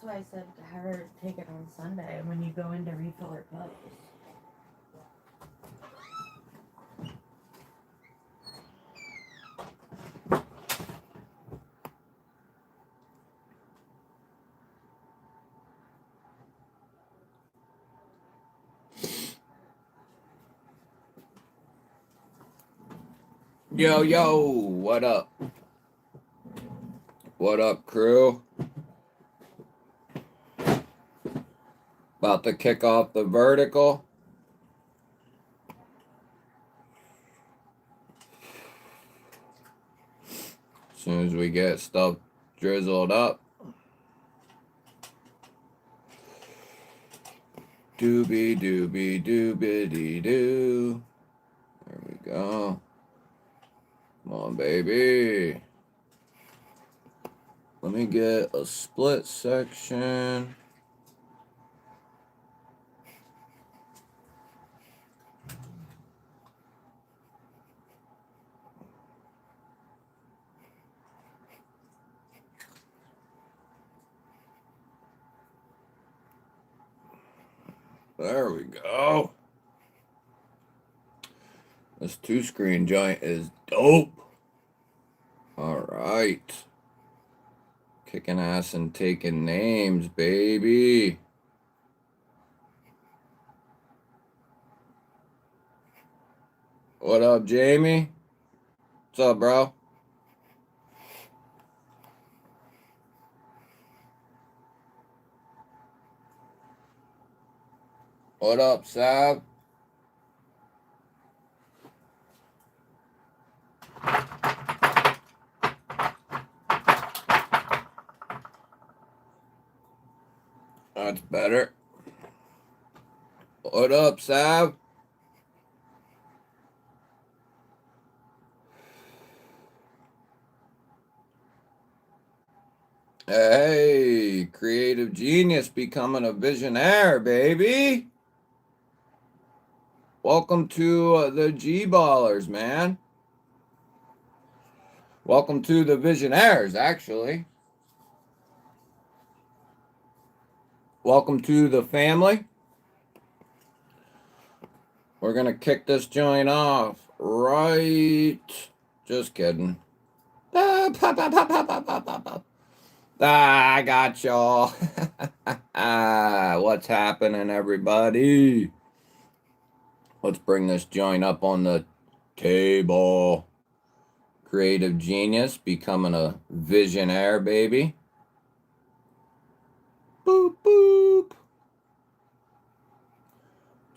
why I said have her take it on Sunday when you go in to refill her cups. Yo, yo, what up? What up, crew? About to kick off the vertical. As soon as we get stuff drizzled up. Doobie doobie doobity doo. There we go. Come on, baby. Let me get a split section. There we go. This 2-screen joint is dope. All right. Kicking ass and taking names, baby. What up, Jamie? What's up, bro? What up, Sav? That's better. What up, Sav? Hey, creative genius becoming a visionaire, baby. Welcome to the G-Ballers, man. Welcome to the Visionaires, actually. Welcome to the family. We're going to kick this joint off right. Just kidding. I got y'all. What's happening, everybody? Let's bring this joint up on the table. Creative genius becoming a visionaire, baby. Boop, boop. That's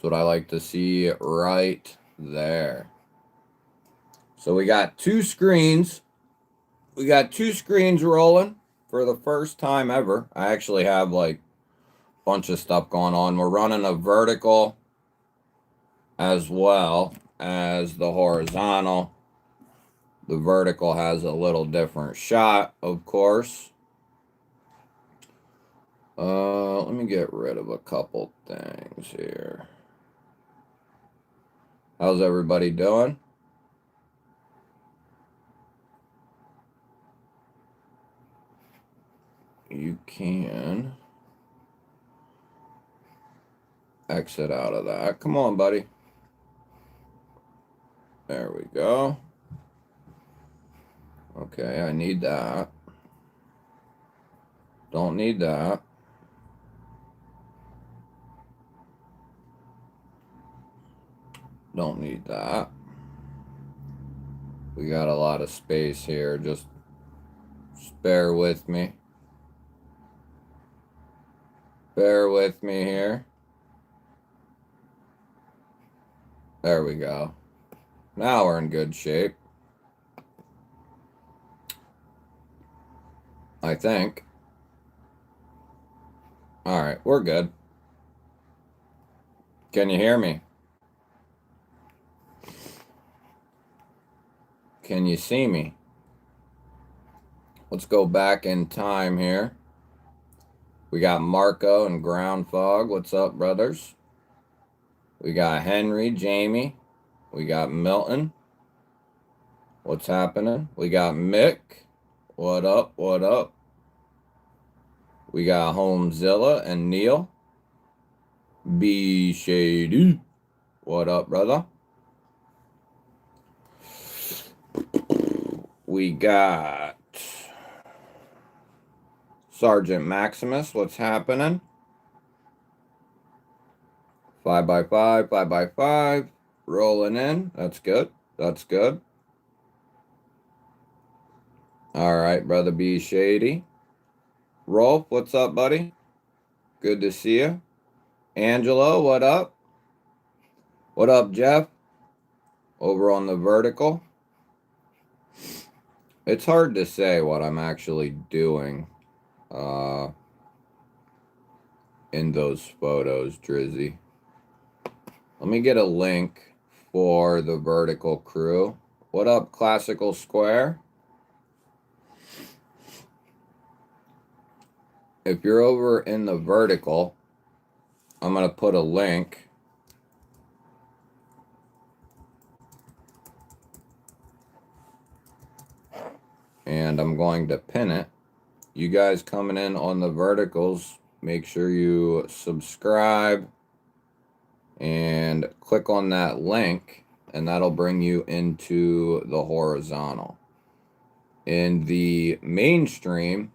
what I like to see right there. So we got 2 screens. We got 2 screens rolling for the first time ever. I actually have like a bunch of stuff going on. We're running a vertical as well as the horizontal. The vertical has a little different shot, of course. Let me get rid of a couple things here. How's everybody doing? You can exit out of that. Come on, buddy. There we go. Okay, I need that. Don't need that. Don't need that. We got a lot of space here. Just bear with me. Bear with me here. There we go. Now we're in good shape. I think. All right, we're good. Can you hear me? Can you see me? Let's go back in time here. We got Marco and Ground Fog. What's up, brothers? We got Henry, Jamie. We got Milton. What's happening? We got Mick. What up? What up? We got Homezilla and Neil. B Shady. What up, brother? We got Sergeant Maximus. What's happening? 5x5, 5x5. Rolling in. That's good. That's good. All right, brother B Shady. Rolf, what's up, buddy? Good to see you. Angelo, what up? What up, Jeff? Over on the vertical. It's hard to say what I'm actually doing in those photos, Drizzy. Let me get a link for the vertical crew. What up, Classical Square? If you're over in the vertical, I'm going to put a link. And I'm going to pin it. You guys coming in on the verticals, make sure you subscribe and click on that link, and that'll bring you into the horizontal. In the mainstream,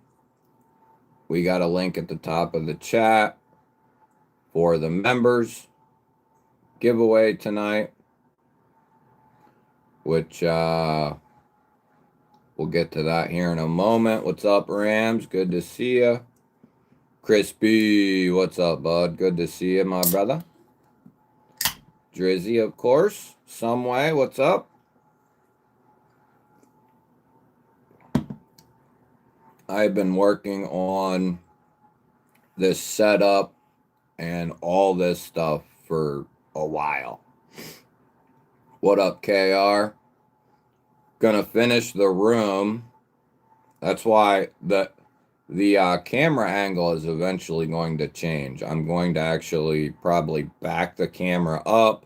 we got a link at the top of the chat for the members giveaway tonight, which we'll get to that here in a moment. What's up, Rams? Good to see you. Crispy, what's up, bud? Good to see you, my brother. Drizzy, of course. Someway, what's up? I've been working on this setup and all this stuff for a while. What up, KR? Gonna finish the room. That's why the camera angle is eventually going to change. I'm going to actually probably back the camera up,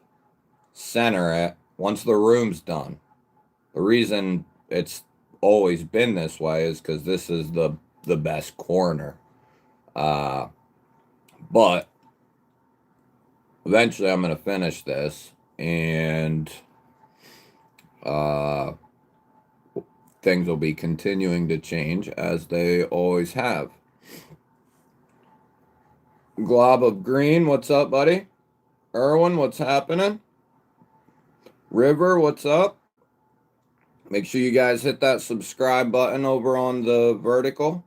center it once the room's done. The reason it's always been this way is because this is the best corner. But eventually I'm going to finish this, and things will be continuing to change as they always have. Glob of Green, what's up, buddy? Erwin, what's happening? River, what's up? Make sure you guys hit that subscribe button over on the vertical.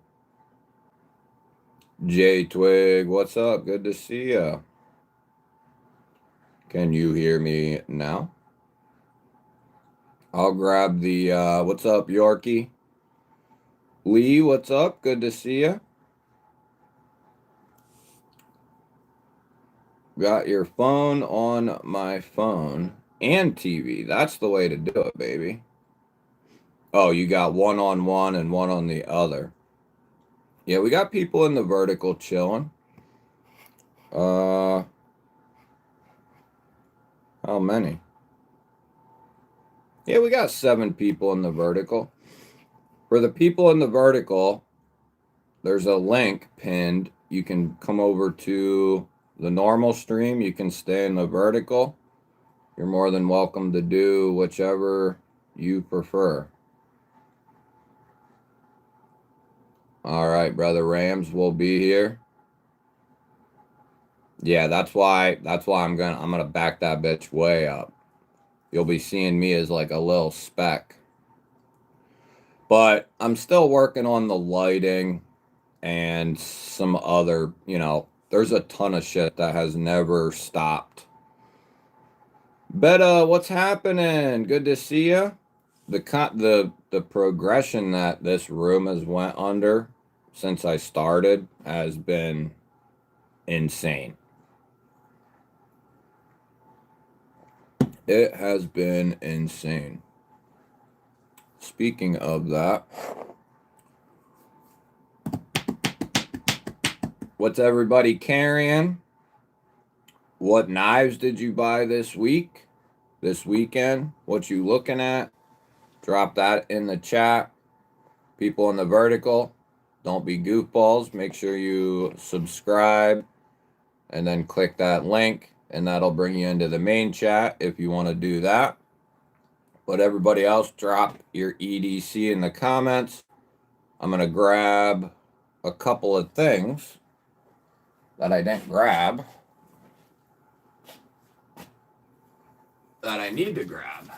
J Twig, what's up? Good to see ya. Can you hear me now? I'll grab the, what's up, Yorkie? Lee, what's up? Good to see ya. Got your phone on my phone and TV. That's the way to do it, baby. Oh, you got one on one and one on the other. Yeah, we got people in the vertical chilling. How many? Yeah, we got 7 people in the vertical. For the people in the vertical, there's a link pinned. You can come over to the normal stream. You can stay in the vertical. You're more than welcome to do whichever you prefer. All right, brother Rams will be here. Yeah, that's why I'm gonna back that bitch way up. You'll be seeing me as like a little speck. But I'm still working on the lighting and some other, there's a ton of shit that has never stopped. Betta, what's happening? Good to see you. The progression that this room has went under since I started has been insane. It has been insane. Speaking of that, what's everybody carrying? What knives did you buy this week? This weekend? What you looking at? Drop that in the chat. People in the vertical, don't be goofballs. Make sure you subscribe and then click that link, and that'll bring you into the main chat if you want to do that. But everybody else, drop your EDC in the comments. I'm going to grab a couple of things that I didn't grab that I need to grab.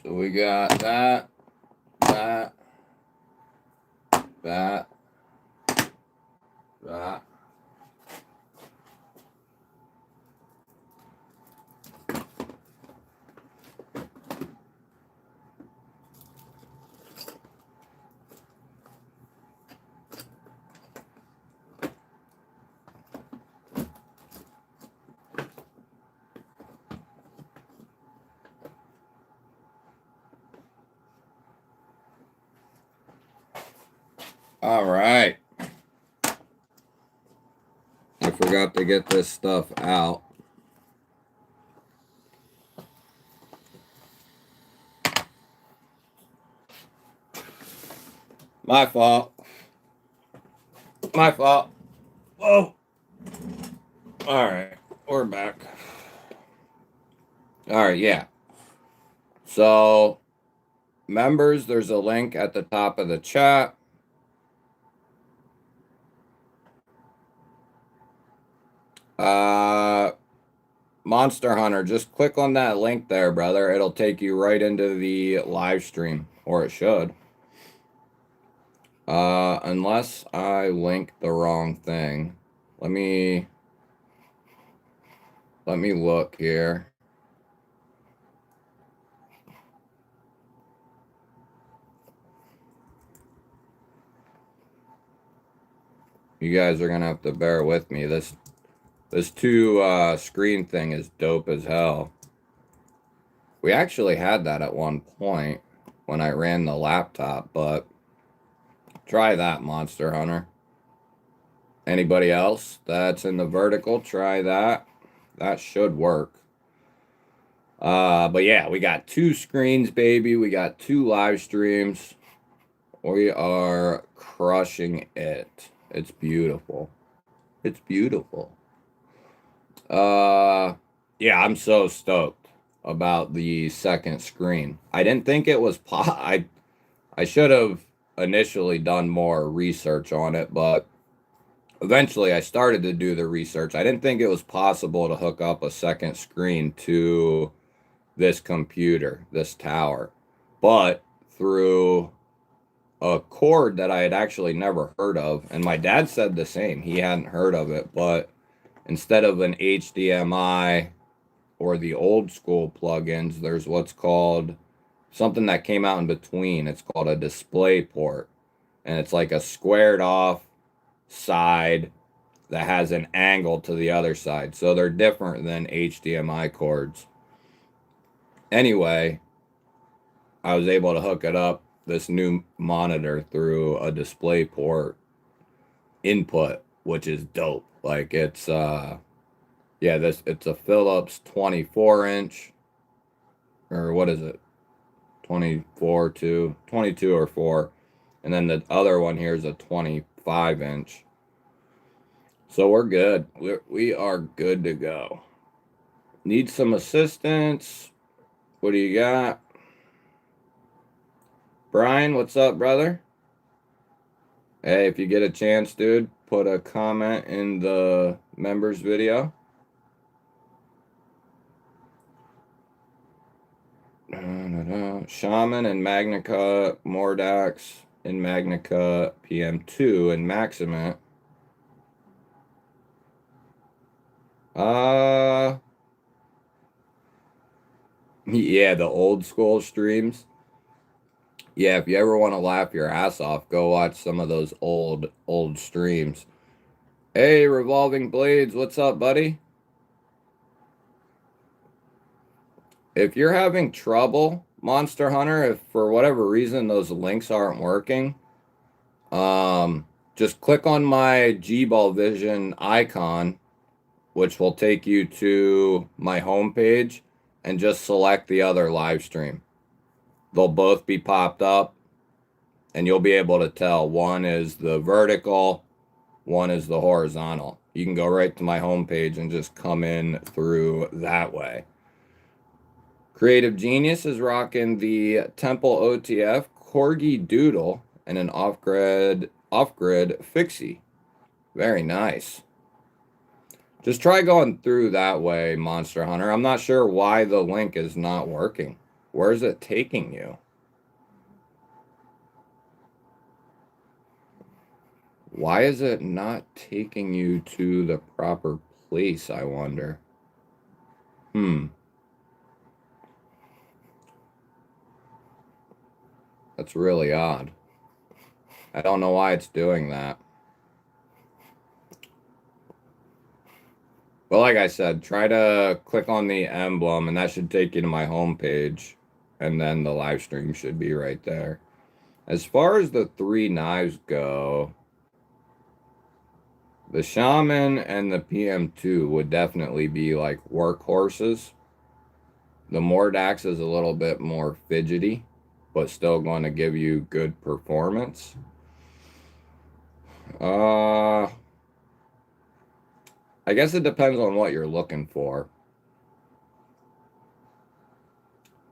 So we got that. All right. I forgot to get this stuff out. My fault. My fault. Whoa. All right. We're back. All right. Yeah. So, members, there's a link at the top of the chat. Monster Hunter, just click on that link there, brother. It'll take you right into the live stream, or it should. Unless I link the wrong thing. Let me look here. You guys are gonna have to bear with me. This two screen thing is dope as hell. We actually had that at one point when I ran the laptop, but try that, Monster Hunter. Anybody else that's in the vertical, try that. That should work. But yeah, we got 2 screens, baby. We got 2 live streams. We are crushing it. It's beautiful. It's beautiful. Yeah, I'm so stoked about the second screen. I didn't think it was I should have initially done more research on it, but eventually I started to do the research. I didn't think it was possible to hook up a second screen to this computer, this tower. But through a cord that I had actually never heard of, and my dad said the same. He hadn't heard of it, but instead of an HDMI or the old school plugins, there's what's called something that came out in between. It's called a display port, and it's like a squared off side that has an angle to the other side. So they're different than HDMI cords. Anyway, I was able to hook it up, this new monitor, through a display port input, which is dope. Like it's yeah, it's a Philips 24-inch, or what is it? 22 or 4. And then the other one here is a 25-inch. So we're good. We are good to go. Need some assistance? What do you got? Brian, what's up, brother? Hey, if you get a chance, dude, put a comment in the members video. Shaman and Magnica, Mordax and Magnica PM2 and Maximate. Yeah, the old school streams. Yeah, if you ever want to laugh your ass off, go watch some of those old streams. Hey, Revolving Blades, what's up, buddy? If you're having trouble Monster Hunter, if for whatever reason those links aren't working, just click on my GBall Vision icon, which will take you to my homepage, and just select the other live stream. They'll both be popped up, and you'll be able to tell one is the vertical, one is the horizontal. You can go right to my homepage and just come in through that way. Creative Genius is rocking the Temple OTF Corgi Doodle and an off-grid fixie. Very nice. Just try going through that way, Monster Hunter. I'm not sure why the link is not working. Where is it taking you? Why is it not taking you to the proper place, I wonder? That's really odd. I don't know why it's doing that. But like I said, try to click on the emblem, and that should take you to my homepage, and then the live stream should be right there. As far as the 3 knives go, the Shaman and the PM2 would definitely be like workhorses. The Mordax is a little bit more fidgety, but still going to give you good performance. I guess it depends on what you're looking for.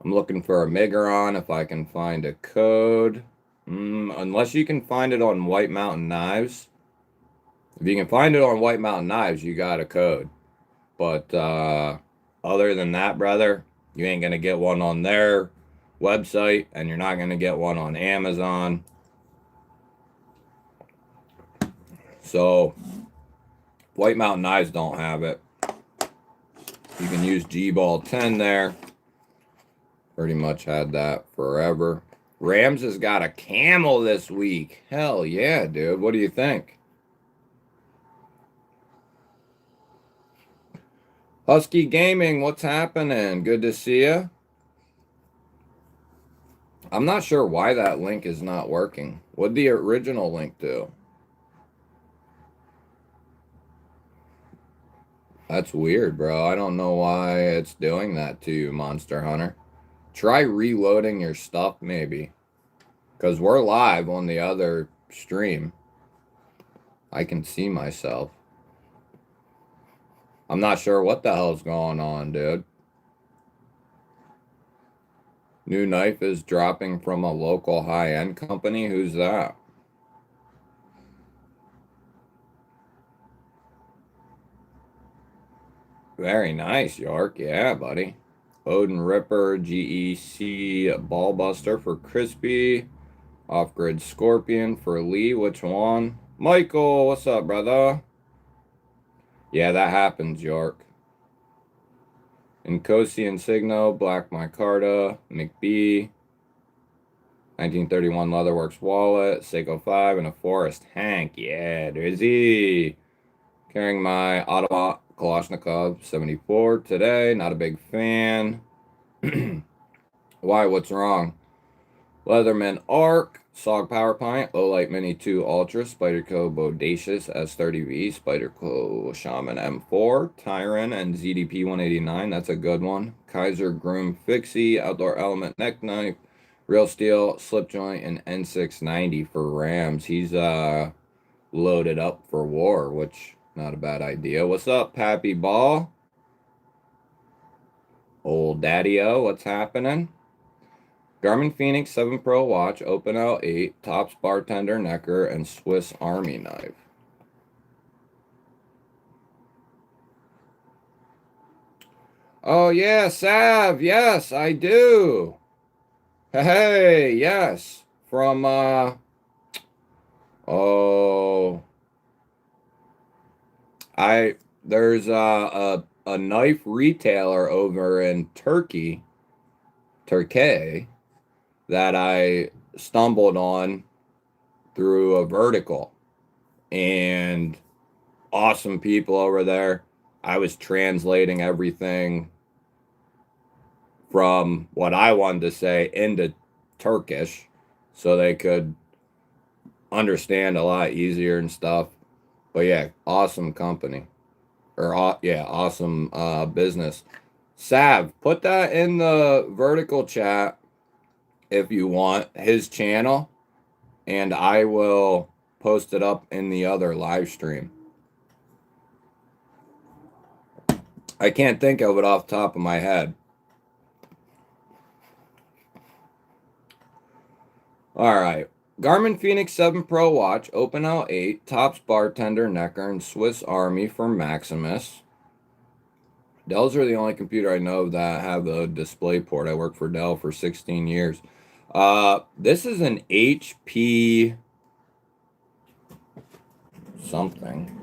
I'm looking for a Migron if I can find a code. Unless you can find it on White Mountain Knives. If you can find it on White Mountain Knives, you got a code. But other than that, brother, you ain't going to get one on their website, and you're not going to get one on Amazon. So, White Mountain Knives don't have it. You can use GBall 10 there. Pretty much had that forever. Rams has got a camel this week. Hell yeah, dude. What do you think? Husky Gaming, what's happening? Good to see you. I'm not sure why that link is not working. What'd the original link do? That's weird, bro. I don't know why it's doing that to you, Monster Hunter. Try reloading your stuff, maybe. Because we're live on the other stream. I can see myself. I'm not sure what the hell's going on, dude. New knife is dropping from a local high-end company. Who's that? Very nice, York. Yeah, buddy. Odin Ripper, GEC Ballbuster for Crispy. Off-grid Scorpion for Lee. Which one? Michael, what's up, brother? Yeah, that happens, York. Nkosi Insigno, Black Micarta, McBee, 1931 Leatherworks Wallet, Seiko 5, and a Forest Hank. Yeah, Drizzy. Carrying my Ottawa Kalashnikov 74 today. Not a big fan. Why? What's wrong? Leatherman Arc, Sog Power Pint, Low Light Mini 2 Ultra, Spyderco Bodacious S30V, Spyderco Shaman M4, Tyron, and ZDP 189. That's a good one. Kaiser Groom Fixie, Outdoor Element Neck Knife, Real Steel, Slip Joint, and N690 for Rams. He's loaded up for war, which not a bad idea. What's up, Pappy Ball? Old Daddy-O, what's happening? Garmin Phoenix 7 Pro watch, Open L8, Tops Bartender Necker, and Swiss Army knife. Oh, yeah, Sav. Yes, I do. Hey, yes. From, there's a knife retailer over in Turkey, that I stumbled on through a vertical, and awesome people over there. I was translating everything from what I wanted to say into Turkish so they could understand a lot easier and stuff. But yeah, awesome company. Or yeah, awesome business. Sav, put that in the vertical chat if you want, his channel, and I will post it up in the other live stream. I can't think of it off the top of my head. All right. Garmin Fenix 7 Pro watch, Open L8, Tops Bartender Necker, and Swiss Army for Maximus. Dells are the only computer I know that have the display port. I worked for Dell for 16 years. This is an HP something.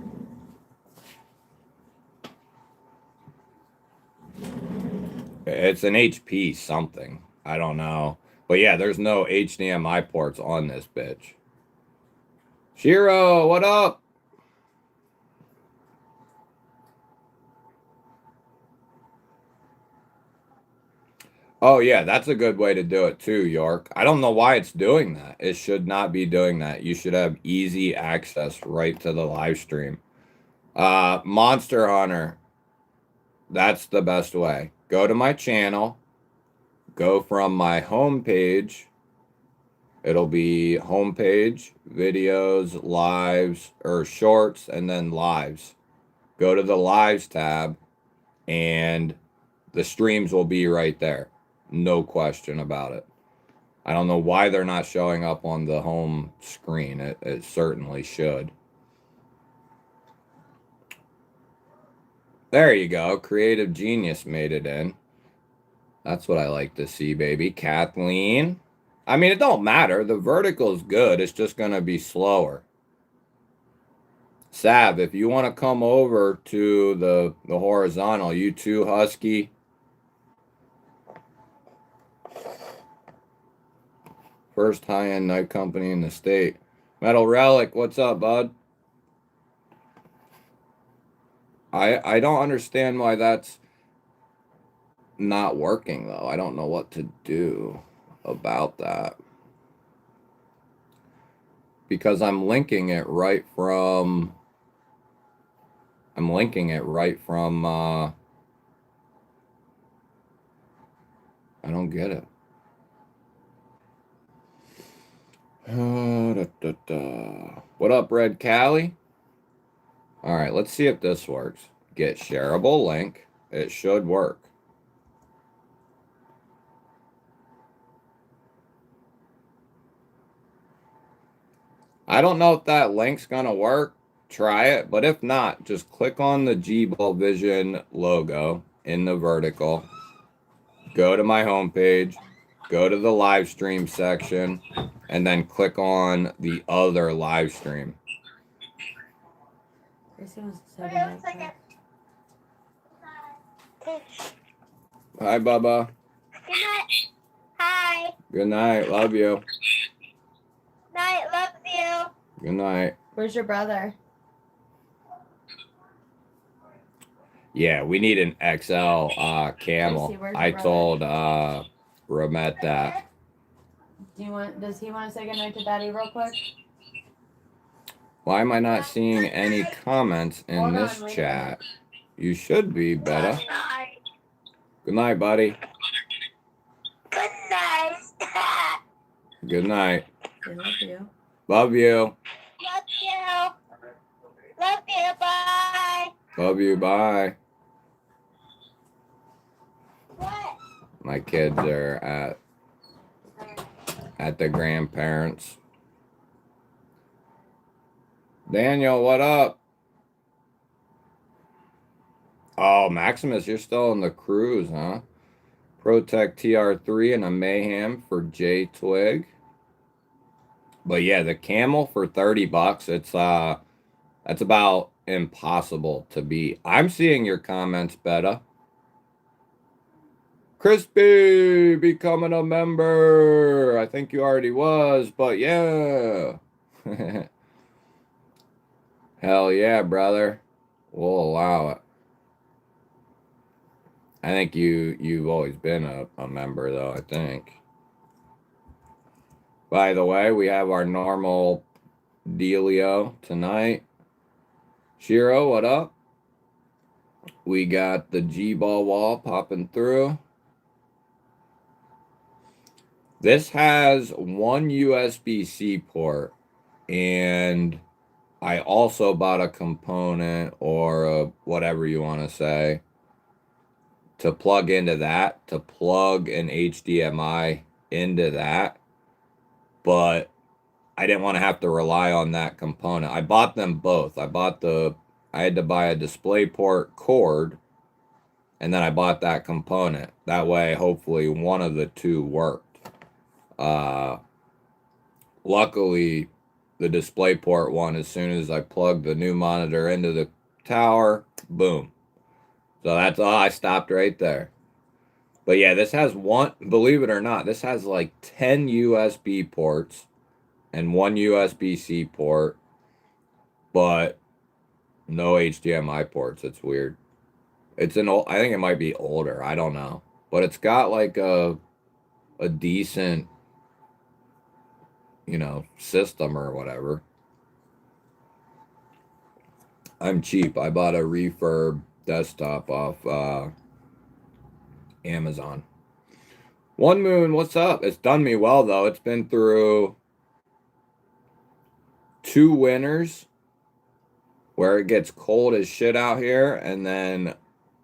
It's an HP something. I don't know. But yeah, there's no HDMI ports on this bitch. Shiro, what up? Oh yeah, that's a good way to do it too, York. I don't know why it's doing that. It should not be doing that. You should have easy access right to the live stream. Monster Hunter. That's the best way. Go to my channel. Go from my homepage. It'll be homepage, videos, lives, or shorts, and then lives. Go to the lives tab, and the streams will be right there. No question about it. I don't know why they're not showing up on the home screen. It certainly should. There you go. Creative Genius made it in. That's what I like to see, baby. Kathleen. I mean, it don't matter. The vertical is good. It's just going to be slower. Sav, if you want to come over to the horizontal, you too, Husky. First high-end night company in the state. Metal Relic, what's up, bud? I don't understand why that's not working, though. I don't know what to do about that. Because I'm linking it right from... I don't get it. What up, Red Cali? All right, let's see if this works. Get shareable link. It should work. I don't know if that link's going to work. Try it. But if not, just click on the GBall Vision logo in the vertical. Go to my homepage. Go to the live stream section. And then click on the other live stream. Hi, Bubba. Good night. Hi. Good night. Love you. Night. Love you. Good night. Where's your brother? Yeah, we need an XL camel. Lucy, where's I your told Ramet that. Does he want to say goodnight to Daddy real quick? Why am I not seeing any comments in Hold this on, wait a chat? You should be better. Good night. Good night, buddy. Good night. Good night. I love you. Love you. Love you. Love you. Bye. Love you. Bye. What? My kids are at the grandparents. Daniel, what up? Oh, Maximus, you're still in the cruise, huh? Protect TR3 and a Mayhem for J Twig. But yeah, the camel for $30, it's that's about impossible to beat. I'm seeing your comments, Betta. Crispy becoming a member. I think you already was, but yeah. Hell yeah, brother. We'll allow it. I think you've always been a member though, I think. By the way, we have our normal dealio tonight. Shiro, what up? We got the GBall wall popping through. This has one USB-C port, and I also bought a component or whatever you want to say to plug into that, to plug an HDMI into that, but I didn't want to have to rely on that component. I bought them both. I had to buy a DisplayPort cord, and then I bought that component. That way, hopefully, one of the two worked. Luckily, the DisplayPort one, as soon as I plugged the new monitor into the tower, boom. So that's all. I stopped right there. But yeah, this has one, believe it or not, this has like 10 USB ports and one USB-C port, but no HDMI ports. It's weird. It's an old, I think it might be older. I don't know. But it's got like a decent, system or whatever. I'm cheap. I bought a refurb desktop off Amazon. One Moon, what's up? It's done me well, though. It's been through 2 winters where it gets cold as shit out here, and then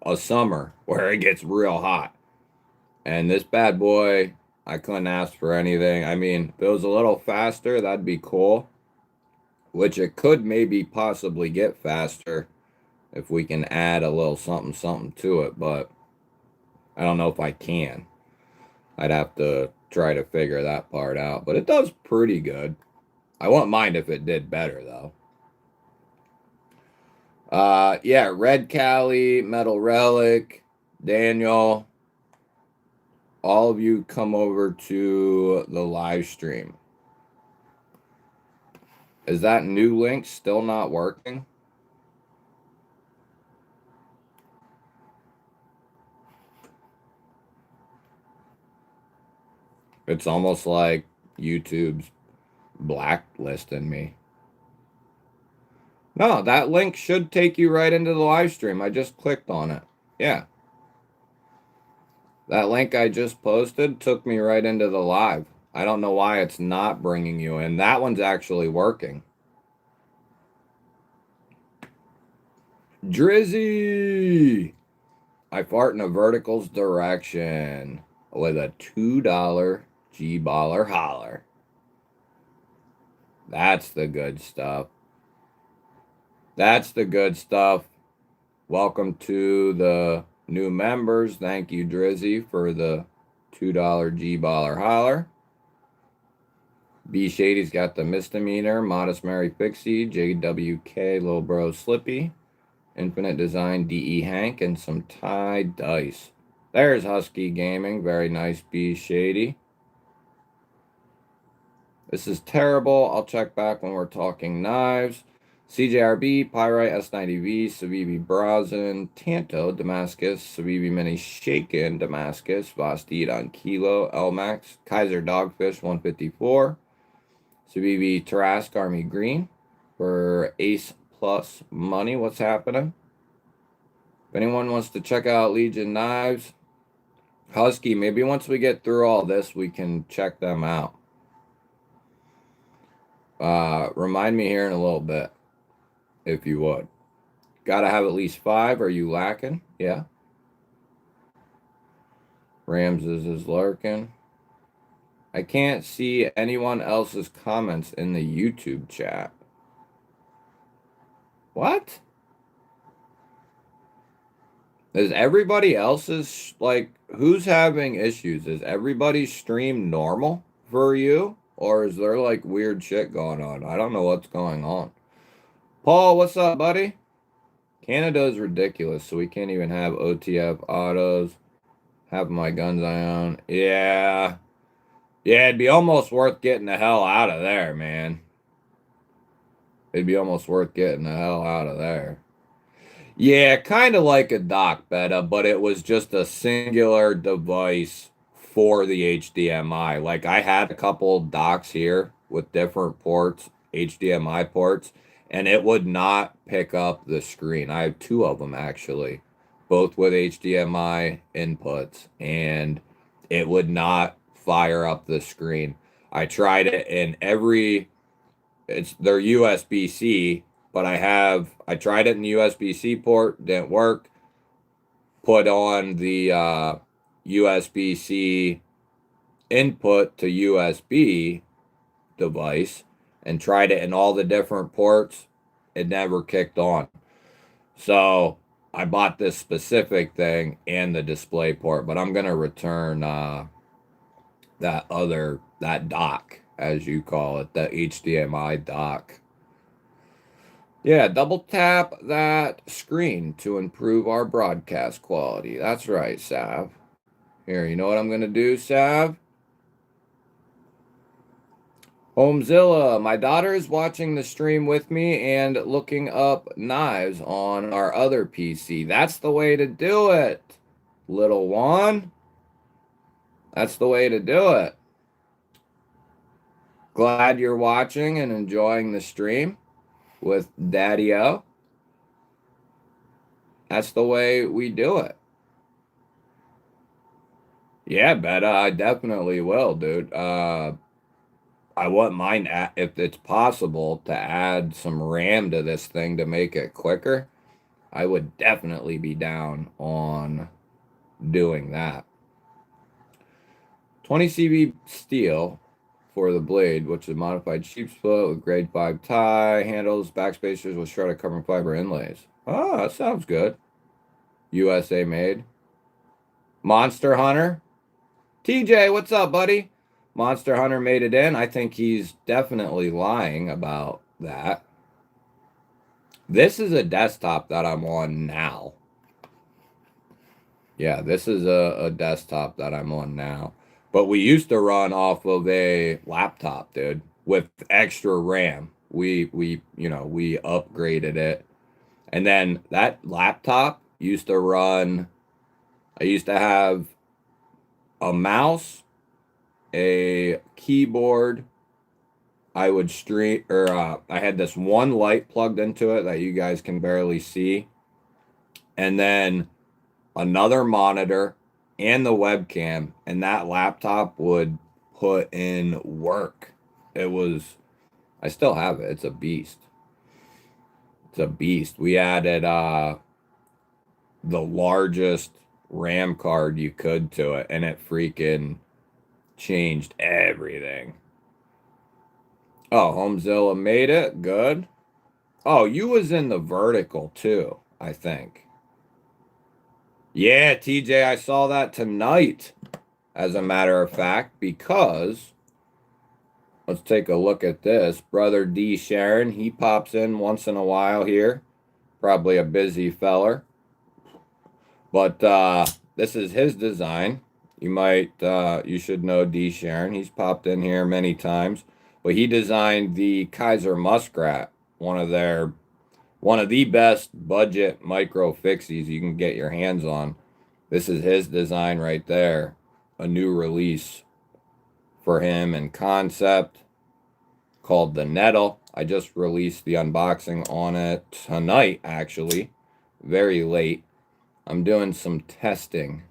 a summer where it gets real hot. And this bad boy, I couldn't ask for anything. I mean, if it was a little faster, that'd be cool. Which it could maybe possibly get faster if we can add a little something to it, but I don't know if I can. I'd have to try to figure that part out, but it does pretty good. I wouldn't mind if it did better, though. Yeah, Red Cali, Metal Relic, Daniel, all of you come over to the live stream. Is that new link still not working? It's almost like YouTube's blacklisting me. No, that link should take you right into the live stream. I just clicked on it. Yeah. That link I just posted took me right into the live. I don't know why it's not bringing you in. That one's actually working. Drizzy! I fart in a vertical's direction with a $2 G-baller holler. That's the good stuff. That's the good stuff. Welcome to the new members. Thank you, Drizzy, for the $2 G-baller holler. B Shady's got the misdemeanor, Modest Mary Pixie, JWK, Lil Bro Slippy, Infinite Design, DE Hank, and some Tie Dice. There's Husky Gaming. Very nice, B Shady. This is terrible. I'll check back when we're talking knives. CJRB, Pyrite, S90V, Savivi Brazen, Tanto, Damascus, Savivi Mini Shaken, Damascus, Vastid on Kilo, Elmax, Kaiser Dogfish 154, Savivi Tarask Army Green for Ace Plus Money. What's happening? If anyone wants to check out Legion Knives, Husky, maybe once we get through all this, we can check them out. Remind me here in a little bit, if you would. Gotta have at least 5. Are you lacking? Yeah. Ramses is lurking. I can't see anyone else's comments in the YouTube chat. What? Is everybody else's, like, who's having issues? Is everybody's stream normal for you? Or is there, like, weird shit going on? I don't know what's going on. Paul, what's up, buddy? Canada is ridiculous, so we can't even have OTF autos. Have my guns I own. Yeah. Yeah, it'd be almost worth getting the hell out of there, man. It'd be almost worth getting the hell out of there. Yeah, kind of like a dock beta, but it was just a singular device for the HDMI. Like I had a couple docks here with different ports, HDMI ports, and it would not pick up the screen. I have two of them actually, both with HDMI inputs, and it would not fire up the screen. I tried it in they're USB-C, but I tried it in the USB-C port, didn't work. Put on the USB-C input to USB device and tried it in all the different ports. It never kicked on. So I bought this specific thing and the display port, but I'm gonna return that dock, as you call it, the HDMI dock. Yeah, double tap that screen to improve our broadcast quality. That's right, Sav. Here, you know what I'm going to do, Sav? Homezilla, my daughter is watching the stream with me and looking up knives on our other PC. That's the way to do it, little one. That's the way to do it. Glad you're watching and enjoying the stream with Daddy-O. That's the way we do it. Yeah, Beta, I definitely will, dude. I wouldn't mind if it's possible to add some RAM to this thing to make it quicker. I would definitely be down on doing that. 20 CV steel for the blade, which is modified sheep split with grade 5 tie, handles, backspacers with shredded carbon fiber inlays. Oh, that sounds good. USA made. Monster Hunter. TJ, what's up, buddy? Monster Hunter made it in. I think he's definitely lying about that. This is a desktop that I'm on now. Yeah, this is a desktop that I'm on now. But we used to run off of a laptop, dude, with extra RAM. We upgraded it. And then that laptop used to run, I used to have a mouse, a keyboard. I would stream, or I had this one light plugged into it that you guys can barely see, and then another monitor and the webcam, and that laptop would put in work. I still have it. It's a beast. It's a beast. We added the largest RAM card you could to it, and it freaking changed everything. Oh, Homezilla made it. Good. Oh, you was in the vertical too, I think. Yeah, TJ, I saw that tonight, as a matter of fact, because let's take a look at this. Brother D. Sharon, he pops in once in a while here. Probably a busy feller. But this is his design. You should know D. Sharon. He's popped in here many times. But he designed the Kaiser Muskrat, one of the best budget micro fixies you can get your hands on. This is his design right there. A new release for him in concept called the Nettle. I just released the unboxing on it tonight, actually. Very late. I'm doing some testing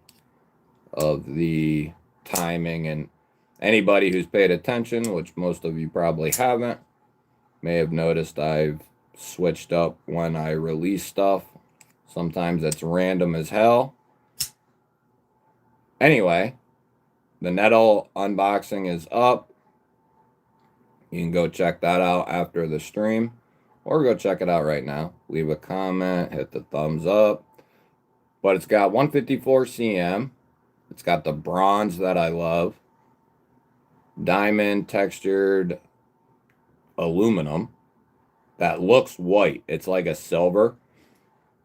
of the timing, and anybody who's paid attention, which most of you probably haven't, may have noticed I've switched up when I release stuff. Sometimes it's random as hell. Anyway, the Nettle unboxing is up. You can go check that out after the stream, or go check it out right now. Leave a comment, hit the thumbs up. But it's got 154 cm. It's got the bronze that I love. Diamond textured aluminum that looks white. It's like a silver.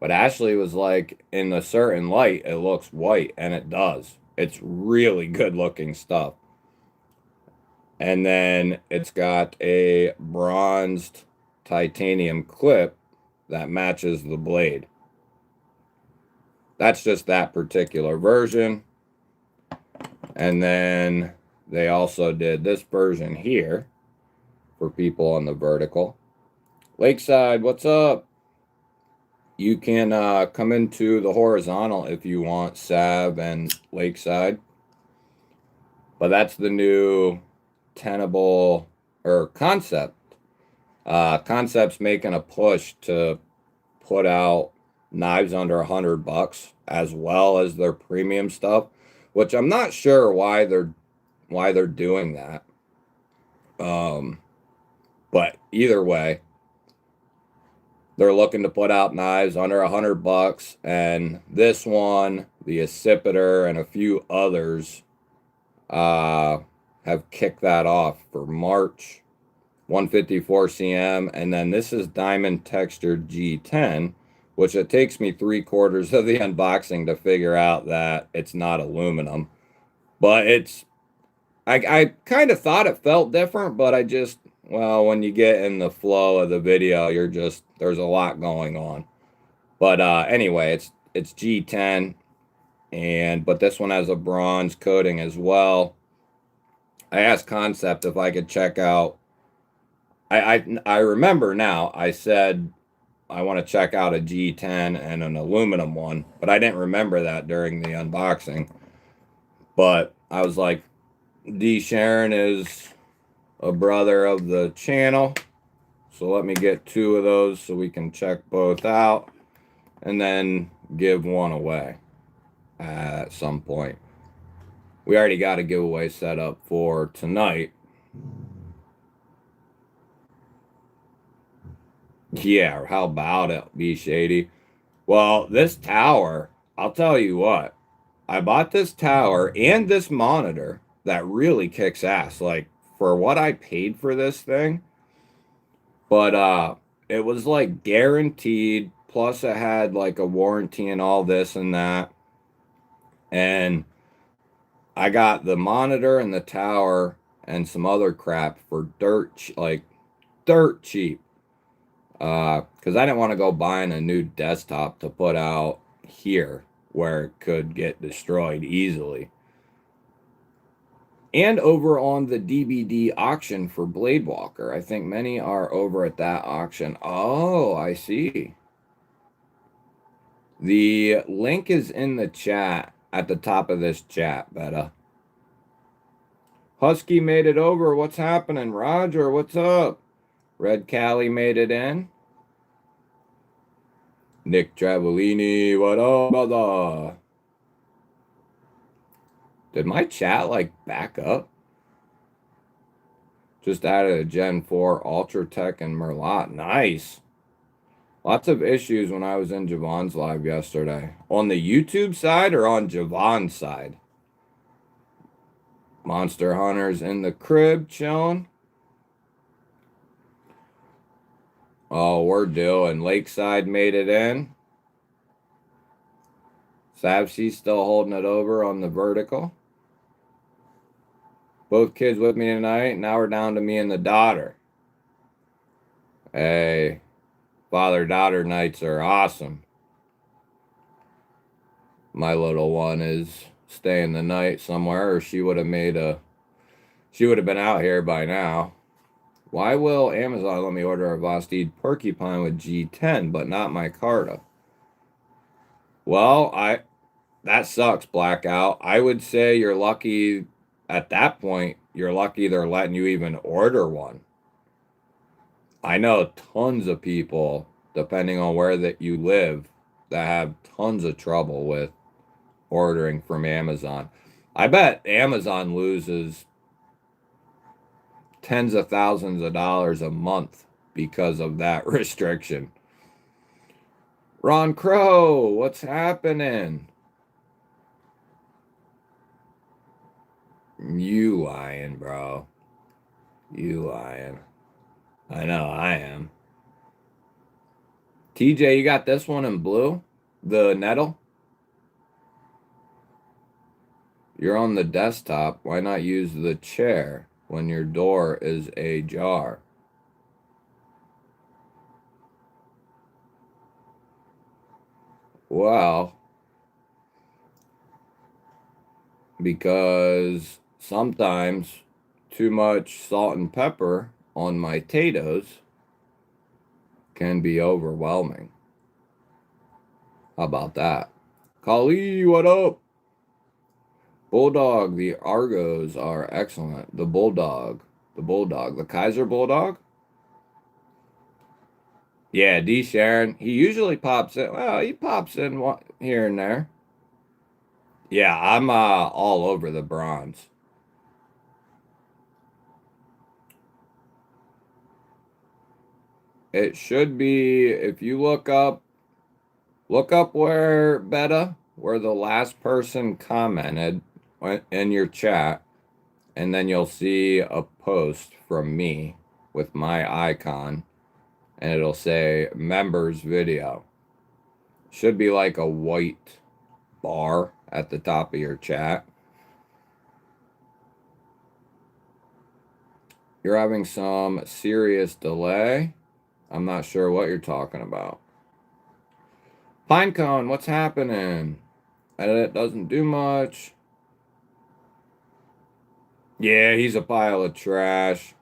But Ashley was like, in a certain light, it looks white, and it does. It's really good looking stuff. And then it's got a bronzed titanium clip that matches the blade. that's just that particular version. And then they also did this version here for people on the vertical. Lakeside, what's up? You can come into the horizontal if you want, Sav and Lakeside. But that's the new tenable or concept. Concept's making a push to put out knives under $100 as well as their premium stuff, which I'm not sure why they're doing that. But either way, they're looking to put out knives under $100, and this one, the Accipiter, and a few others have kicked that off for March. 154 cm, and then this is diamond textured G10, which it takes me 3/4 of the unboxing to figure out that it's not aluminum. But I kind of thought it felt different, but well, when you get in the flow of the video, there's a lot going on. But anyway, it's G10, but this one has a bronze coating as well. I asked Concept if I could check out. I remember now. I said I want to check out a G10 and an aluminum one, but I didn't remember that during the unboxing. But I was like, D. Sharon is a brother of the channel, so let me get 2 of those so we can check both out and then give one away at some point. We already got a giveaway set up for tonight. Yeah, how about it, B Shady? Well, this tower, I'll tell you what. I bought this tower and this monitor that really kicks ass, like, for what I paid for this thing. But it was like guaranteed, plus it had like a warranty and all this and that. And I got the monitor and the tower and some other crap for dirt cheap. Because I didn't want to go buying a new desktop to put out here where it could get destroyed easily. And over on the DVD auction for Blade Walker. I think many are over at that auction. Oh, I see. The link is in the chat at the top of this chat, Betta. Husky made it over. What's happening? Roger, what's up? Red Cali made it in. Nick Travellini, what up, brother? Did my chat, like, back up? Just added a Gen 4 Ultratech and Merlot. Nice. Lots of issues when I was in Javon's live yesterday. On the YouTube side or on Javon's side? Monster Hunter's in the crib chilling. Oh, we're doing. Lakeside made it in. Savsy's still holding it over on the vertical. Both kids with me tonight. Now we're down to me and the daughter. Hey, father-daughter nights are awesome. My little one is staying the night somewhere, or she would have been out here by now. Why will Amazon let me order a Vosteed Porcupine with G10, but not my Carta? Well, that sucks, Blackout. I would say you're lucky at that point. You're lucky they're letting you even order one. I know tons of people, depending on where that you live, that have tons of trouble with ordering from Amazon. I bet Amazon loses tens of thousands of dollars a month because of that restriction. Ron Crow, what's happening? You lying, bro. You lying. I know I am. TJ, you got this one in blue? The Nettle? You're on the desktop. Why not use the chair when your door is ajar? Well, because sometimes too much salt and pepper on my potatoes can be overwhelming. How about that? Kali, what up? Bulldog, the Argos are excellent. The Bulldog, the Kaiser Bulldog. Yeah, D. Sharon, he usually pops in. Well, he pops in here and there. Yeah, I'm all over the bronze. It should be, if you look up where where the last person commented in your chat, and then you'll see a post from me with my icon, and it'll say members video. Should be like a white bar at the top of your chat. You're having some serious delay. I'm not sure what you're talking about. Pinecone, what's happening? Edit doesn't do much. Yeah, he's a pile of trash.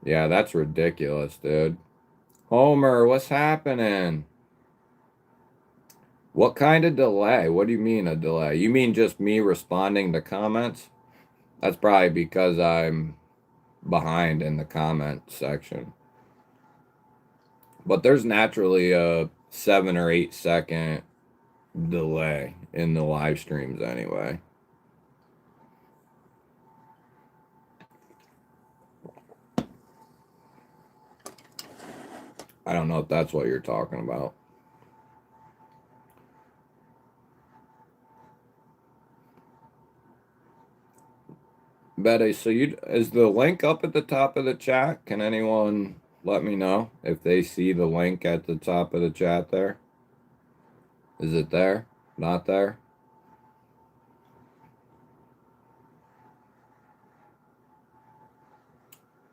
Yeah, that's ridiculous, dude. Homer, what's happening? What kind of delay? What do you mean a delay? You mean just me responding to comments? That's probably because I'm behind in the comment section. But there's naturally a 7 or 8 second delay in the live streams anyway. I don't know if that's what you're talking about. Betty, so is the link up at the top of the chat? Can anyone let me know if they see the link at the top of the chat there? Is it there? Not there?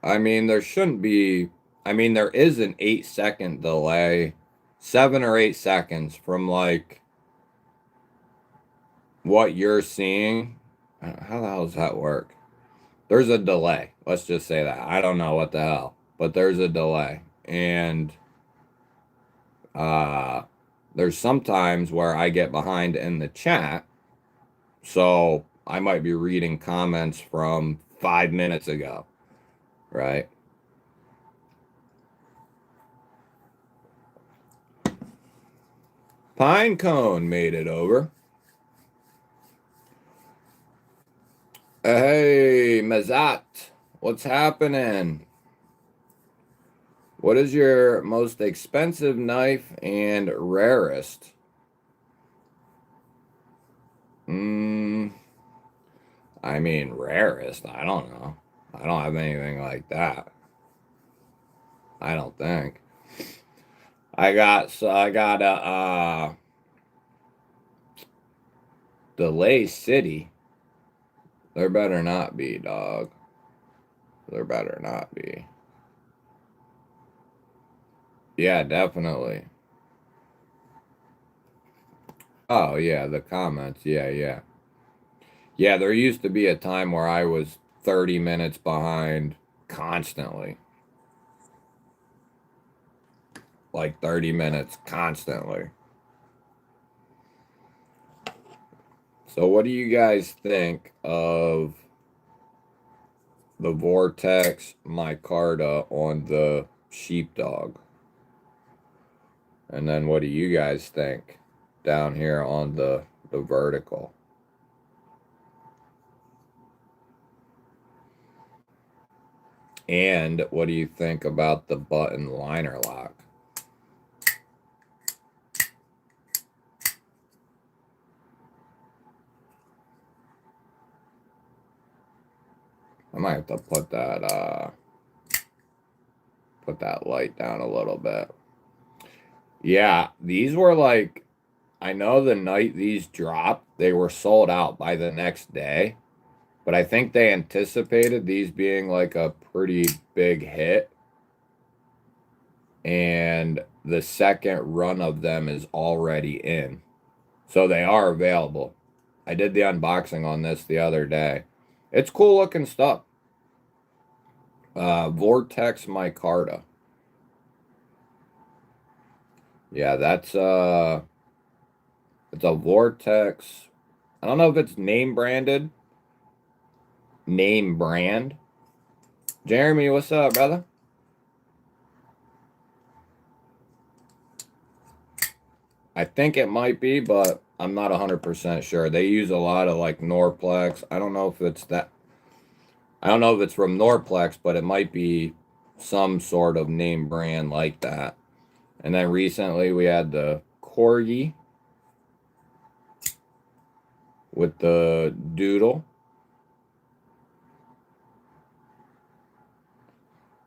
I mean, there shouldn't be. I mean, there is an 8-second delay, 7 or 8 seconds from like what you're seeing. How the hell does that work? There's a delay. Let's just say that. I don't know what the hell, but there's a delay. And there's sometimes where I get behind in the chat. So I might be reading comments from 5 minutes ago, right? Pinecone made it over. Hey, Mazat, what's happening? What is your most expensive knife and rarest? I mean, rarest, I don't know. I don't have anything like that. I don't think. I got a Delay City. There better not be, dog. There better not be. Yeah, definitely. Oh, yeah, the comments. Yeah, yeah. Yeah, there used to be a time where I was 30 minutes behind constantly. Like 30 minutes constantly. So what do you guys think of the Vortex micarta on the sheepdog? And then what do you guys think down here on the vertical? And what do you think about the button liner lock? I might have to put that light down a little bit. Yeah, these were like, I know the night these dropped, they were sold out by the next day. But I think they anticipated these being like a pretty big hit. And the second run of them is already in. So they are available. I did the unboxing on this the other day. It's cool looking stuff. Vortex micarta. Yeah, that's it's a Vortex. I don't know if it's name brand. Jeremy, what's up, brother? I think it might be, but I'm not 100% sure. They use a lot of like Norplex. I don't know if it's that. I don't know if it's from Norplex, but it might be some sort of name brand like that. And then recently we had the Corgi with the doodle.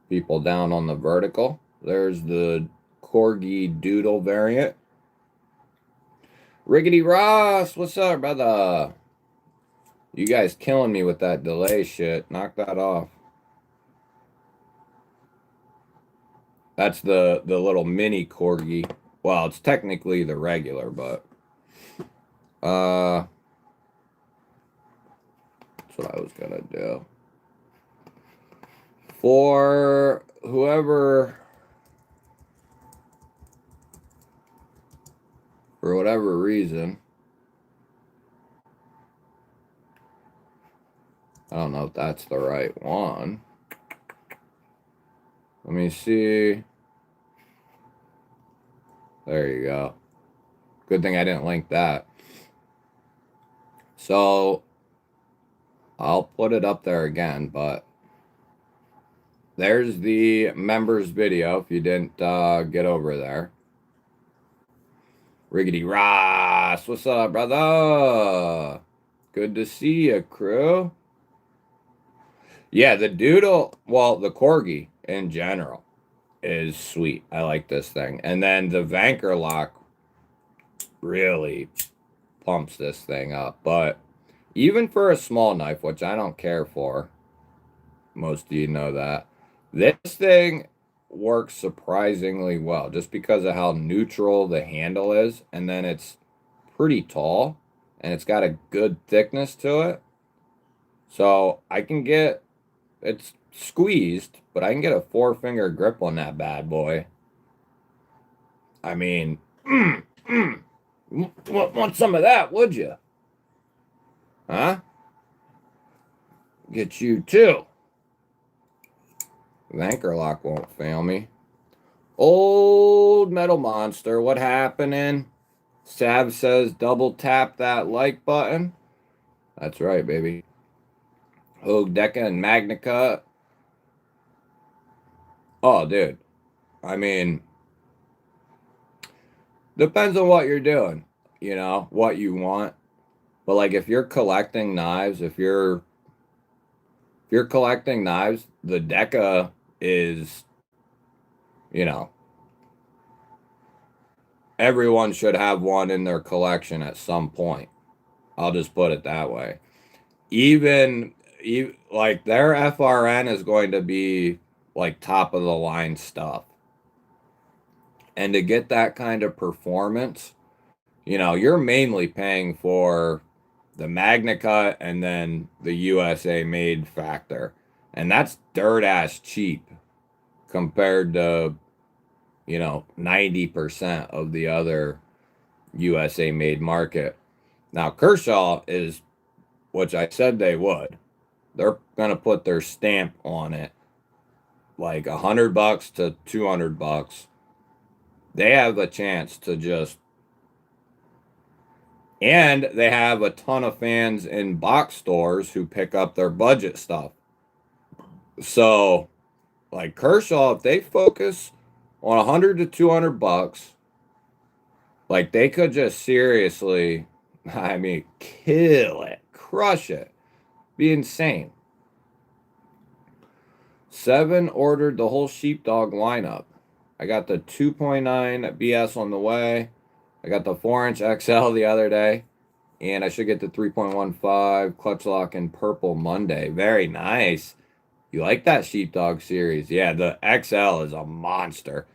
People down on the vertical. There's the Corgi doodle variant. Riggedy Ross, what's up, brother? You guys killing me with that delay shit. Knock that off. That's the little mini Corgi. Well, it's technically the regular, but that's what I was gonna do. For whoever, for whatever reason, I don't know if that's the right one. Let me see. There you go. Good thing I didn't link that. So I'll put it up there again, but there's the members video if you didn't get over there. Riggedy Ross, what's up, brother? Good to see you, crew. Yeah, the doodle, well, the Corgi in general is sweet. I like this thing. And then the Vanker lock really pumps this thing up. But even for a small knife, which I don't care for, most of you know that, this thing works surprisingly well just because of how neutral the handle is. And then it's pretty tall and it's got a good thickness to it. So I can get, it's squeezed, but I can get a 4-finger grip on that bad boy. I mean, want some of that, would you? Huh? Get you too. Vanker lock won't fail me. Old Metal Monster, what happening? Sav says double tap that like button. That's right, baby. Hogue Deca and Magnica. Oh, dude. I mean, depends on what you're doing, you know, what you want. But like if you're collecting knives, if you're collecting knives, the Deca is, you know, everyone should have one in their collection at some point. I'll just put it that way. Even like their FRN is going to be like top of the line stuff. And to get that kind of performance, you know, you're mainly paying for the Magnicut and then the USA made factor. And that's dirt ass cheap compared to, you know, 90% of the other USA made market. Now, Kershaw is, which I said they would, they're going to put their stamp on it, like $100 to $200. They have a chance to just, and they have a ton of fans in box stores who pick up their budget stuff. So, like Kershaw, if they focus on $100 to $200, like they could just seriously, I mean, kill it, crush it, be insane. 7 ordered the whole sheepdog lineup. I got the 2.9 BS on the way. I got the 4-inch XL the other day. And I should get the 3.15 clutch lock in purple Monday. Very nice. You like that sheepdog series? Yeah, the XL is a monster.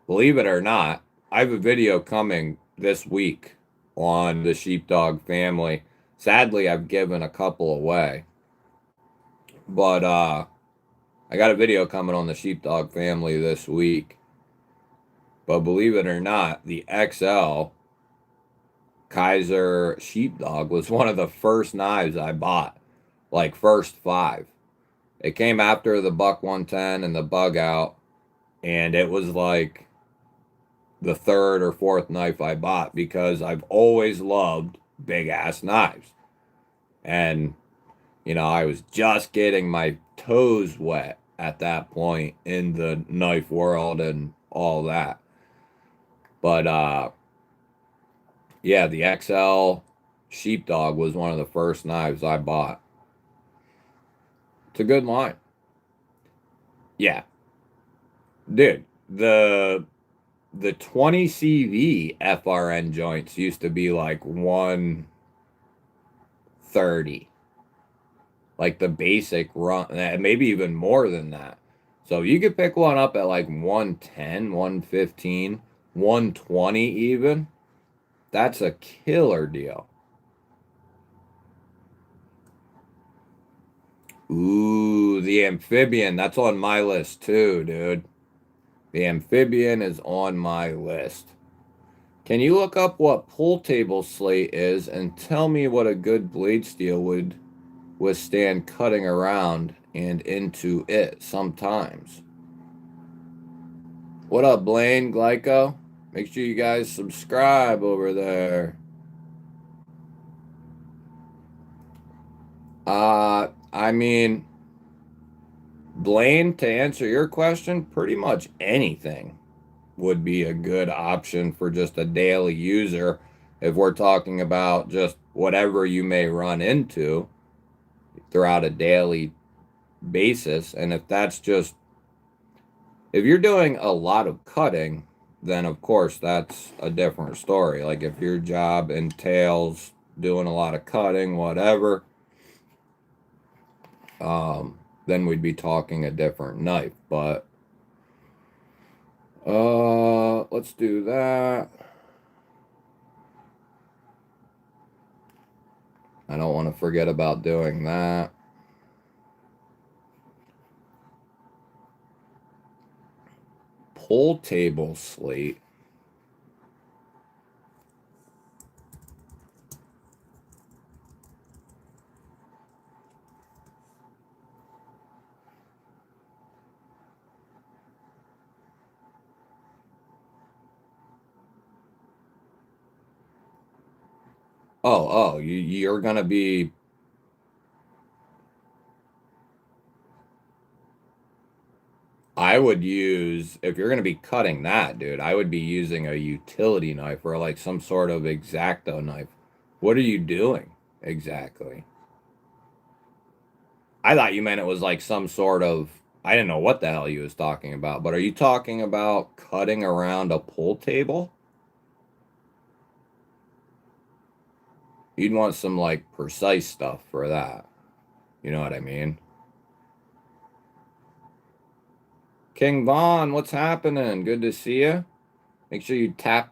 Believe it or not, I have a video coming this week on the sheepdog family. Sadly, I've given a couple away. But I got a video coming on the sheepdog family this week. But believe it or not, the XL Kaiser sheepdog was one of the first knives I bought. Like first 5. It came after the Buck 110 and the Bug Out, and it was like the 3rd or 4th knife I bought because I've always loved big ass knives. And you know, I was just getting my toes wet at that point in the knife world and all that. But yeah, the XL sheepdog was one of the first knives I bought. It's a good line. Yeah. Dude, the 20 CV FRN joints used to be like 130. Like the basic run, maybe even more than that. So you could pick one up at like 110, 115, 120 even. That's a killer deal. Ooh, the amphibian. That's on my list too, dude. The amphibian is on my list. Can you look up what pool table slate is and tell me what a good blade steel would withstand cutting around and into it sometimes? What up, Blaine Glyco? Make sure you guys subscribe over there. I mean, Blaine, to answer your question, pretty much anything would be a good option for just a daily user if we're talking about just whatever you may run into throughout a daily basis. And if that's just, if you're doing a lot of cutting, then of course that's a different story. Like if your job entails doing a lot of cutting, whatever, then we'd be talking a different knife. But let's do that. I don't want to forget about doing that. Pool table slate. You're gonna be. I would use, if you're gonna be cutting that, dude, I would be using a utility knife or like some sort of X-Acto knife. What are you doing exactly? I thought you meant it was like some sort of. I didn't know what the hell you was talking about. But are you talking about cutting around a pool table? You'd want some like precise stuff for that. You know what I mean? King Vaughn, what's happening? Good to see you. Make sure you tap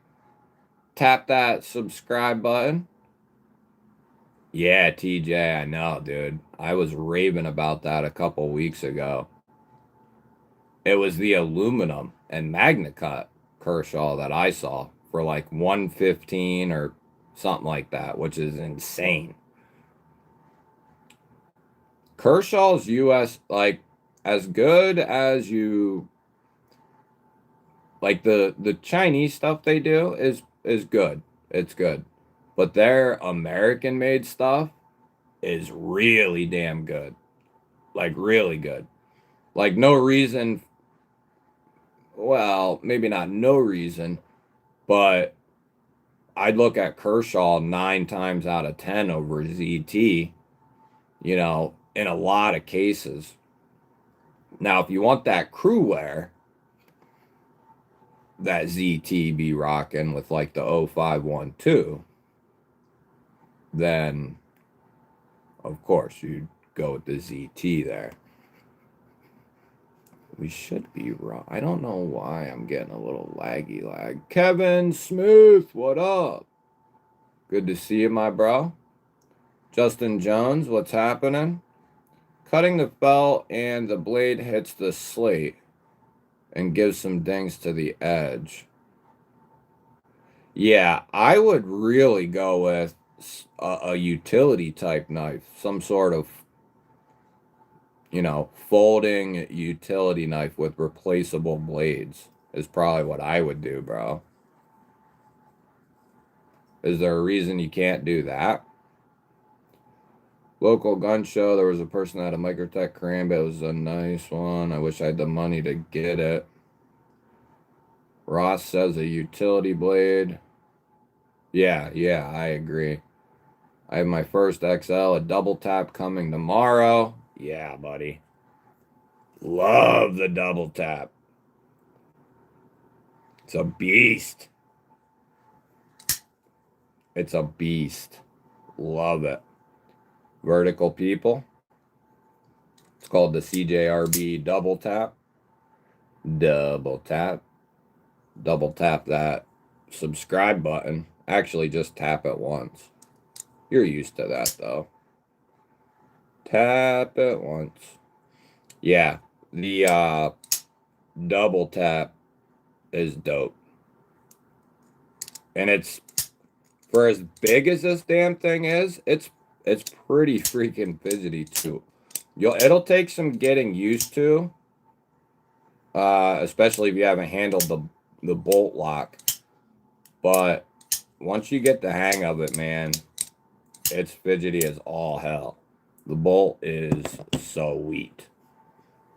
that subscribe button. Yeah, TJ, I know, dude. I was raving about that a couple weeks ago. It was the aluminum and MagnaCut Kershaw that I saw for like 115 or something like that, which is insane. Kershaw's US, like, as good as you like the Chinese stuff they do is good. It's good. But their American made stuff is really damn good. Like really good. Like no reason, well, maybe not no reason, but I'd look at Kershaw 9 times out of 10 over ZT, you know, in a lot of cases. Now, if you want that crew wear, that ZT be rocking with like the 0512, then of course you'd go with the ZT there. We should be wrong. I don't know why I'm getting a little laggy lag. Kevin Smooth, what up? Good to see you, my bro. Justin Jones, what's happening? Cutting the felt and the blade hits the slate and gives some dings to the edge. Yeah, I would really go with a utility type knife, some sort of, folding utility knife with replaceable blades is probably what I would do, bro. Is there a reason you can't do that? Local gun show, there was a person that had a Microtech Karambit. It was a nice one. I wish I had the money to get it. Ross says a utility blade. Yeah, I agree. I have my first XL, a double tap coming tomorrow. Yeah, buddy. Love the double tap. It's a beast. It's a beast. Love it. Vertical people. It's called the CJRB double tap. Double tap. Double tap that subscribe button. Actually, just tap it once. You're used to that, though. Tap it once. Yeah, the double tap is dope. And it's, for as big as this damn thing is, it's pretty freaking fidgety too. It'll take some getting used to, especially if you haven't handled the bolt lock. But once you get the hang of it, man, it's fidgety as all hell. The bolt is sweet.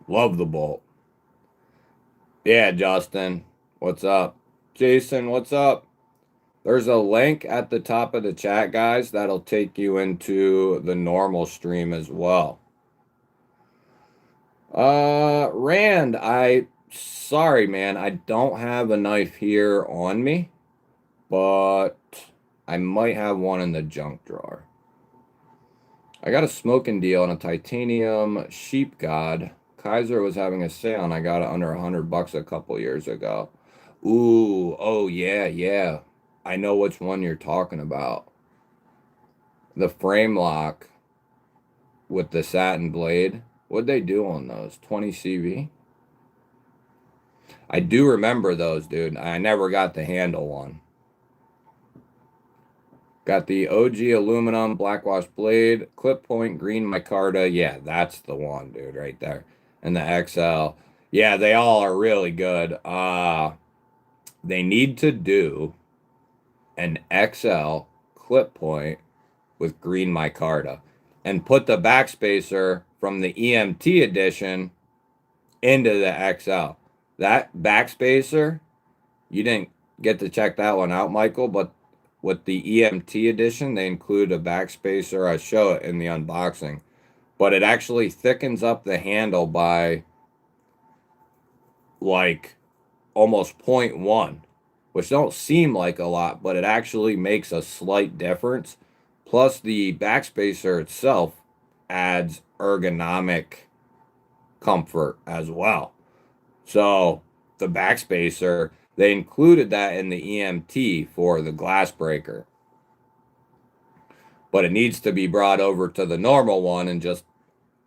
Love the bolt. Yeah, Justin, what's up? Jason, what's up? There's a link at the top of the chat, guys, that'll take you into the normal stream as well. Rand, sorry, man, I don't have a knife here on me, but I might have one in the junk drawer. I got a smoking deal on a titanium sheep god. Kaiser was having a sale, and I got it under $100 a couple years ago. Ooh, oh yeah. I know which one you're talking about. The frame lock with the satin blade. What'd they do on those? 20 CV? I do remember those, dude. I never got the handle one. Got the OG aluminum blackwash blade, clip point, green micarta. Yeah, that's the one, dude, right there. And the XL. Yeah, they all are really good. They need to do an XL clip point with green micarta and put the backspacer from the EMT edition into the XL. That backspacer, you didn't get to check that one out, Michael, but with the EMT edition, they include a backspacer. I show it in the unboxing, but it actually thickens up the handle by like almost 0.1, which don't seem like a lot, but it actually makes a slight difference. Plus, the backspacer itself adds ergonomic comfort as well. So the backspacer, they included that in the EMT for the glass breaker. But it needs to be brought over to the normal one and just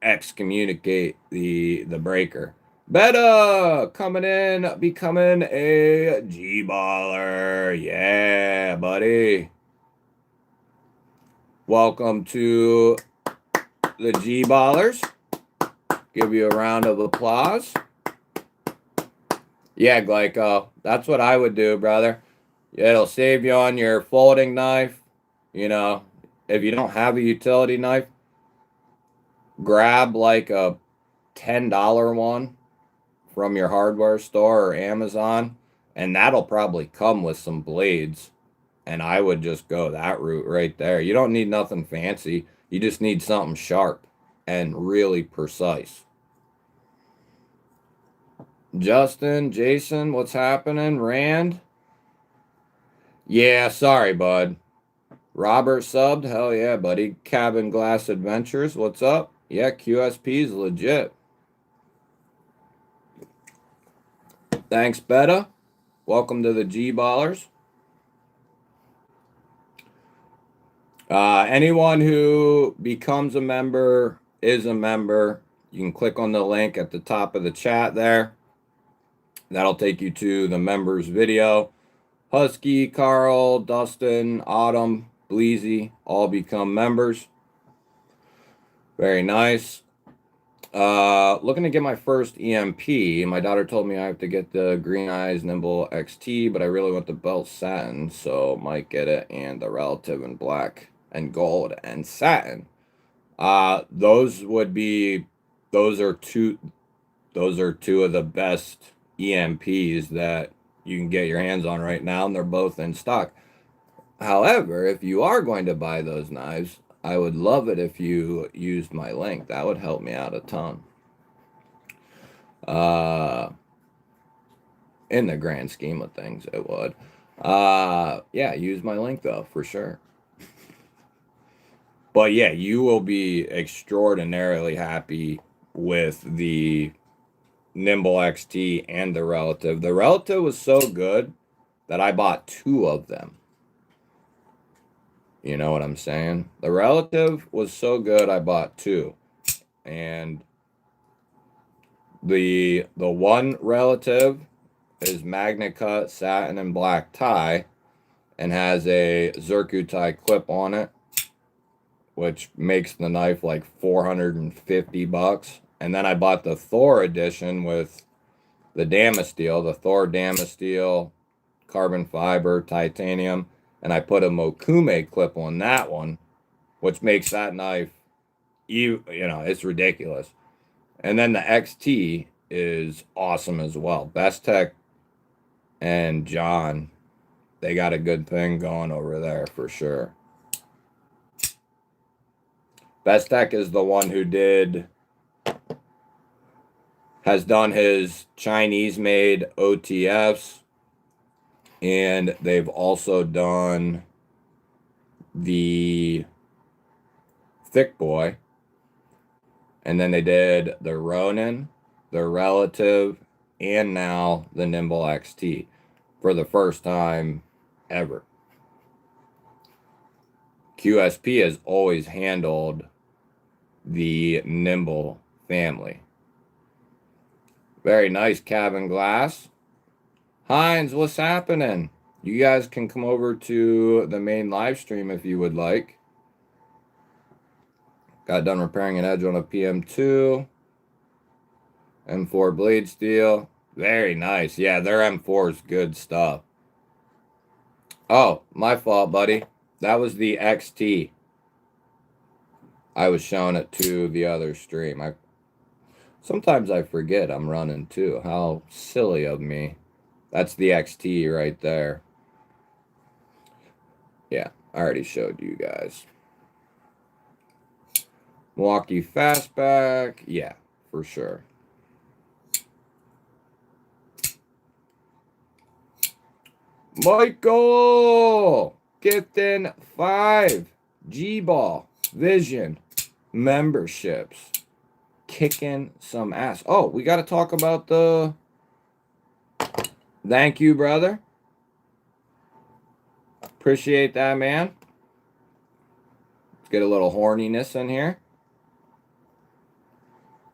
excommunicate the breaker. Beta coming in, becoming a G-baller. Yeah, buddy. Welcome to the G-ballers. Give you a round of applause. Yeah, Glyco, that's what I would do, brother. It'll save you on your folding knife. If you don't have a utility knife, grab like a $10 one from your hardware store or Amazon, and that'll probably come with some blades. And I would just go that route right there. You don't need nothing fancy. You just need something sharp and really precise. Justin, Jason, what's happening? Rand? Yeah, sorry, bud. Robert subbed. Hell yeah, buddy. Cabin Glass Adventures, what's up? Yeah, QSP's legit. Thanks, Beta. Welcome to the G-ballers. Anyone who becomes a member is a member. You can click on the link at the top of the chat there. That'll take you to the members video. Husky, Carl, Dustin, Autumn, Bleezy all become members. Very nice. Looking to get my first EMP. My daughter told me I have to get the Green Eyes Nimble XT, but I really want the belt satin, so might get it, and the relative in black and gold and satin. Those are two of the best EMPs that you can get your hands on right now, and they're both in stock. However, if you are going to buy those knives, I would love it if you used my link. That would help me out a ton. In the grand scheme of things, it would. Yeah, use my link though, for sure. But yeah, you will be extraordinarily happy with the Nimble XT and the Relative. The Relative was so good that I bought 2 of them. You know what I'm saying? The Relative was so good I bought 2. And the one Relative is magnet cut satin and black tie and has a zircuti clip on it, which makes the knife like $450. And then I bought the Thor edition with the Damasteel, the Thor Damasteel, carbon fiber, titanium, and I put a Mokume clip on that one, which makes that knife, you know, it's ridiculous. And then the XT is awesome as well. Best Tech and John, they got a good thing going over there for sure. Best Tech is the one who has done his Chinese-made OTFs, and they've also done the Thick Boy, and then they did the Ronin, the Relative, and now the Nimble XT for the first time ever. QSP has always handled the Nimble family. Very nice cabin glass. Heinz, what's happening? You guys can come over to the main live stream if you would like. Got done repairing an edge on a PM2. M4 blade steel. Very nice. Yeah, their M4 is good stuff. Oh, my fault, buddy. That was the XT. I was showing it to the other stream. Sometimes I forget I'm running too. How silly of me. That's the XT right there. Yeah, I already showed you guys. Milwaukee Fastback. Yeah, for sure. Michael! Gifting 5 GBall Vision memberships. Kicking some ass. Oh, we got to talk about the... Thank you, brother. Appreciate that, man. Let's get a little horniness in here.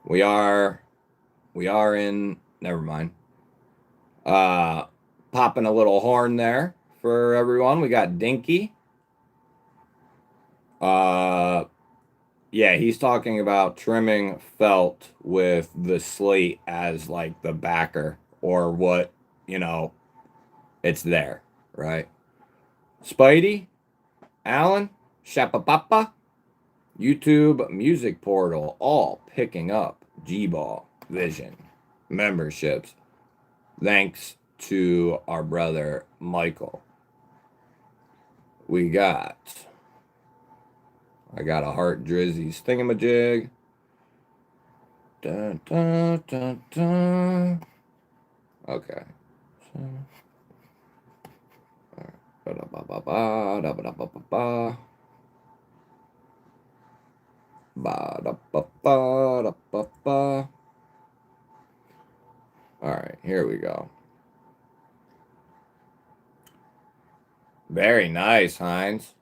We are in... Never mind. Popping a little horn there for everyone. We got Dinky. Yeah, he's talking about trimming felt with the slate as like the backer or what, you know, it's there, right? Spidey, Alan, Shapapapa, YouTube Music Portal, all picking up GBall Vision memberships. Thanks to our brother Michael. I got a Heart Drizzy's thingamajig. Dun, dun, dun, dun. Okay. Alright, here we go. Very nice, Heinz.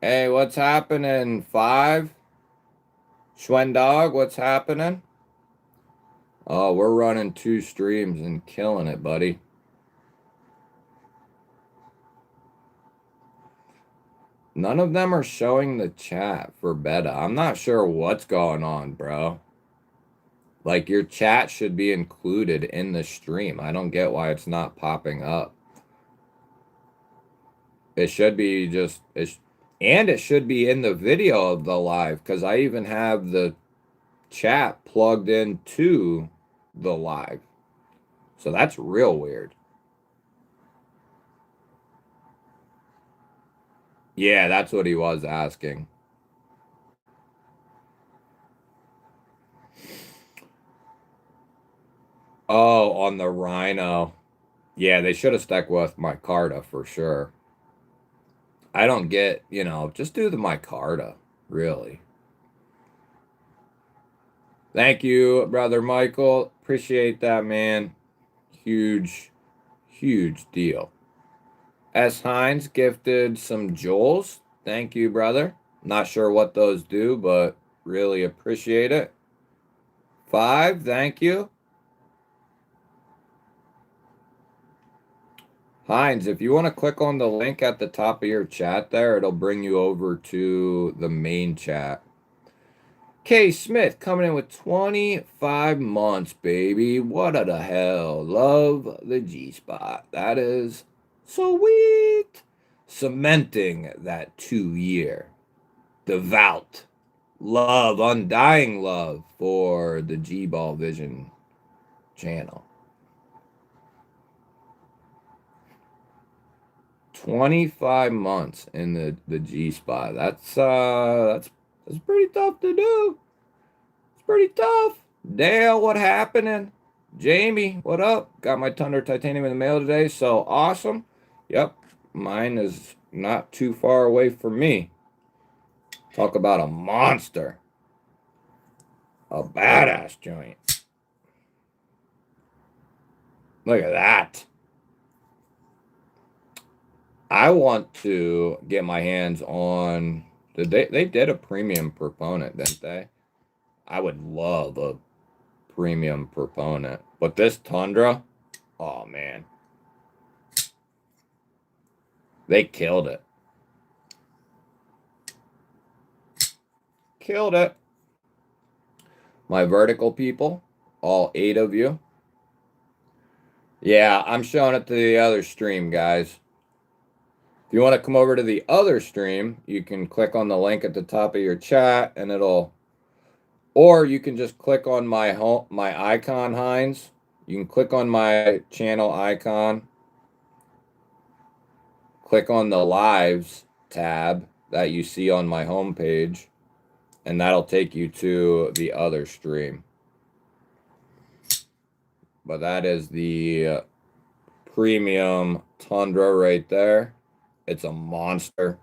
Hey, what's happening? 5? Schwendog, what's happening? Oh, we're running 2 streams and killing it, buddy. None of them are showing the chat for beta. I'm not sure what's going on, bro. Like, your chat should be included in the stream. I don't get why it's not popping up. It should be just... and it should be in the video of the live, because I even have the chat plugged into the live. So that's real weird. Yeah, that's what he was asking. Oh, on the Rhino. Yeah, they should have stuck with micarta for sure. I don't get, just do the micarta, really. Thank you, brother Michael. Appreciate that, man. Huge, huge deal. S. Hines gifted some Joels. Thank you, brother. Not sure what those do, but really appreciate it. 5, thank you. Hines, if you want to click on the link at the top of your chat there, it'll bring you over to the main chat. K. Smith coming in with 25 months, baby. What the hell? Love the G-spot. That is sweet. Cementing that 2-year. Devout love, undying love for the GBall Vision channel. 25 months in the G spot. That's pretty tough to do. It's pretty tough. Dale, what happening? Jamie, what up? Got my Thunder Titanium in the mail today, so awesome. Yep, mine is not too far away from me. Talk about a monster. A badass joint. Look at that. I want to get my hands on... They did a premium proponent, didn't they? I would love a premium proponent. But this Tundra, oh, man. They killed it. Killed it. My vertical people, all 8 of you. Yeah, I'm showing it to the other stream, guys. If you want to come over to the other stream, you can click on the link at the top of your chat and it'll... Or you can just click on my icon, Hines. You can click on my channel icon. Click on the lives tab that you see on my homepage. And that'll take you to the other stream. But that is the premium Tundra right there. It's a monster.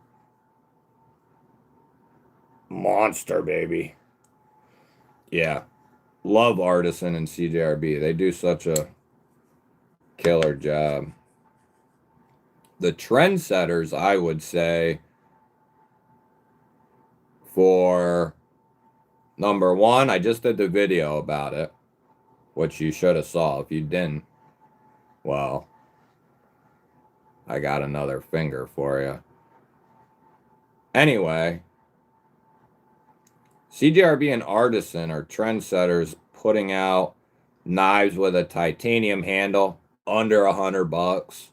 Monster, baby. Yeah. Love Artisan and CJRB. They do such a killer job. The trendsetters, I would say, for number 1, I just did the video about it, which you should have saw. If you didn't, well, I got another finger for you. Anyway, CJRB and Artisan are trendsetters putting out knives with a titanium handle under $100.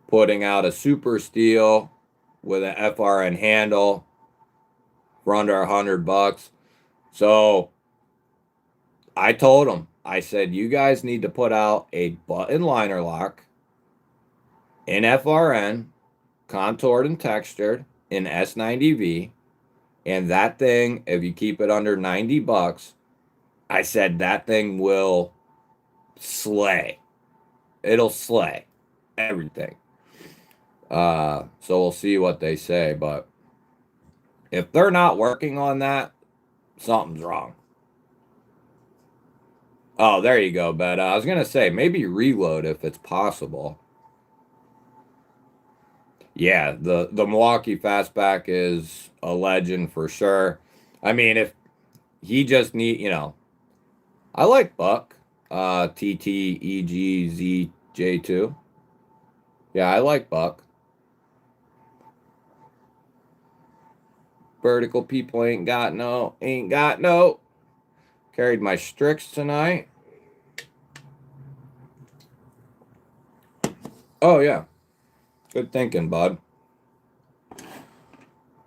Putting out a super steel with an FRN handle for under $100. So I told them, I said, you guys need to put out a button liner lock in FRN, contoured and textured in S90V. And that thing, if you keep it under $90, I said that thing will slay. It'll slay everything. So we'll see what they say. But if they're not working on that, something's wrong. Oh, there you go, Beta. I was going to say, maybe reload if it's possible. yeah, the Milwaukee fastback is a legend for sure. I mean, if he just need, I like Buck, TTEGZJ2. Yeah, I like Buck. Vertical people ain't got no. Carried my Strix tonight. Oh yeah, good thinking, bud.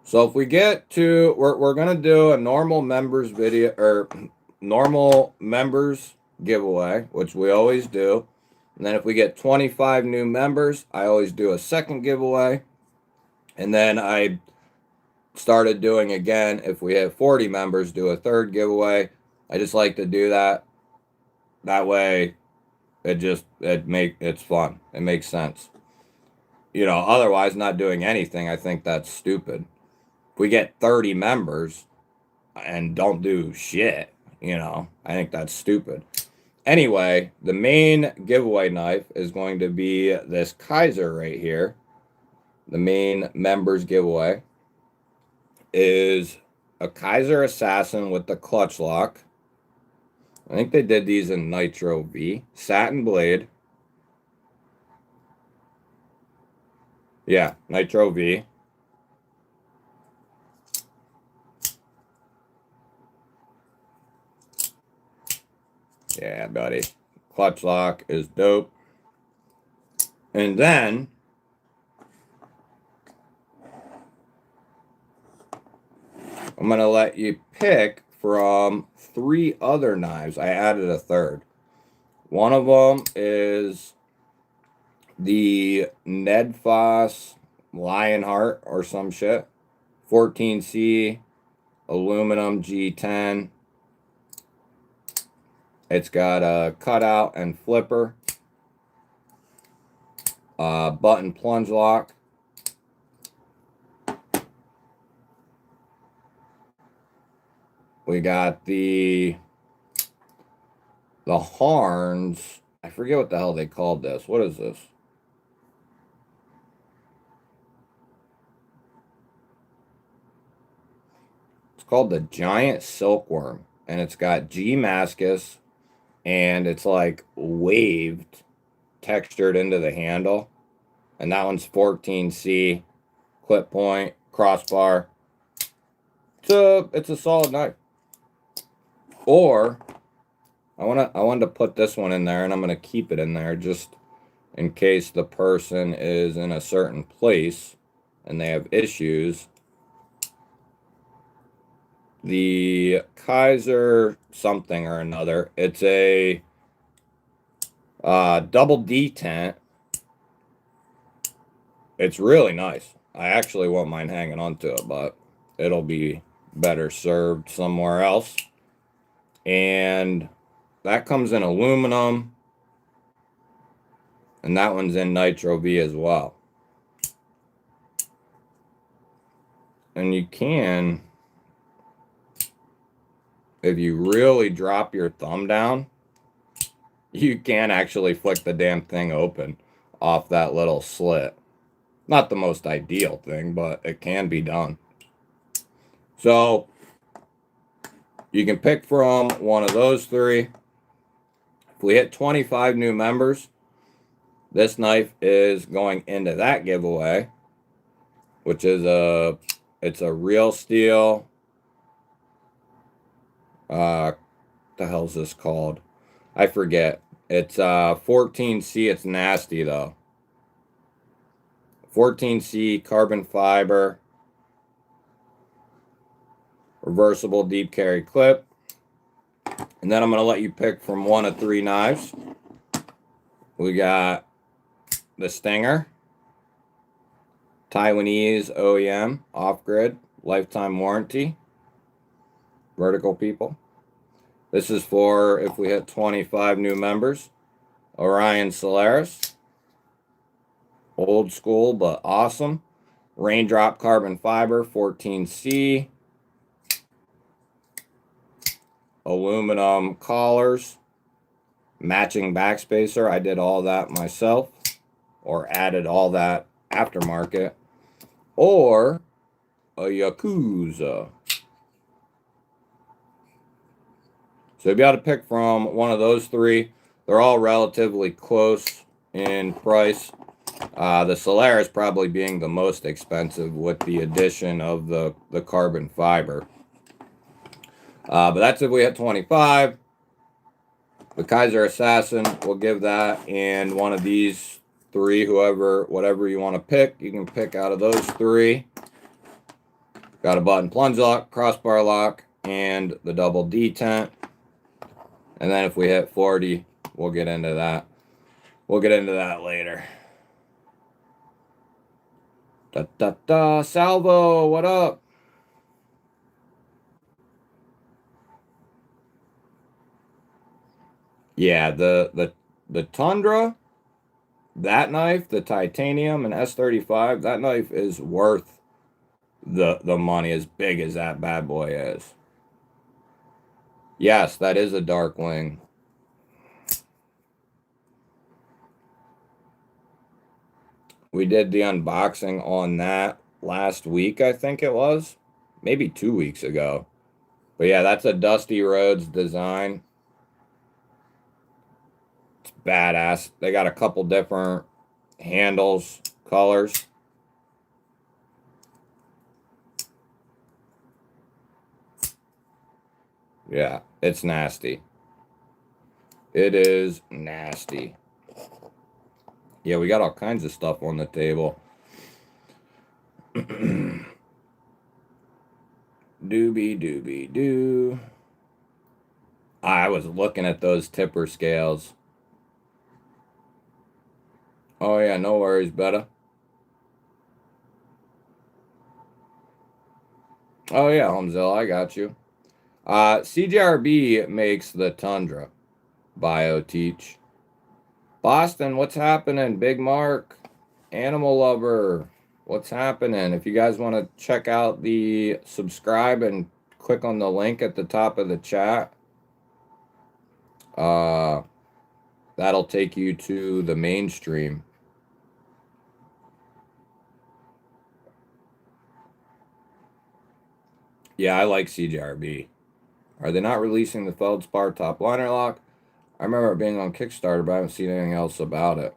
So if we get to, we're gonna do a normal members video or normal members giveaway, which we always do. And then if we get 25 new members, I always do a second giveaway. And then I started doing again, if we have 40 members, do a third giveaway. I just like to do that. That way it's fun. It makes sense. Otherwise not doing anything, I think that's stupid. If we get 30 members and don't do shit, I think that's stupid. Anyway, the main giveaway knife is going to be this Kaiser right here. The main members giveaway is a Kaiser Assassin with the clutch lock. I think they did these in Nitro V. Satin blade. Yeah, Nitro V. Yeah, buddy. Clutch lock is dope. And then I'm going to let you pick from 3 other knives. I added a third. One of them is the Ned Foss Lionheart or some shit. 14C aluminum G10. It's got a cutout and flipper. Button plunge lock. We got the horns. I forget what the hell they called this. What is this? It's called the Giant Silkworm. And it's got G Mascus. And it's like waved, textured into the handle. And that one's 14C. Clip point, crossbar. It's a solid knife. Or I wanted to put this one in there, and I'm gonna keep it in there just in case the person is in a certain place and they have issues. The Kaiser something or another. It's a double detent. It's really nice. I actually won't mind hanging on to it, but it'll be better served somewhere else. And that comes in aluminum. And that one's in Nitro V as well. And you can, if you really drop your thumb down, you can actually flick the damn thing open off that little slit. Not the most ideal thing, but it can be done. So you can pick from one of those 3. If we hit 25 new members, this knife is going into that giveaway, which is it's a real steel. The hell's this called? I forget. It's 14C. It's nasty though. 14C carbon fiber, reversible deep carry clip. And then I'm going to let you pick from one of 3 knives. We got the Stinger, Taiwanese OEM, off-grid, lifetime warranty, vertical people. This is for if we hit 25 new members. Orion Solaris, old school but awesome. Raindrop carbon fiber, 14C. Aluminum collars, matching backspacer. I did all that myself, or added all that aftermarket. or a Yakuza. So if you had to pick from one of those three, they're all relatively close in price. The Solaris probably being the most expensive with the addition of the carbon fiber. But that's if we hit 25. The Kaiser Assassin, we'll give that, and one of these three, whatever you want to pick, you can pick out of those three. Got a button plunge lock, crossbar lock, and the double detent. And then if we hit 40, we'll get into that. We'll get into that later. Salvo, what up? Yeah, the Tundra, that knife, the titanium and S35, that knife is worth the money, as big as that bad boy is. Yes, that is a dark wing. We did the unboxing on that last week, I think it was. Maybe 2 weeks ago. But yeah, that's a Dusty Rhodes design. It's badass. They got a couple different handles, colors. Yeah, it's nasty. It is nasty. Yeah, we got all kinds of stuff on the table. Doobie doo. I was looking at those tipper scales. Oh yeah, no worries, Betta. Oh yeah, Homezilla, I got you. CJRB makes the Tundra. BioTeach. Boston, what's happening? Big Mark, Animal Lover, what's happening? If you guys want to check out the subscribe and click on the link at the top of the chat, that'll take you to the mainstream. Yeah, I like CJRB. Are they not releasing the Feldspar top liner lock? I remember it being on Kickstarter, but I haven't seen anything else about it.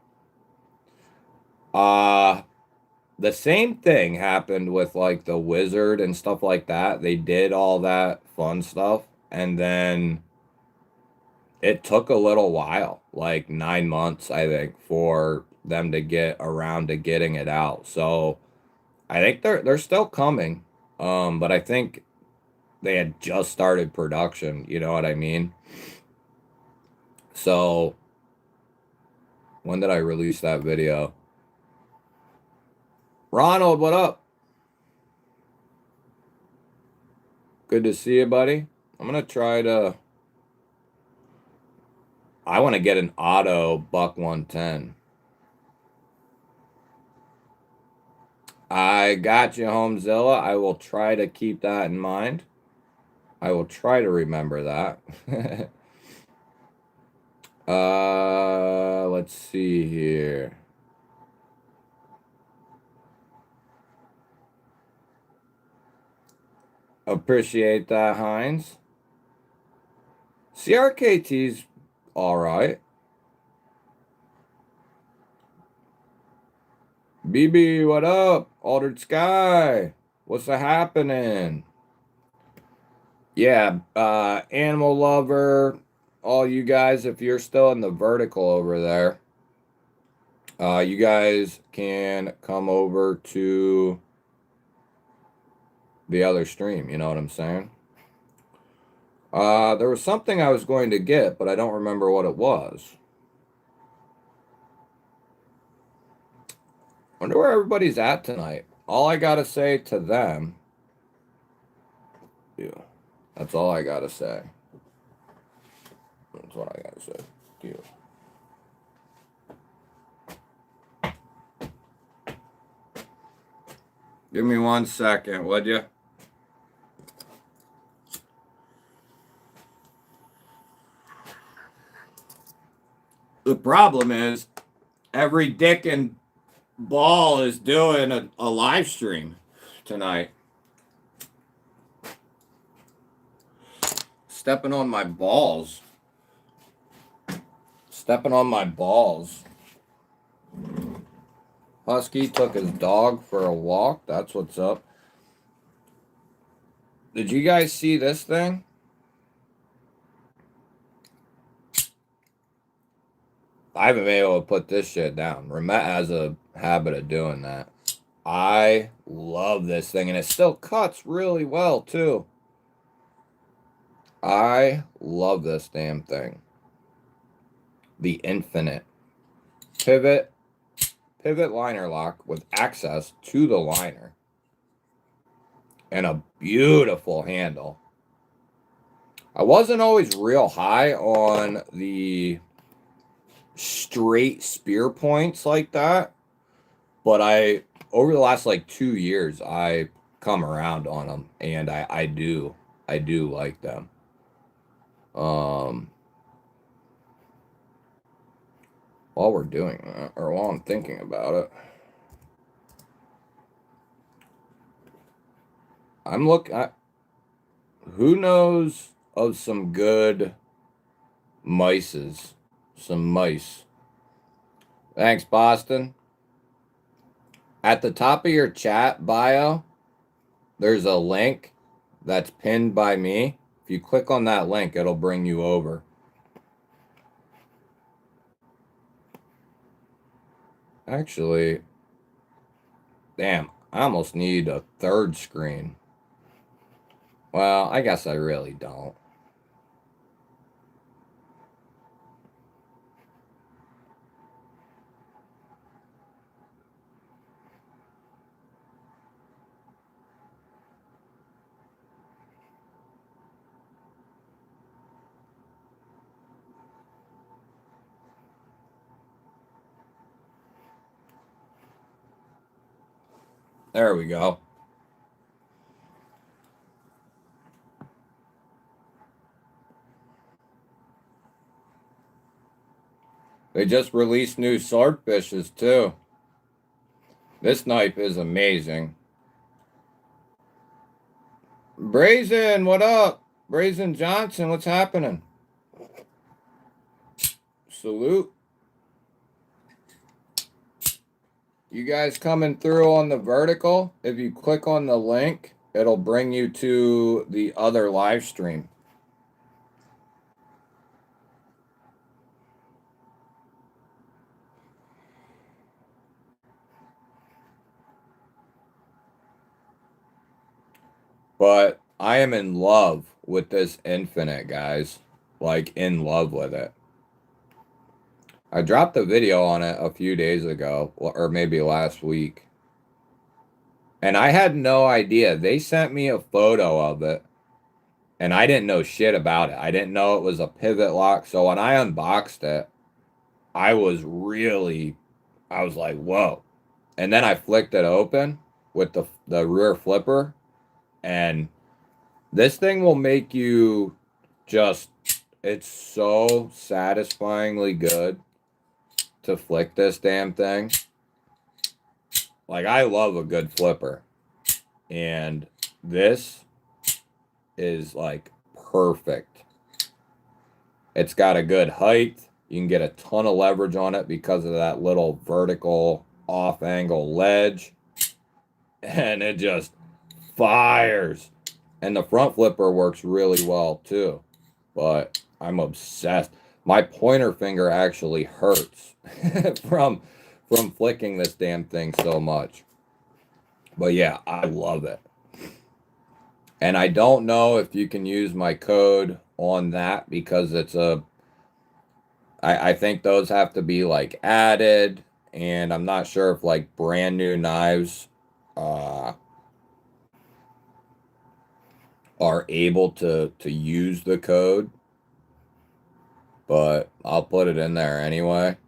The same thing happened with like the Wizard and stuff like that. They did all that fun stuff, and then it took a little while, like 9 months, I think, for them to get around to getting it out. So I think they're still coming. But I think they had just started production, you know what I mean? So when did I release that video? Ronald, what up? Good to see you, buddy. I'm gonna try to. I want to get an auto buck 110. I got you, Homezilla. I will try to keep that in mind. I will try to remember that. Let's see here. Appreciate that, Heinz. CRKT's all right. BB, what up? Altered Sky, what's happening? Yeah, Animal Lover, all you guys, if you're still in the vertical over there, you guys can come over to the other stream, you know what I'm saying? There was something I was going to get, but I don't remember what it was. Wonder where everybody's at tonight. All I gotta say to them, yeah, that's all I gotta say. That's what I gotta say to you. Give me 1 second, would you? The problem is, every dick and Ball is doing a live stream tonight. Stepping on my balls. Stepping on my balls. Husky took his dog for a walk. That's what's up. Did you guys see this thing? I haven't been able to put this shit down. Remet has a habit of doing that. I love this thing, and it still cuts really well, too. I love this damn thing. The Infinite Pivot liner lock with access to the liner. And a beautiful handle. I wasn't always real high on the straight spear points like that, but over the last like 2 years I come around on them, and I do like them. While we're doing that, or while I'm thinking about it, I'm looking at who knows of some good mices. Some mice. Thanks, Boston. At the top of your chat bio, there's a link that's pinned by me. If you click on that link, it'll bring you over. Actually, damn, I almost need a third screen. Well, I guess I really don't. There we go. They just released new swordfishes too. This knife is amazing. Brazen, what up? Brazen Johnson, what's happening? Salute. You guys coming through on the vertical? If you click on the link, it'll bring you to the other live stream. But I am in love with this Infinite, guys. Like, in love with it. I dropped a video on it a few days ago, or maybe last week. And I had no idea. They sent me a photo of it, and I didn't know shit about it. I didn't know it was a pivot lock. So when I unboxed it, I was like, whoa. And then I flicked it open with the rear flipper, and this thing will make you just, it's so satisfyingly good to flick this damn thing. Like, I love a good flipper, and this is like perfect. It's got a good height. You can get a ton of leverage on it because of that little vertical off angle ledge, and it just fires. And the front flipper works really well too, but I'm obsessed. My pointer finger actually hurts from flicking this damn thing so much. But yeah, I love it. And I don't know if you can use my code on that because it's I think those have to be like added, and I'm not sure if like brand new knives are able to use the code. But I'll put it in there anyway.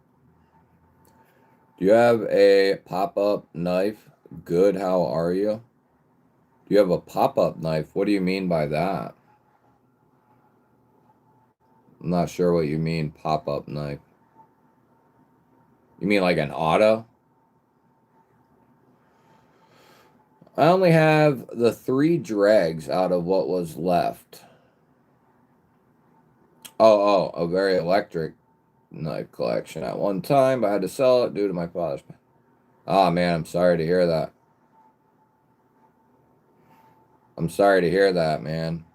Do you have a pop-up knife? Good, how are you? Do you have a pop-up knife? What do you mean by that? I'm not sure what you mean, pop-up knife. You mean like an auto? I only have the 3 dregs out of what was left. Oh, a very electric knife collection at one time, but I had to sell it due to my father's. Oh man, I'm sorry to hear that. I'm sorry to hear that, man.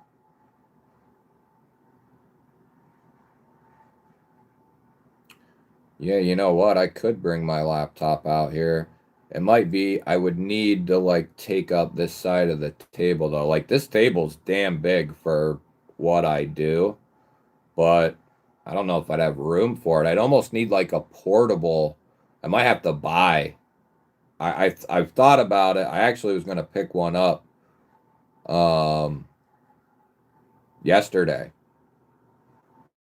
Yeah, you know what? I could bring my laptop out here. It might be, I would need to like take up this side of the table though. Like this table's damn big for what I do, but I don't know if I'd have room for it. I'd almost need like a portable. I might have to buy. I've thought about it. I actually was gonna pick one up um yesterday.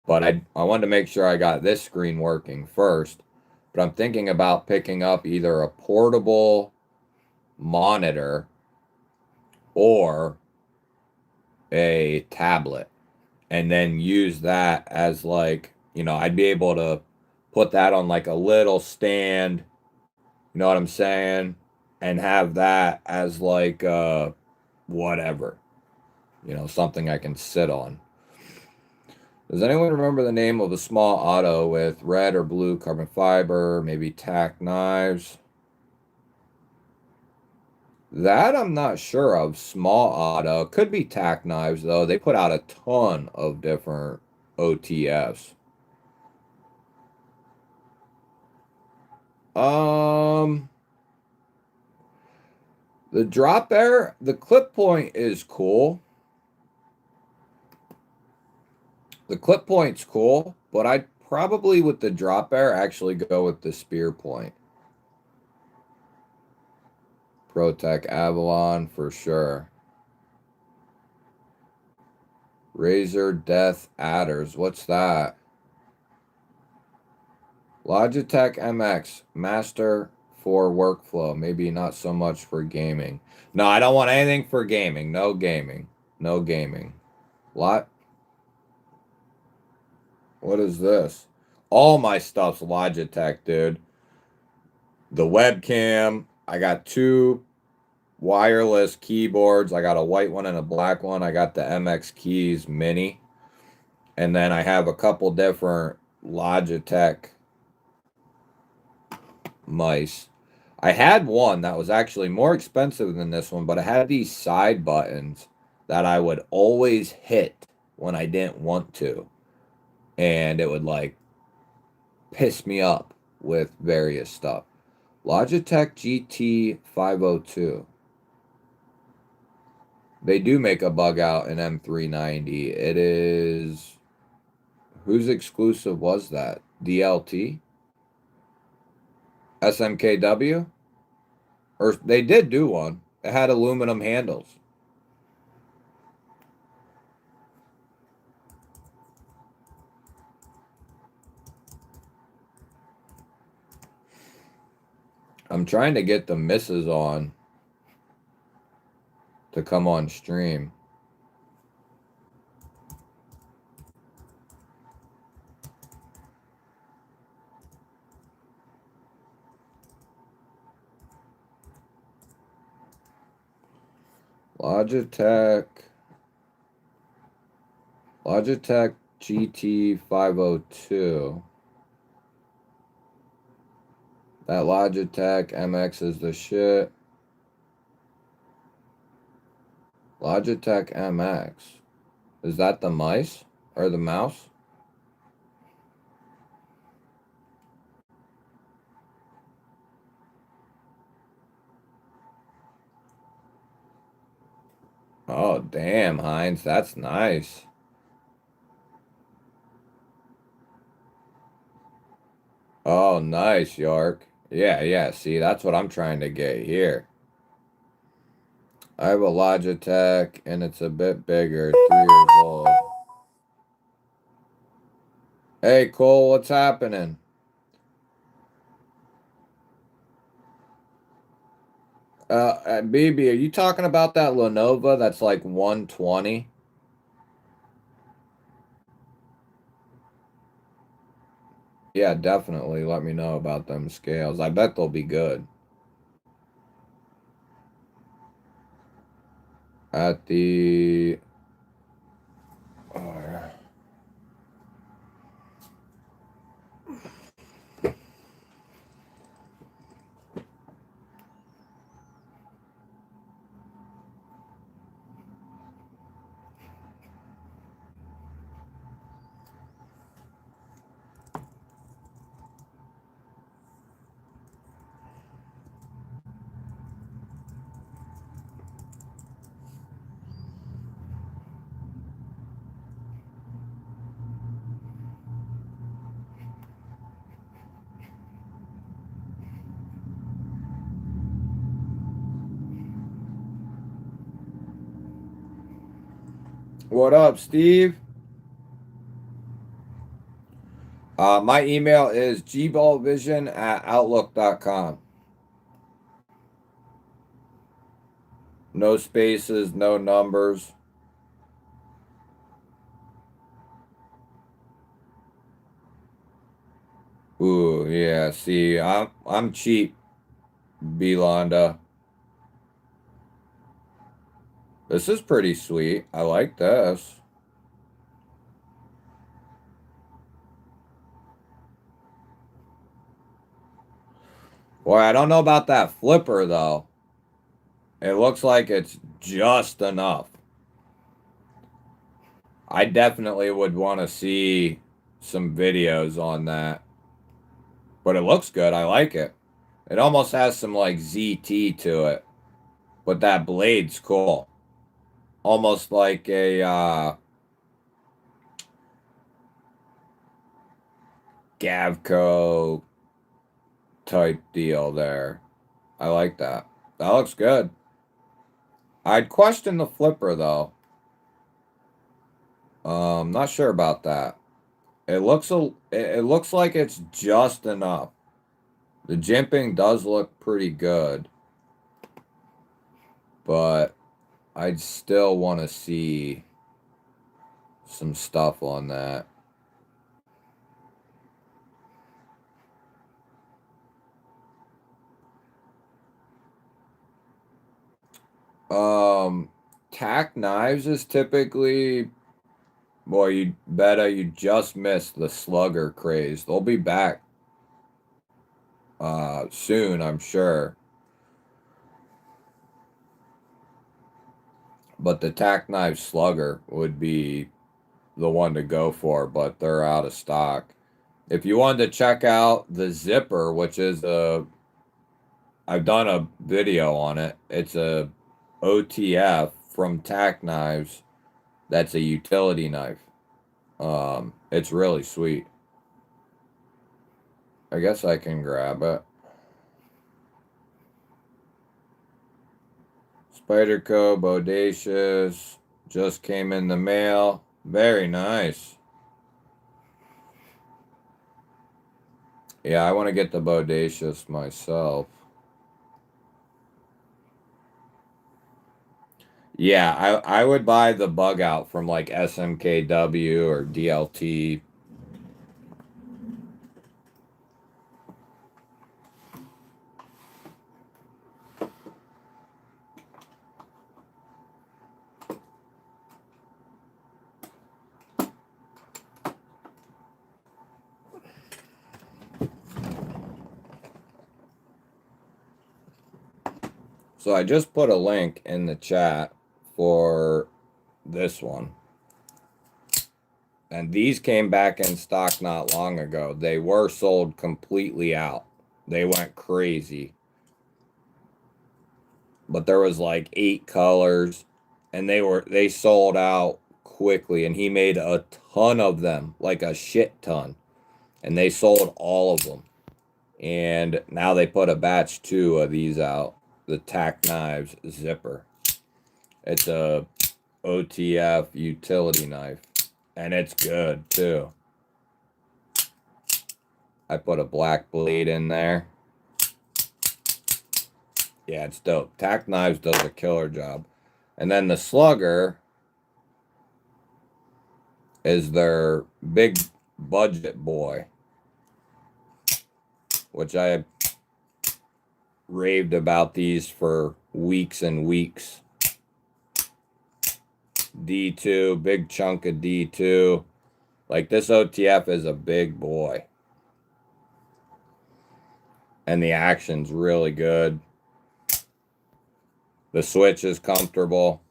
But I wanted to make sure I got this screen working first. But I'm thinking about picking up either a portable monitor or a tablet and then use that as like, I'd be able to put that on like a little stand, you know what I'm saying? And have that as like whatever, something I can sit on. Does anyone remember the name of a small auto with red or blue carbon fiber, maybe tack knives? That I'm not sure of. Small auto. Could be tack knives, though. They put out a ton of different OTFs. Um, the drop air, the clip point is cool. The clip point's cool, but I'd probably with the drop air actually go with the spear point. ProTech Avalon for sure. Razor Death Adders. What's that? Logitech MX. Master for workflow. Maybe not so much for gaming. No, I don't want anything for gaming. No gaming. No gaming. What? What is this? All my stuff's Logitech, dude. The webcam. I got 2 wireless keyboards. I got a white one and a black one. I got the MX Keys Mini. And then I have a couple different Logitech mice. I had one that was actually more expensive than this one, but it had these side buttons that I would always hit when I didn't want to. And it would like piss me up with various stuff. Logitech GT502. They do make a bug out in M390. It is. Whose exclusive was that? DLT? SMKW? Or they did do one. It had aluminum handles. I'm trying to get the misses on to come on stream. Logitech GT502. That Logitech MX is the shit. Logitech MX. Is that the mice or the mouse? Oh, damn, Heinz. That's nice. Oh, nice, York. Yeah. See, that's what I'm trying to get here. I have a Logitech, and it's a bit bigger. 3 years old. Hey, Cole, what's happening? BB, are you talking about that Lenovo that's like 120? Yeah, definitely. Let me know about them scales. I bet they'll be good. at the... Oh, yeah. What up, Steve? My email is gballvision@outlook.com. No spaces, no numbers. Ooh, yeah. See, I'm cheap, Belonda. This is pretty sweet. I like this. Boy, I don't know about that flipper though. It looks like it's just enough. I definitely would want to see some videos on that. But it looks good. I like it. It almost has some like ZT to it. But that blade's cool. Almost like a Gavco type deal there. I like that. That looks good. I'd question the flipper though. Not sure about that. It looks like it's just enough. The jimping does look pretty good, but I'd still want to see some stuff on that. Tack knives is typically, boy, you just missed the slugger craze. They'll be back soon, I'm sure. But the tack knife slugger would be the one to go for, but they're out of stock. If you wanted to check out the zipper, which is I've done a video on it. It's a OTF from Tack Knives. That's a utility knife. It's really sweet. I guess I can grab it. Spyderco Bodacious just came in the mail. Very nice. Yeah, I want to get the Bodacious myself. Yeah, I would buy the bug out from like SMKW or DLT. So I just put a link in the chat for this one. And these came back in stock not long ago. They were sold completely out. They went crazy. But there was like 8 colors and they sold out quickly, and he made a ton of them, like a shit ton. And they sold all of them. And now they put a batch 2 of these out. The Tack Knives zipper. It's a OTF utility knife. And it's good too. I put a black blade in there. Yeah, it's dope. Tack Knives does a killer job. And then the Slugger is their big budget boy, which I have raved about these for weeks and weeks. D2, big chunk of D2. Like this OTF is a big boy. And the action's really good. The switch is comfortable.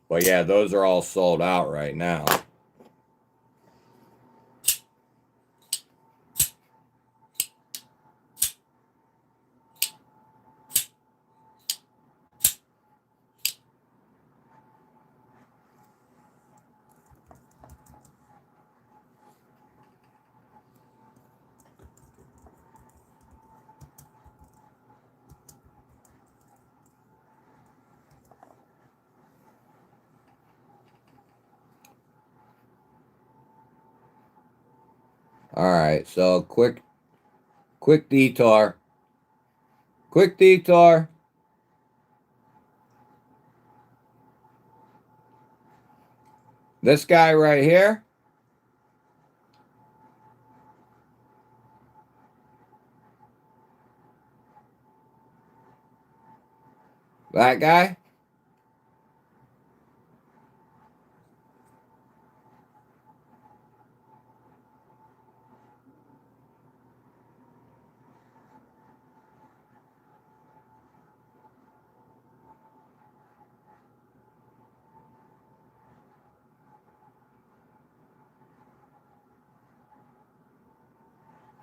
But yeah, those are all sold out right now. All right, so quick detour. Quick detour. This guy right here. That guy.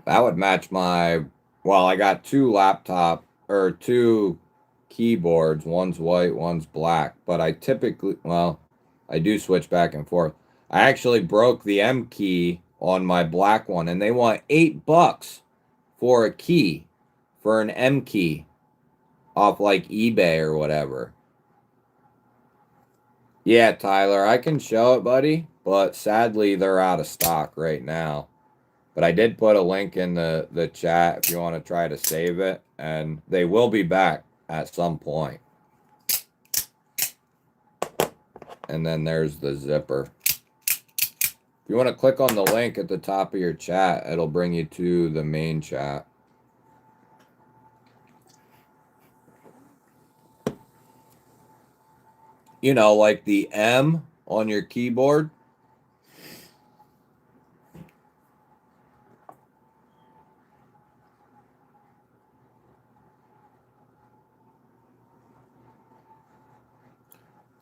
That would match my, well, I got two keyboards. One's white, one's black. But I typically, well, I do switch back and forth. I actually broke the M key on my black one, and they want $8 for a key, for an M key, off like eBay or whatever. Yeah, Tyler, I can show it, buddy, but sadly they're out of stock right now. But I did put a link in the chat if you want to try to save it, and they will be back at some point. And then there's the zipper. If you want to click on the link at the top of your chat, it'll bring you to the main chat. You know, like the M on your keyboard.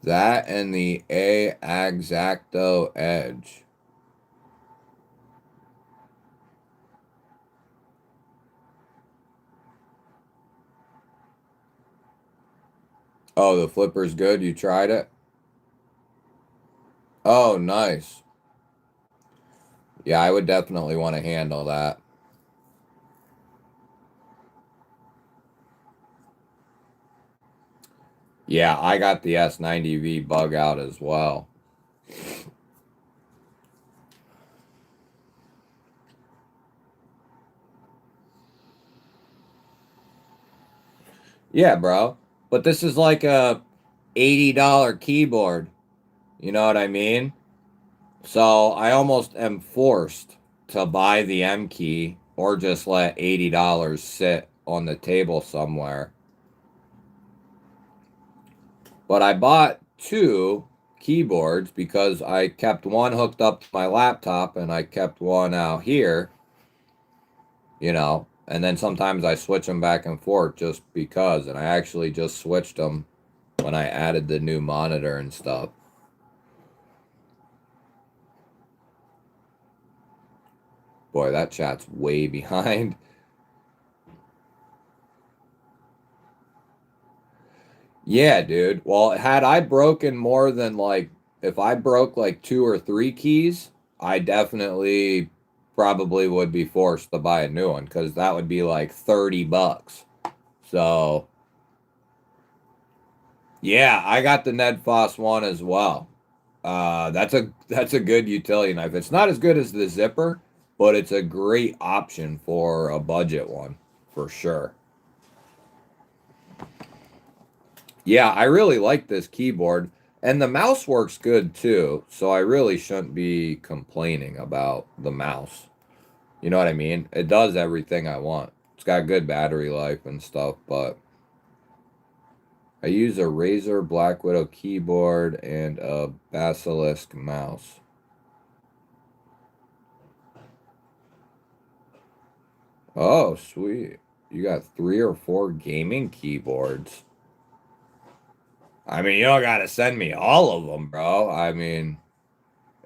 That and the A Exacto Edge. Oh, the flipper's good? You tried it? Oh, nice. Yeah, I would definitely want to handle that. Yeah, I got the S90V bug out as well. Yeah, bro. But this is like a $80 keyboard. You know what I mean? So I almost am forced to buy the M key or just let $80 sit on the table somewhere. But I bought two keyboards because I kept one hooked up to my laptop and I kept one out here, you know, and then sometimes I switch them back and forth just because, and I actually just switched them when I added the new monitor and stuff. Boy, that chat's way behind. Yeah, dude. Well, had I broken more than like, if I broke like 2 or 3 keys, I definitely probably would be forced to buy a new one because that would be like $30. So, yeah, I got the Ned Foss one as well. That's a good utility knife. It's not as good as the zipper, but it's a great option for a budget one for sure. Yeah, I really like this keyboard, and the mouse works good too, so I really shouldn't be complaining about the mouse. You know what I mean? It does everything I want. It's got good battery life and stuff, but I use a Razer Black Widow keyboard and a Basilisk mouse. Oh, sweet. You got 3 or 4 gaming keyboards. I mean, you don't got to send me all of them, bro. I mean,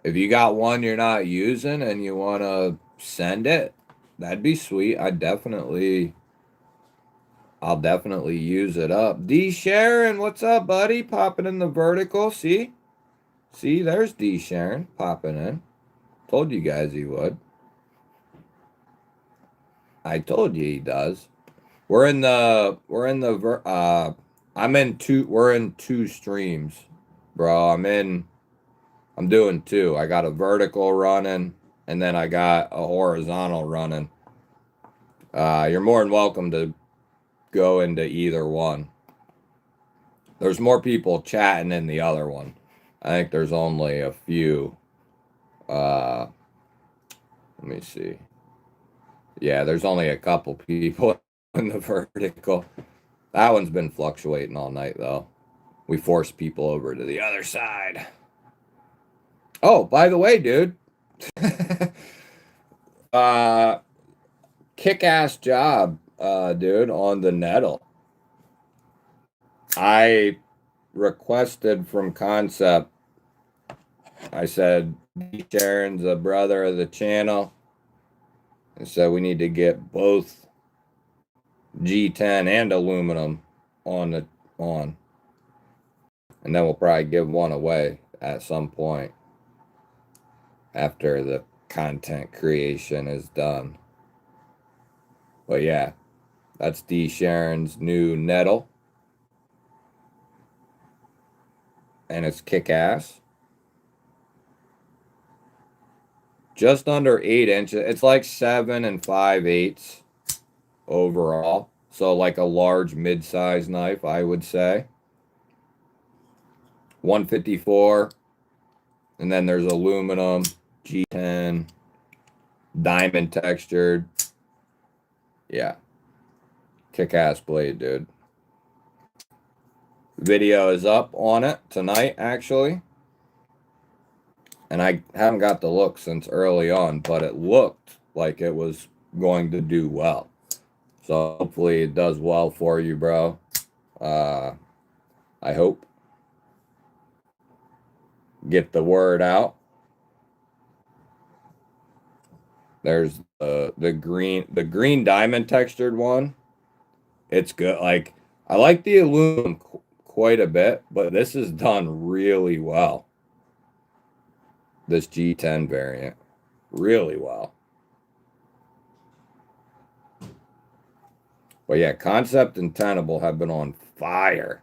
if you got one you're not using and you want to send it, that'd be sweet. I'll definitely use it up. D Sharon, what's up, buddy? Popping in the vertical. See, there's D Sharon popping in. Told you guys he would. I told you he does. We're in two streams, bro. I'm doing 2. I got a vertical running and then I got a horizontal running. You're more than welcome to go into either one. There's more people chatting in the other one. I think there's only a few. Let me see. Yeah, there's only a couple people in the vertical. That one's been fluctuating all night, though. We forced people over to the other side. Oh, by the way, dude. Kick-ass job, dude, on the nettle. I requested from Concept. I said, Sharon's a brother of the channel. And so we need to get both G10 and aluminum on. And then we'll probably give one away at some point after the content creation is done. But yeah, that's D Sharon's new nettle. And it's kick-ass. Just under 8 inches. It's like 7 5/8 overall. So like a large mid-size knife, I would say. 154. And then there's aluminum, G10, diamond textured. Yeah. Kick-ass blade, dude. Video is up on it tonight, actually. And I haven't got the look since early on, but it looked like it was going to do well. So hopefully it does well for you, bro. I hope. Get the word out. There's the green diamond textured one. It's good. Like, I like the aluminum quite a bit, but this is done really well. This G10 variant. Really well. But yeah, Concept and Tenable have been on fire.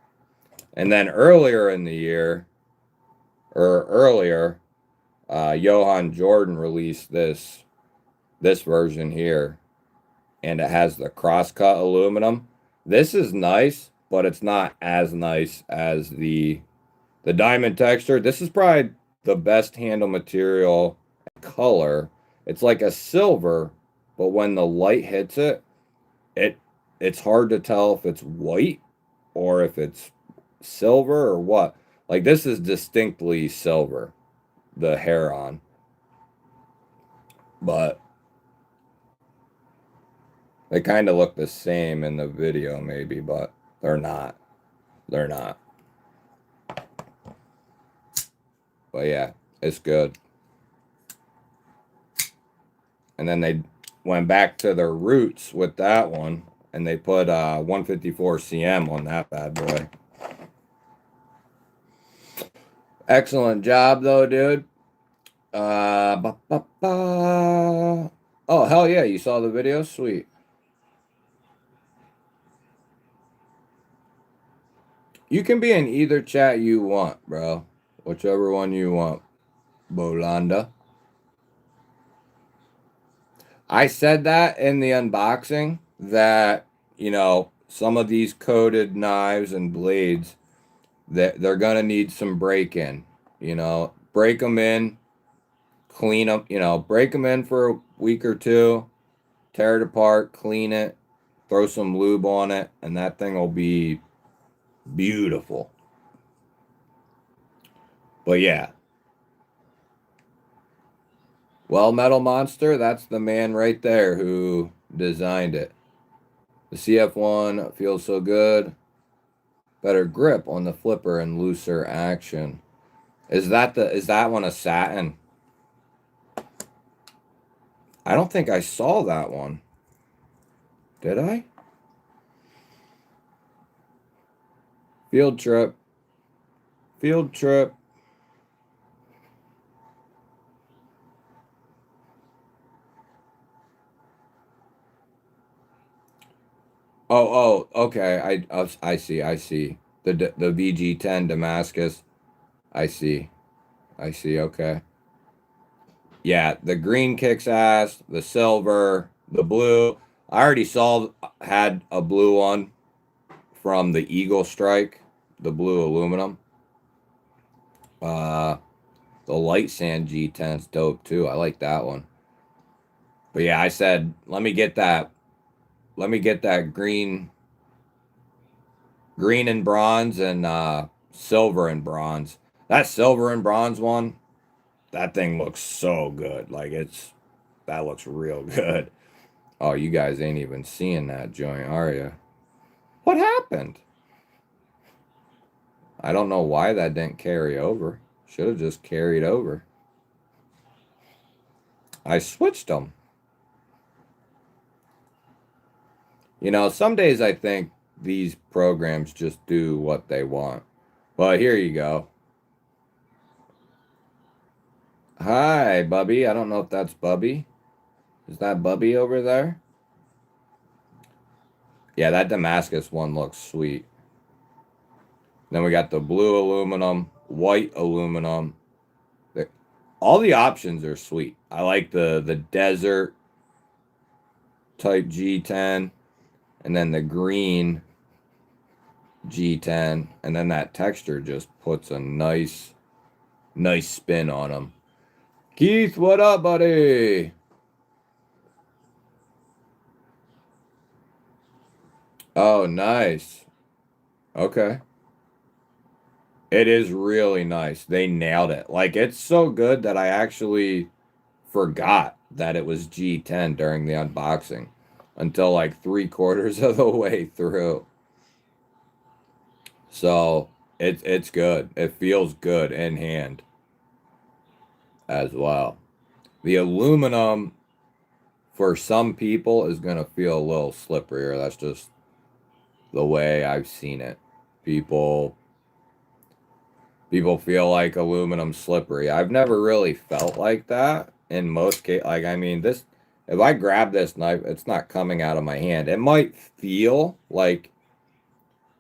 And then earlier in the year, Johan Jordan released this version here, and it has the cross-cut aluminum. This is nice, but it's not as nice as the diamond texture. This is probably the best handle material and color. It's like a silver, but when the light hits it, it's hard to tell if it's white or if it's silver or what. Like, this is distinctly silver, the hair on. But they kind of look the same in the video, maybe, but they're not. They're not. But yeah, it's good. And then they went back to their roots with that one, and they put 154 CM on that bad boy. Excellent job, though, dude. Oh, hell yeah, you saw the video? Sweet. You can be in either chat you want, bro. Whichever one you want, Bolanda. I said that in the unboxing that, some of these coated knives and blades, that they're going to need some break-in. Break them in, clean them, break them in for a week or two, tear it apart, clean it, throw some lube on it, and that thing will be beautiful. But yeah. Well, Metal Monster, that's the man right there who designed it. The CF1 feels so good. Better grip on the flipper and looser action. Is that one a satin? I don't think I saw that one. Did I? Field trip. Field trip. Oh, okay. I see. The VG10 Damascus. I see. Okay. Yeah, the green kicks ass. The silver, the blue. I already had a blue one from the Eagle Strike, the blue aluminum. The light sand G10 is dope too. I like that one. But yeah, I said, let me get that green and bronze and silver and bronze. That silver and bronze one, that thing looks so good. Like that looks real good. Oh, you guys ain't even seeing that joint, are you? What happened? I don't know why that didn't carry over. Should have just carried over. I switched them. You know, some days I think these programs just do what they want. But here you go. Hi, Bubby. I don't know if that's Bubby. Is that Bubby over there? Yeah, that Damascus one looks sweet. Then we got the blue aluminum, white aluminum. All the options are sweet. I like the desert type G10 and then the green G10, and then that texture just puts a nice spin on them. Keith, what up, buddy? Oh, nice. Okay. It is really nice. They nailed it. Like, it's so good that I actually forgot that it was G10 during the unboxing until like 3/4 of the way through. So it's good. It feels good in hand as well. The aluminum for some people is gonna feel a little slipperier. That's just the way I've seen it. People feel like aluminum slippery. I've never really felt like that in most cases. Like, I mean, this, if I grab this knife, it's not coming out of my hand. It might feel like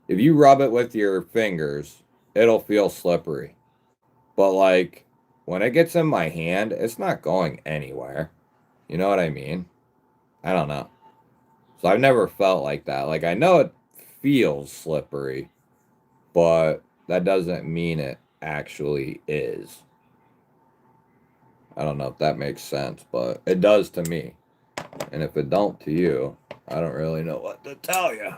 if you rub it with your fingers, it'll feel slippery. But like when it gets in my hand, it's not going anywhere. You know what I mean? I don't know. So I've never felt like that. Like, I know it feels slippery, but that doesn't mean it actually is. I don't know if that makes sense, but it does to me. And if it don't to you, I don't really know what to tell you.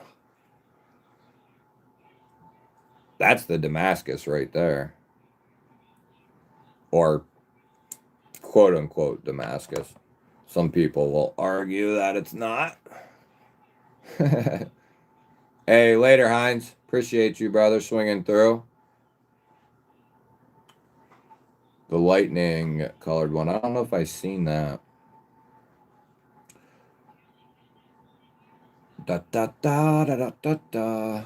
That's the Damascus right there. Or quote unquote Damascus. Some people will argue that it's not. Hey, later, Heinz. Appreciate you, brother, swinging through. The lightning colored one. I don't know if I've seen that. Da da da da da da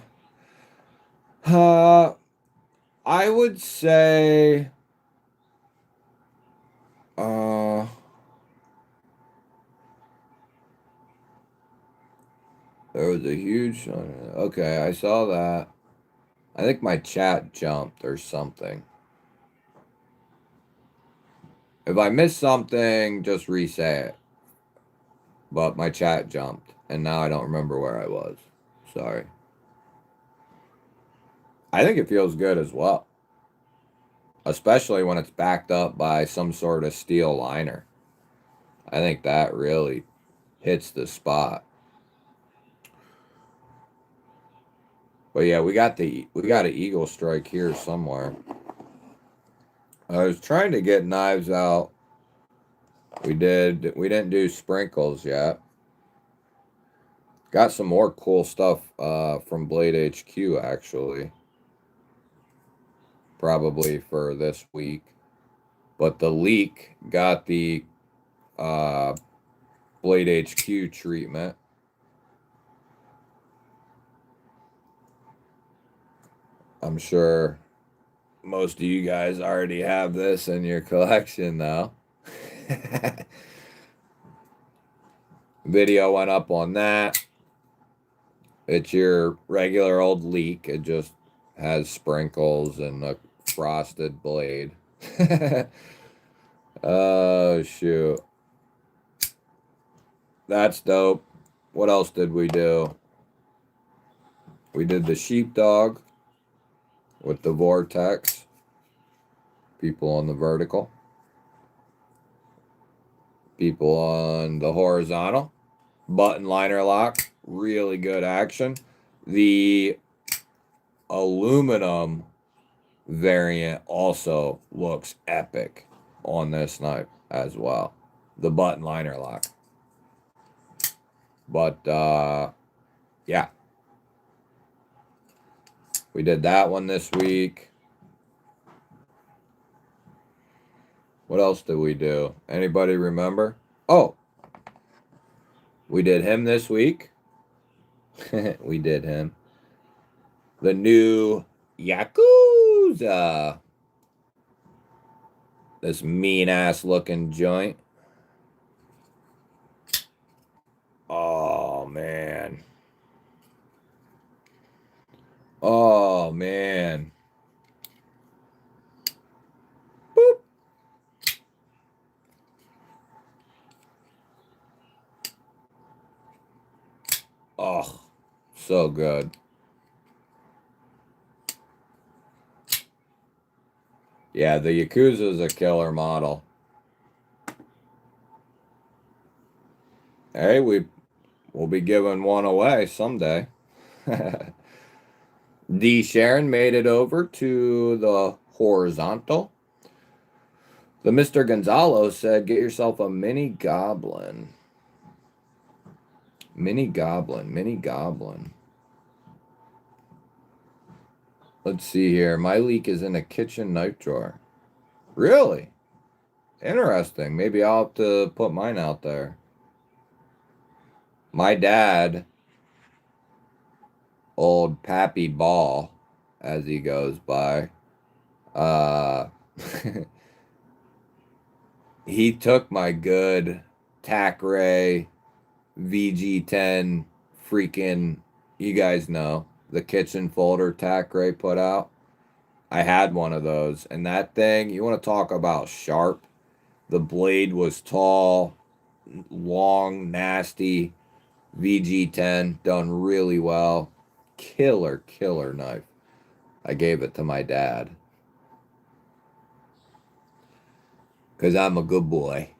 da. I would say. There was a huge. Okay, I saw that. I think my chat jumped or something. If I missed something, just re-say it. But my chat jumped, and now I don't remember where I was. Sorry. I think it feels good as well. Especially when it's backed up by some sort of steel liner. I think that really hits the spot. But yeah, we got an eagle strike here somewhere. I was trying to get knives out. We didn't do sprinkles yet. Got some more cool stuff from Blade HQ actually. Probably for this week. But the leak got the Blade HQ treatment. I'm sure most of you guys already have this in your collection now. Video went up on that. It's your regular old leak. It just has sprinkles and a frosted blade. Oh, shoot. That's dope. What else did we do? We did the sheepdog with the vortex. People on the vertical. People on the horizontal. Button liner lock. Really good action. The aluminum variant also looks epic on this knife as well. The button liner lock. But, yeah. We did that one this week. What else did we do? Anybody remember? Oh, we did him this week. We did him. The new Yakuza. This mean-ass looking joint. Oh, man. Oh, man. Boop. Oh, so good. Yeah, the Yakuza is a killer model. Hey, we'll be giving one away someday. D. Sharon made it over to the horizontal. The Mr. Gonzalo said, get yourself a mini goblin. Mini goblin, mini goblin. Let's see here. My leak is in a kitchen knife drawer. Really? Interesting. Maybe I'll have to put mine out there. My dad, old Pappy Ball, as he goes by, he took my good Tac Ray VG10 freaking, you guys know, the kitchen folder Tac Ray put out. I had one of those, and that thing, you want to talk about sharp. The blade was tall, long, nasty. VG10 done really well. Killer knife. I gave it to my dad. Because I'm a good boy.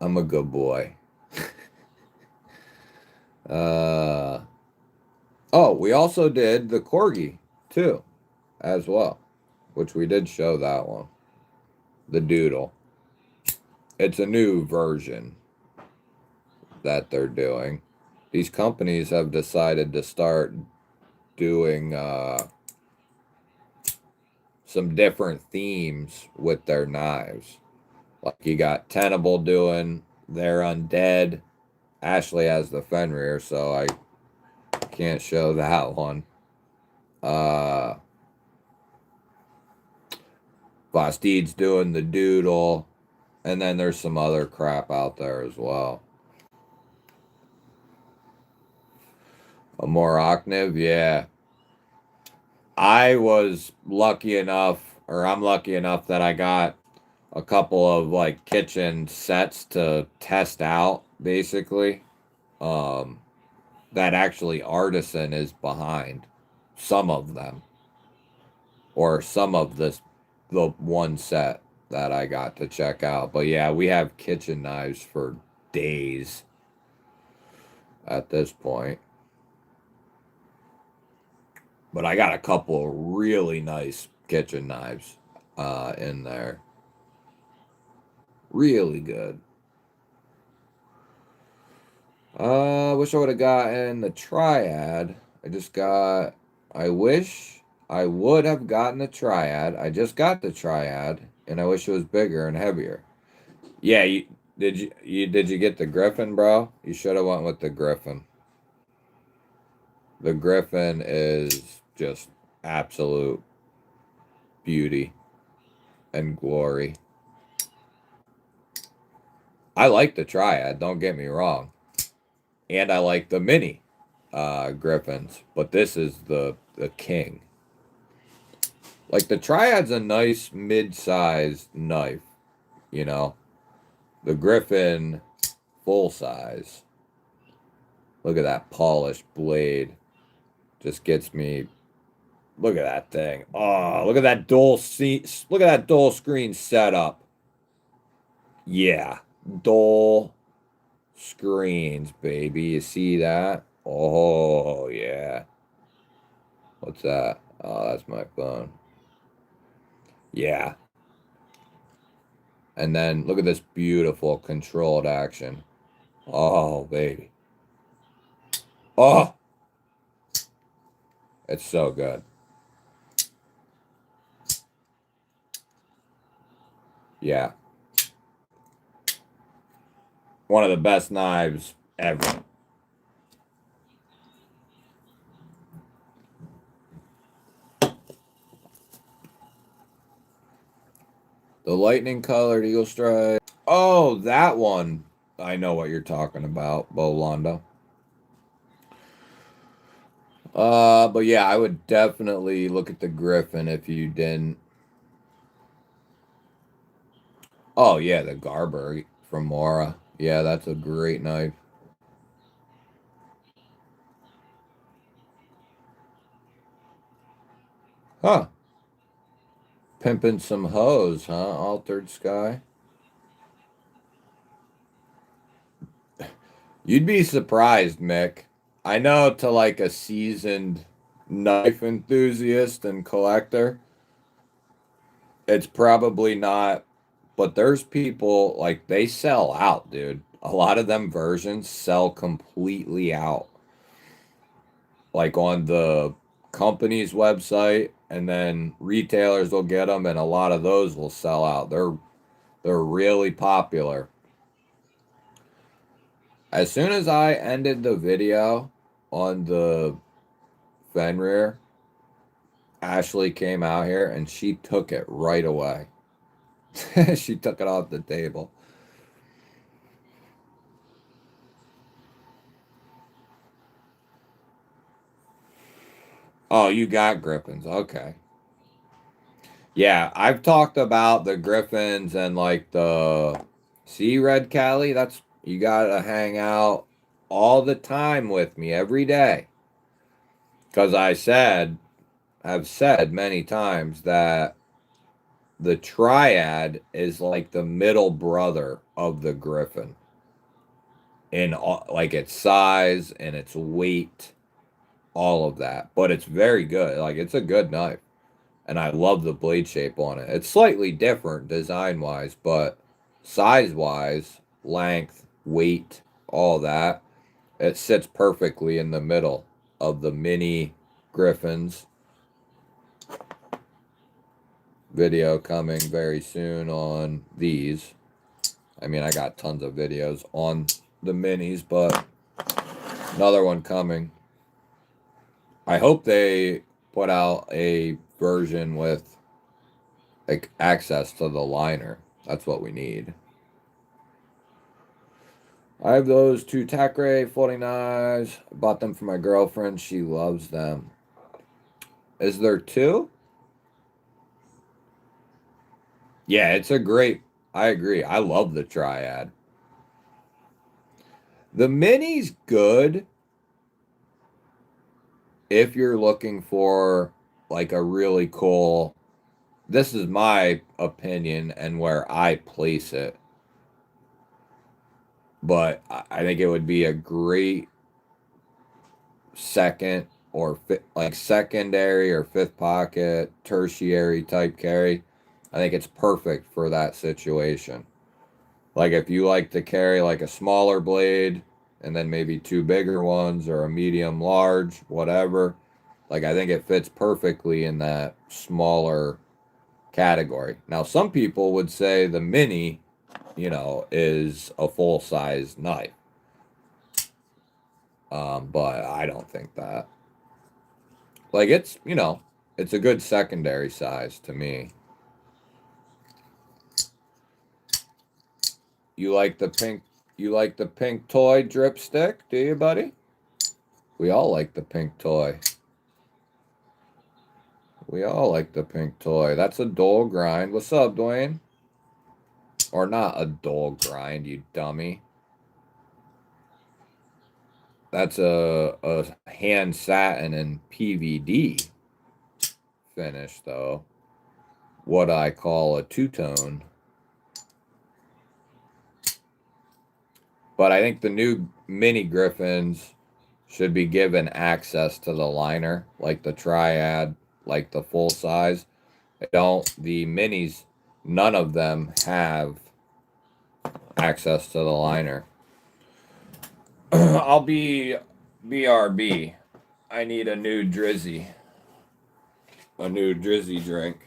I'm a good boy. Oh, we also did the Corgi, too, as well. Which we did show that one. The Doodle. It's a new version that they're doing. These companies have decided to start doing some different themes with their knives. Like you got Tenable doing their Undead. Ashley has the Fenrir, so I can't show that one. Bastid's doing the Doodle. And then there's some other crap out there as well. A more Octave, yeah. I was lucky enough, or I'm lucky enough that I got a couple of like kitchen sets to test out, basically. That actually Artisan is behind some of them, or some of the one set that I got to check out. But yeah, we have kitchen knives for days at this point. But I got a couple of really nice kitchen knives in there. Really good. I wish I would have gotten the Triad. I wish I would have gotten the Triad. I just got the Triad, and I wish it was bigger and heavier. Yeah, did you get the Griffin, bro? You should have went with the Griffin. The Griffin is just absolute beauty and glory. I like the Triad, don't get me wrong. And I like the mini Griffins, but this is the king. Like, the Triad's a nice mid-sized knife, you know. The Griffin, full size. Look at that polished blade. Just gets me. Look at that thing. Oh, look at that dual screen setup. Yeah, dual screens, baby. You see that? Oh, yeah. What's that? Oh, that's my phone. Yeah. And then look at this beautiful controlled action. Oh, baby. Oh, it's so good. Yeah. One of the best knives ever. The lightning colored Eagle Strike. Oh, that one. I know what you're talking about, Bolanda. But yeah, I would definitely look at the Griffin if you didn't. Oh yeah, the Garber from Mora. Yeah, that's a great knife. Huh. Pimping some hoes, huh? Altered Sky. You'd be surprised, Mick. I know to like a seasoned knife enthusiast and collector, it's probably not, but there's people like they sell out, dude. A lot of them versions sell completely out. Like on the company's website, and then retailers will get them, and a lot of those will sell out. They're really popular. As soon as I ended the video on the Fenrir, Ashley came out here and she took it right away. She took it off the table. Oh, you got Griffins. Okay. Yeah, I've talked about the Griffins and like the see Red Cali. That's you gotta hang out all the time with me every day. Because I've said many times that the Triad is like the middle brother of the Griffin in like its size and its weight, all of that. But it's very good. Like, it's a good knife. And I love the blade shape on it. It's slightly different design-wise, but size-wise, length, weight, all that, it sits perfectly in the middle of the mini Griffins. Video coming very soon on these. I mean, I got tons of videos on the minis, but another one coming. I hope they put out a version with like access to the liner. That's what we need. I have those two Takray folding knives. I bought them for my girlfriend. She loves them. Is there two? Yeah, it's a great. I agree. I love the Triad. The mini's good if you're looking for like a really cool. This is my opinion and where I place it. But I think it would be a great second or like secondary or fifth pocket, tertiary type carry, I think it's perfect for that situation. Like if you like to carry like a smaller blade and then maybe two bigger ones or a medium large, whatever, like I think it fits perfectly in that smaller category. Now, some people would say the mini, is a full size knife. But I don't think that. Like it's a good secondary size to me. You like the pink toy dripstick, do you, buddy? We all like the pink toy. We all like the pink toy. That's a dull grind. What's up, Dwayne? Or not a dull grind, you dummy. That's a hand satin and PVD finish, though. What I call a two-tone. But I think the new mini Griffins should be given access to the liner, like the Triad, like the full size. The minis, none of them have access to the liner. I'll be BRB. I need a new Drizzy. A new Drizzy drink.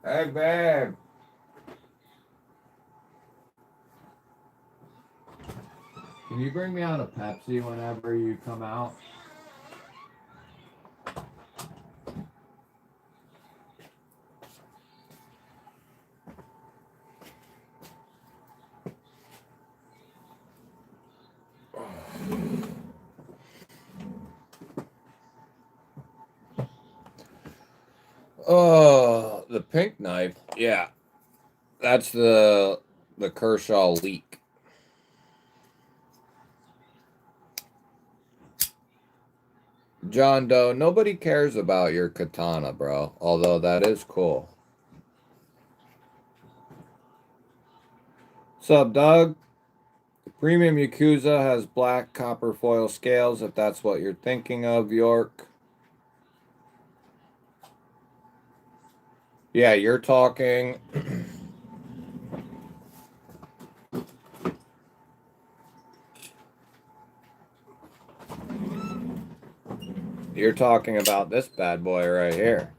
Hey, babe. Can you bring me out a Pepsi whenever you come out? Oh, the pink knife. Yeah. That's the Kershaw leak. John Doe, nobody cares about your katana, bro. Although that is cool. What's up, Doug? The premium Yakuza has black copper foil scales, if that's what you're thinking of, York. Yeah, you're talking. You're talking about this bad boy right here.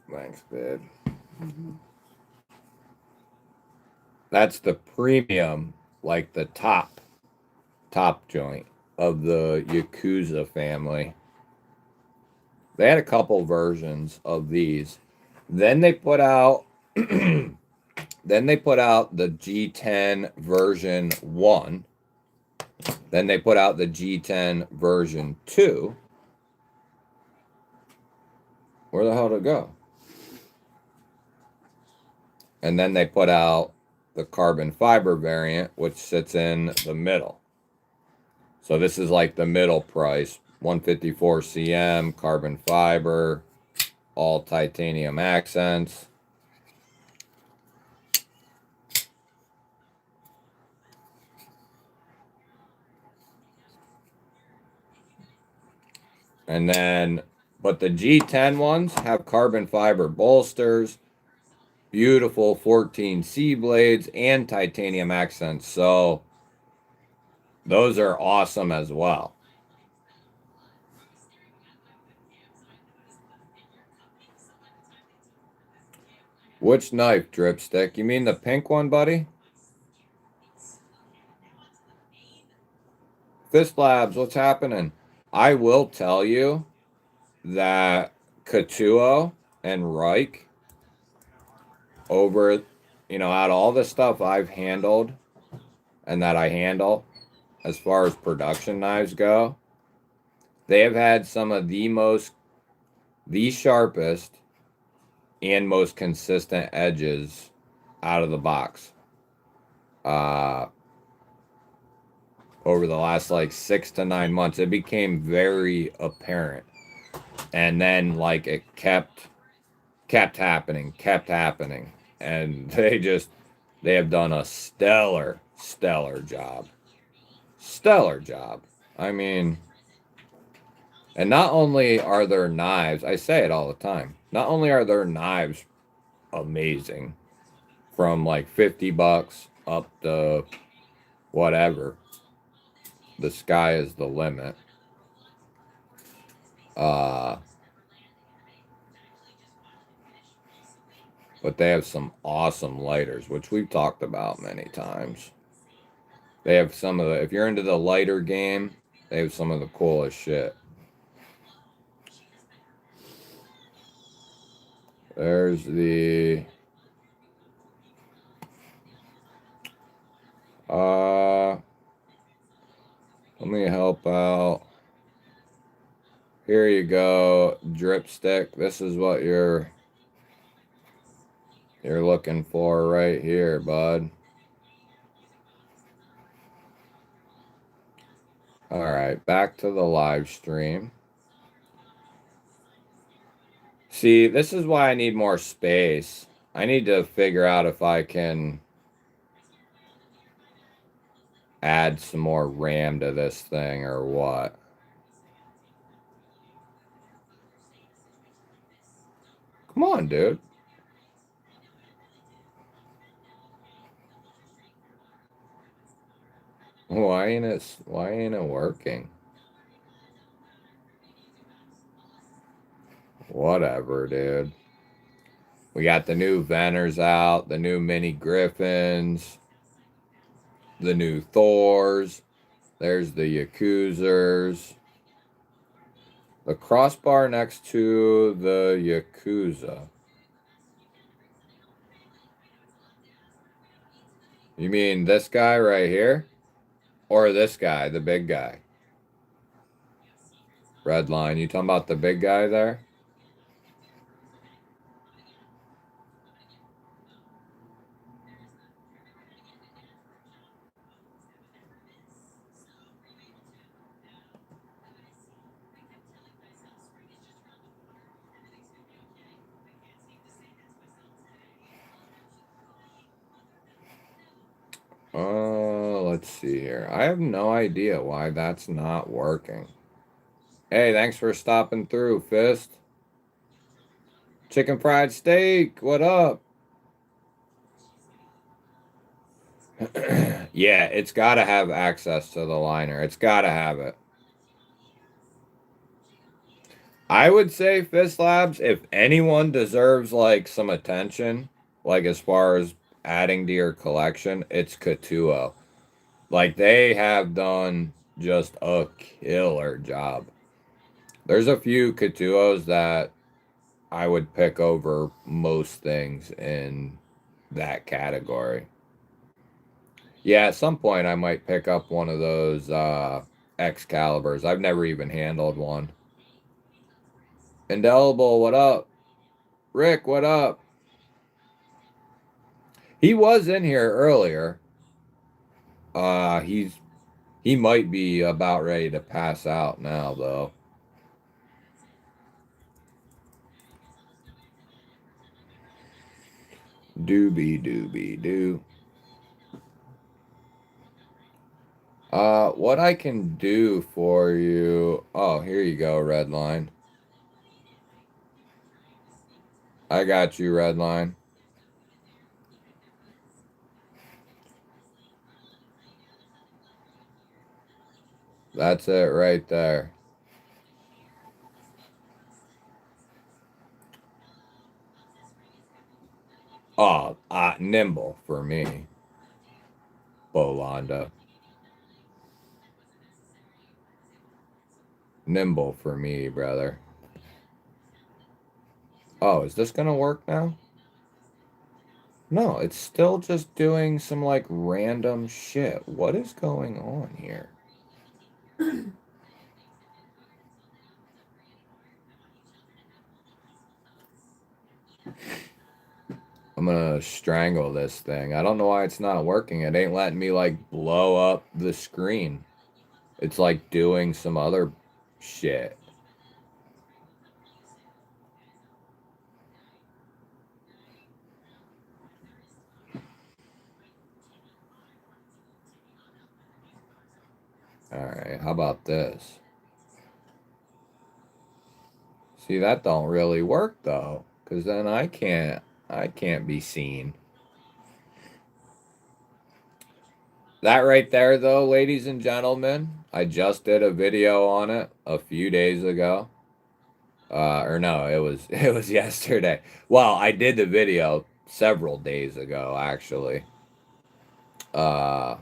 Thanks, babe. Mm-hmm. That's the premium, like the top joint of the Yakuza family. They had a couple versions of these. Then they put out the G10 version 1. Then they put out the G10 version 2. Where the hell did it go? And then they put out the carbon fiber variant, which sits in the middle. So this is like the middle price. 154 cm, carbon fiber, all titanium accents. And then, but the G10 ones have carbon fiber bolsters, beautiful 14C blades, and titanium accents. So those are awesome as well. Which knife, Dripstick? You mean the pink one, buddy? Fist Labs, what's happening? I will tell you that Katuo and Reich, over, out of all the stuff I've handled and that I handle as far as production knives go, they have had some of the sharpest and most consistent edges out of the box. Over the last like 6 to 9 months, it became very apparent. And then like it kept happening, and they have done a stellar job. I mean, and not only are their knives, I say it all the time, not only are their knives amazing, from like $50 up to whatever, the sky is the limit. But they have some awesome lighters, which we've talked about many times. They have some of the, if you're into the lighter game, they have some of the coolest shit. There's the, let me help out. Here you go, drip stick. This is what you're looking for right here, bud. All right, back to the live stream. See, this is why I need more space. I need to figure out if I can add some more RAM to this thing or what. Come on, dude. Why ain't it working? Whatever, dude. We got the new Venners out, the new Mini Griffins, the new Thors. There's the Yakuzers. The crossbar next to the Yakuza. You mean this guy right here? Or this guy, the big guy? Red line. You talking about the big guy there? Let's see here. I have no idea why that's not working. Hey, thanks for stopping through, Fist. Chicken fried steak, what up? Yeah, it's got to have access to the liner. It's got to have it. I would say Fist Labs, if anyone deserves like some attention, like as far as adding to your collection, it's Katuo. Like they have done just a killer job. There's a few Katuos that I would pick over most things in that category. Yeah, at some point I might pick up one of those Excaliburs. I've never even handled one. Indelible, what up? Rick, what up? He was in here earlier. He might be about ready to pass out now though. Doobie doo. What I can do for you. Oh, here you go, Redline. I got you, Redline. That's it right there. Oh, nimble for me. Bolanda. nimble for me, brother. Oh, is this gonna work now? No, it's still just doing some like random shit. What is going on here? I'm gonna strangle this thing. I don't know why it's not working. It ain't letting me like blow up the screen. It's like doing some other shit. Alright, how about this? See, that don't really work though, because then I can't be seen. That right there though, ladies and gentlemen, I just did a video on it a few days ago. Or no, it was yesterday. Well, I did the video several days ago actually. But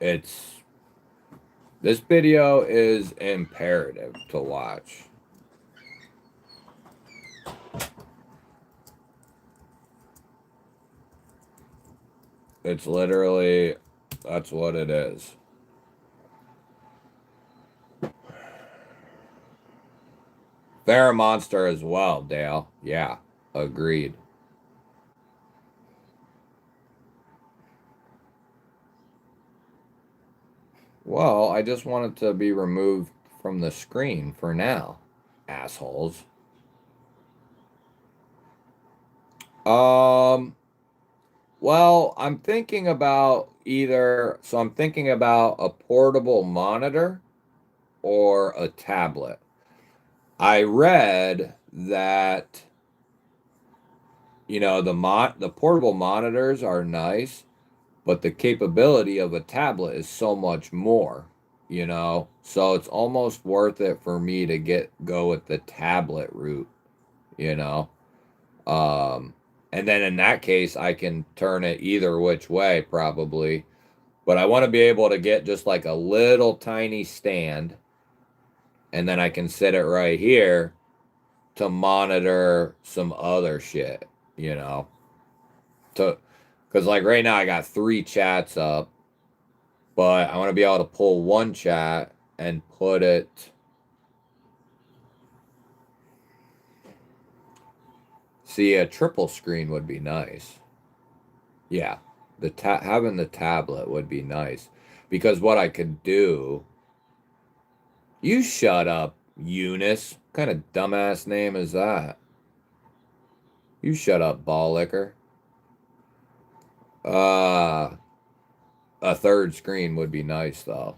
this video is imperative to watch. It's literally, that's what it is. They're a monster as well, Dale. Yeah, agreed. Well, I just want it to be removed from the screen for now, assholes. Well, I'm thinking about I'm thinking about a portable monitor or a tablet. I read that, you know, the portable monitors are nice, but the capability of a tablet is so much more, you know? So it's almost worth it for me to go with the tablet route, you know? And then in that case, I can turn it either which way probably. But I want to be able to get just like a little tiny stand, and then I can sit it right here to monitor some other shit, you know? Because like right now I got 3 chats up, but I want to be able to pull one chat and put it. See, a triple screen would be nice. Yeah, having the tablet would be nice, because what I could do. You shut up, Eunice. What kind of dumbass name is that? You shut up, ball licker. A third screen would be nice though,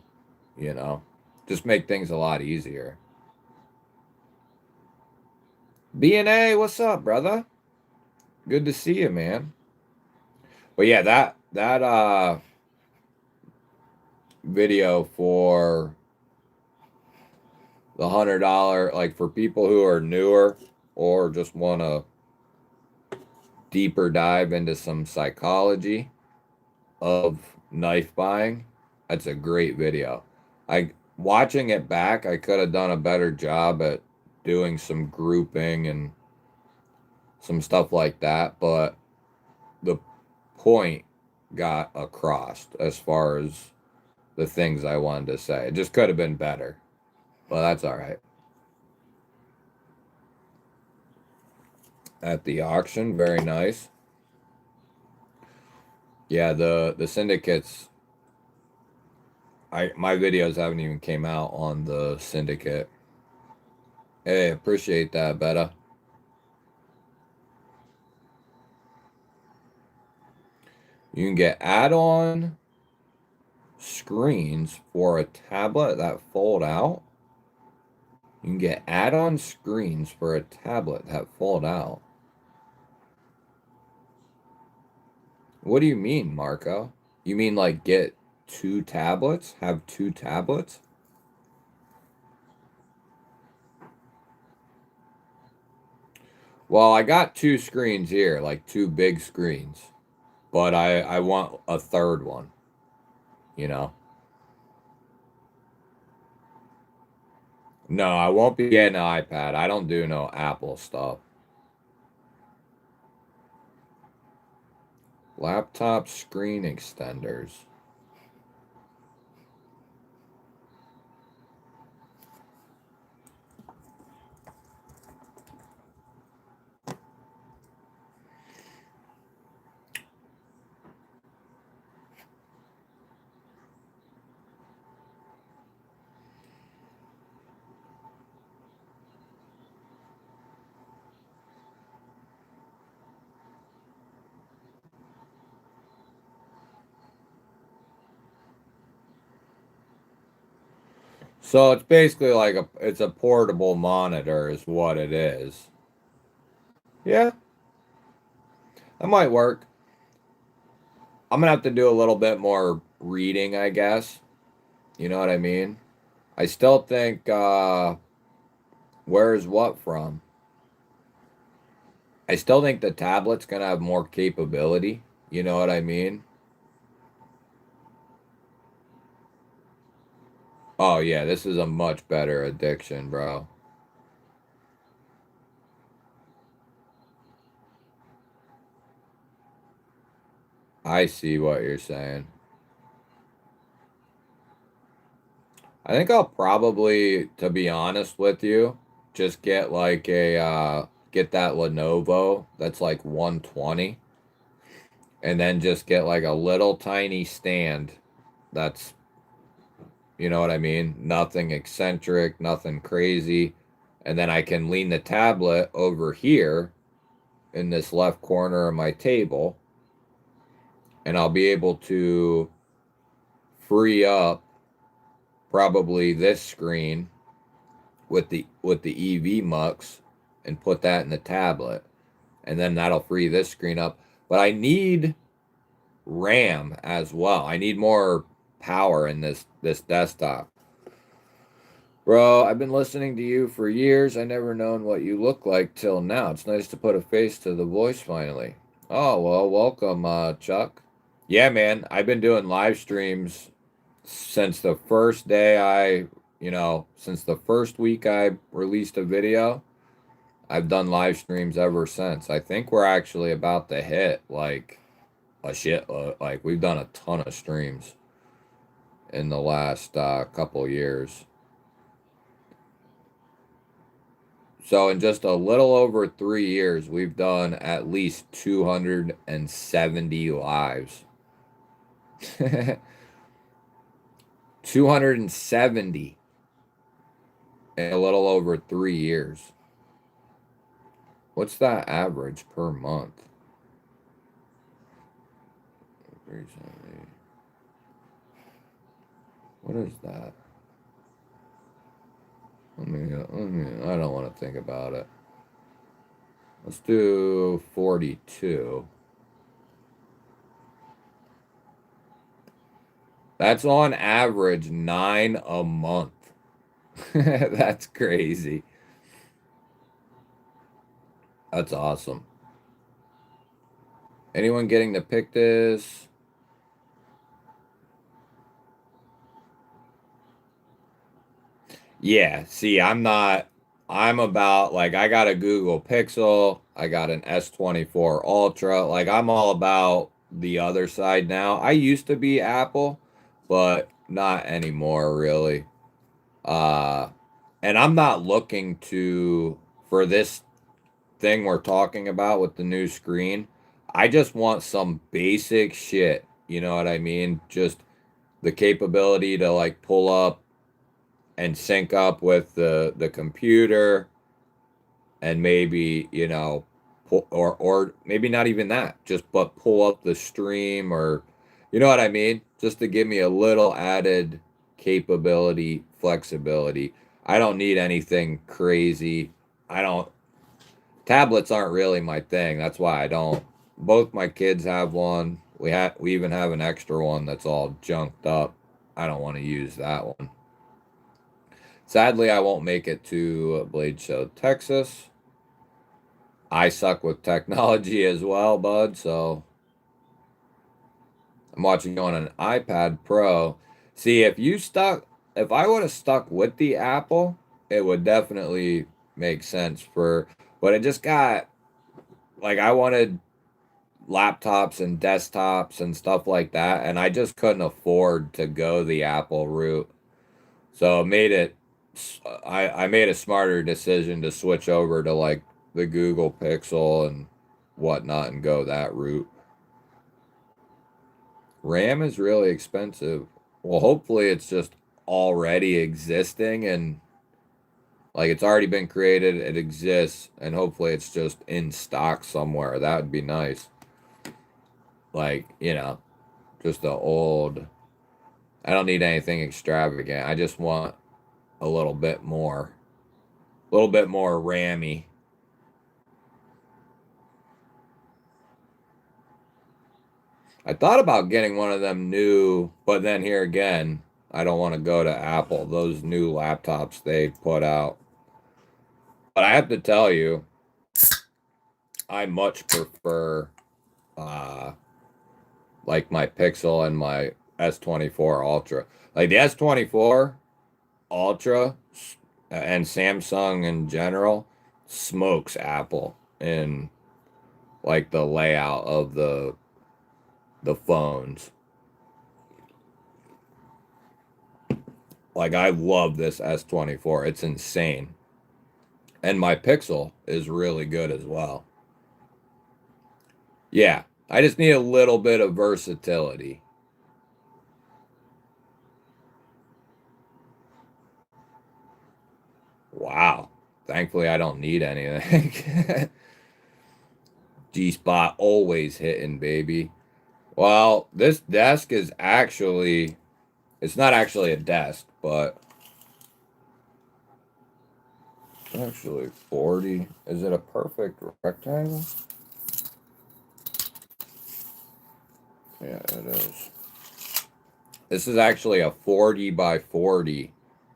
you know. Just make things a lot easier. B&A, what's up, brother? Good to see you, man. But yeah, that video for the $100, like for people who are newer or just want to deeper dive into some psychology of knife buying, that's a great video. Watching it back, I could have done a better job at doing some grouping and some stuff like that, but the point got across as far as the things I wanted to say. It just could have been better, but that's all right. At the auction, very nice. Yeah, the syndicates. My videos haven't even came out on the syndicate. Hey, appreciate that, Betta. You can get add-on screens for a tablet that fold out. You can get add-on screens for a tablet that fold out. What do you mean, Marco? You mean like get 2 tablets? Have 2 tablets? Well, I got 2 screens here, like 2 big screens. But I want a third one, you know? No, I won't be getting an iPad. I don't do no Apple stuff. Laptop screen extenders. So it's basically like it's a portable monitor is what it is. Yeah, that might work. I'm gonna have to do a little bit more reading, I guess. You know what I mean? I still think where is what from? I still think the tablet's gonna have more capability. You know what I mean? Oh yeah, this is a much better addiction, bro. I see what you're saying. I think I'll probably, to be honest with you, just get like a get that Lenovo that's like 120 and then just get like a little tiny stand that's, you know what I mean? Nothing eccentric, nothing crazy. And then I can lean the tablet over here in this left corner of my table and I'll be able to free up probably this screen with the EV mux and put that in the tablet, and then that'll free this screen up. But I need RAM as well. I need more power in this desktop. Bro, I've been listening to you for years. I never known what you look like till now. It's nice to put a face to the voice finally. Oh, well, welcome, Chuck. Yeah, man, I've been doing live streams since the first day since the first week I released a video. I've done live streams ever since. I think we're actually about to hit like a shitload. Like we've done a ton of streams in the last couple years. So in just a little over 3 years, we've done at least 270 lives. 270 in a little over 3 years. What's that average per month? Recently. What is that? I don't want to think about it. Let's do 42. That's on average 9 a month. That's crazy. That's awesome. Anyone getting to pick this? Yeah, see, I'm about, like, I got a Google Pixel, I got an S24 Ultra, like, I'm all about the other side now. I used to be Apple, but not anymore, really. Uh, and I'm not looking for this thing we're talking about with the new screen. I just want some basic shit, you know what I mean? Just the capability to, like, pull up and sync up with the computer and maybe or maybe not even that, just but pull up the stream, or you know what I mean, just to give me a little added capability, flexibility. I don't need anything crazy. I don't Tablets aren't really my thing. That's why I don't. Both my kids have one. We even have an extra one that's all junked up. I don't want to use that one. Sadly, I won't make it to Blade Show, Texas. I suck with technology as well, bud, so I'm watching you on an iPad Pro. See, if I would have stuck with the Apple, it would definitely make sense for, but it just got, like, I wanted laptops and desktops and stuff like that, and I just couldn't afford to go the Apple route. So it made it, I made a smarter decision to switch over to like the Google Pixel and whatnot and go that route. RAM is really expensive. Well, hopefully it's just already existing and like it's already been created, it exists, and hopefully it's just in stock somewhere. That would be nice. Like, just the old. I don't need anything extravagant. I just want a little bit more. A little bit more rammy. I thought about getting one of them new, but then here again, I don't want to go to Apple. Those new laptops they put out. But I have to tell you, I much prefer uh like my Pixel and my S24 Ultra. Like the S24 Ultra and Samsung in general smokes Apple in like the layout of the phones. Like I love this S24. It's insane. And my Pixel is really good as well. Yeah, I just need a little bit of versatility. Wow. Thankfully, I don't need anything. G-spot always hitting, baby. Well, this desk is actually, it's not actually a desk, but it's actually 40. Is it a perfect rectangle? Yeah, it is. This is actually a 40 by 40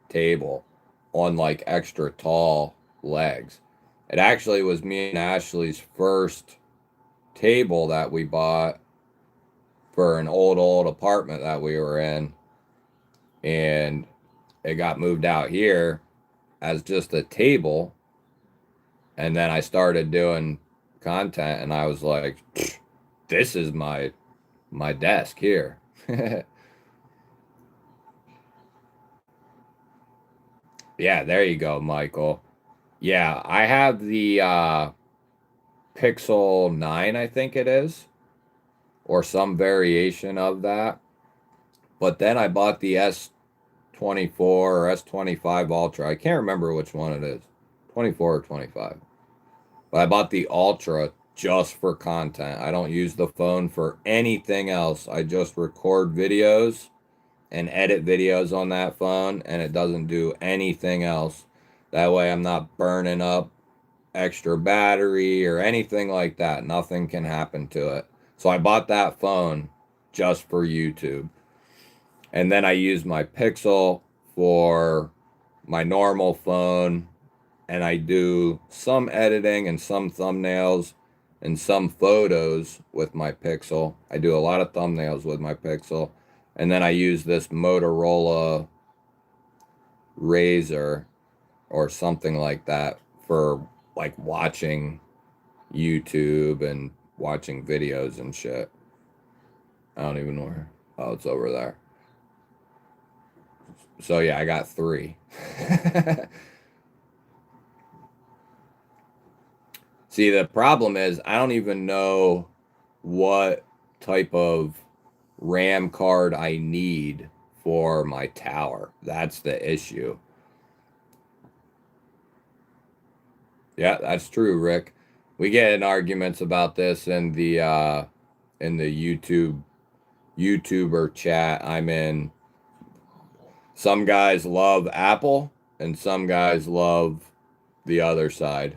table on like extra tall legs. It actually was me and Ashley's first table that we bought for an old apartment that we were in, and it got moved out here as just a table, and then I started doing content and I was like, this is my desk here. Yeah, there you go, Michael. Yeah, I have the Pixel 9, I think it is, or some variation of that. But then I bought the S24 or S25 Ultra. I can't remember which one it is, 24 or 25. But I bought the Ultra just for content. I don't use the phone for anything else. I just record videos and edit videos on that phone, and it doesn't do anything else. That way I'm not burning up extra battery or anything like that. Nothing can happen to it. So I bought that phone just for YouTube. And then I use my Pixel for my normal phone, and I do some editing and some thumbnails and some photos with my Pixel. I do a lot of thumbnails with my Pixel. And then I use this Motorola Razr or something like that for like watching YouTube and watching videos and shit. I don't even know where. Oh, it's over there. So yeah, I got 3. See, the problem is I don't even know what type of RAM card I need for my tower. That's the issue. Yeah, that's true, Rick. We get in arguments about this in the YouTuber chat I'm in. Some guys love Apple and some guys love the other side.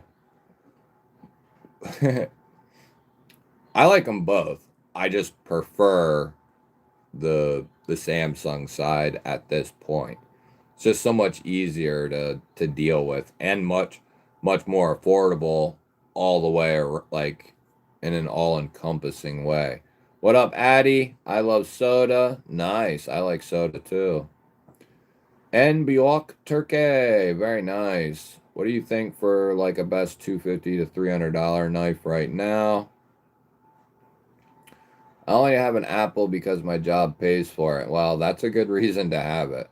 I like them both. I just prefer the Samsung side at this point. It's just so much easier to deal with and much more affordable all the way, like in an all-encompassing way. What up, Addie? I love soda. Nice. I like soda too. And Bjork Turkey. Very nice. What do you think for like a best $250 to $300 knife right now? I only have an Apple because my job pays for it. Well, that's a good reason to have it.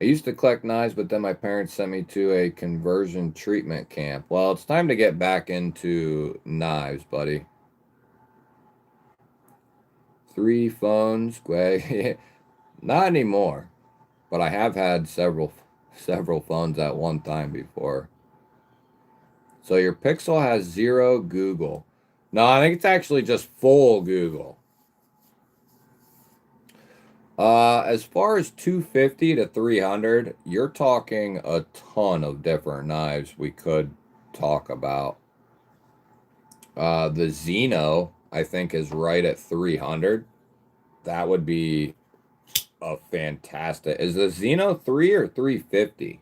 I used to collect knives, but then my parents sent me to a conversion treatment camp. Well, it's time to get back into knives, buddy. 3 phones, Gway. Not anymore, but I have had several phones at one time before. So your Pixel has 0 Google. No, I think it's actually just full Google. As far as 250 to 300, you're talking a ton of different knives we could talk about. The Xeno, I think, is right at 300. That would be a fantastic. Is the Xeno 3 or 350?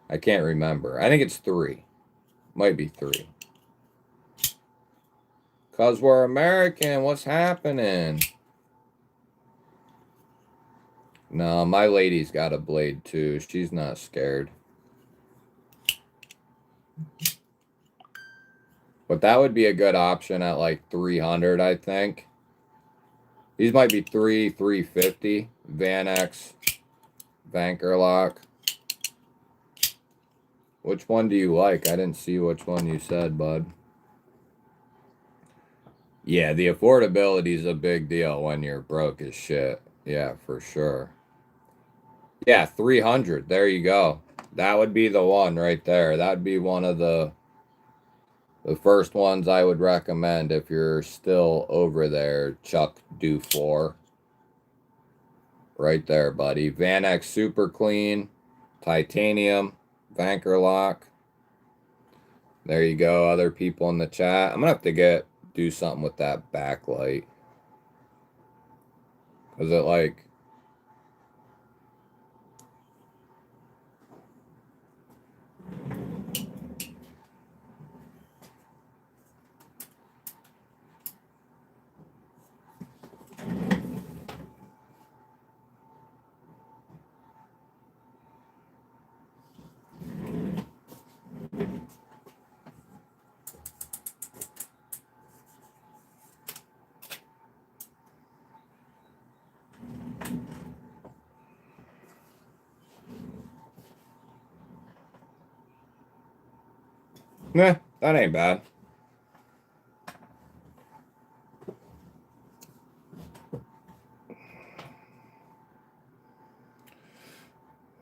I can't remember. I think it's 3. Might be 3. Cause we're American. What's happening? No, my lady's got a blade too. She's not scared. But that would be a good option at like 300, I think. These might be 350. Van X, Vankerlock. Which one do you like? I didn't see which one you said, bud. Yeah, the affordability is a big deal when you're broke as shit. Yeah, for sure. Yeah, 300. There you go. That would be the one right there. That would be one of the first ones I would recommend if you're still over there. Chuck Dufour. Right there, buddy. Van X Super Clean. Titanium. Vankerlock. There you go. Other people in the chat. I'm going to have to do something with that backlight. Is it like... Nah, that ain't bad.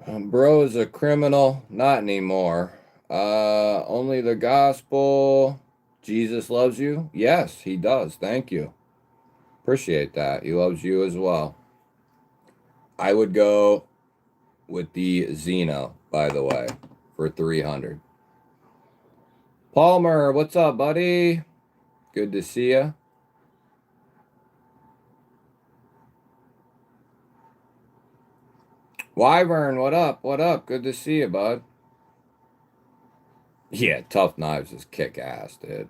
Bro is a criminal. Not anymore. Only the gospel. Jesus loves you. Yes, he does. Thank you. Appreciate that. He loves you as well. I would go with the Xeno, by the way, for 300. Palmer, what's up, buddy? Good to see you. Wyvern, what up? What up? Good to see you, bud. Yeah, Tough Knives is kick ass, dude.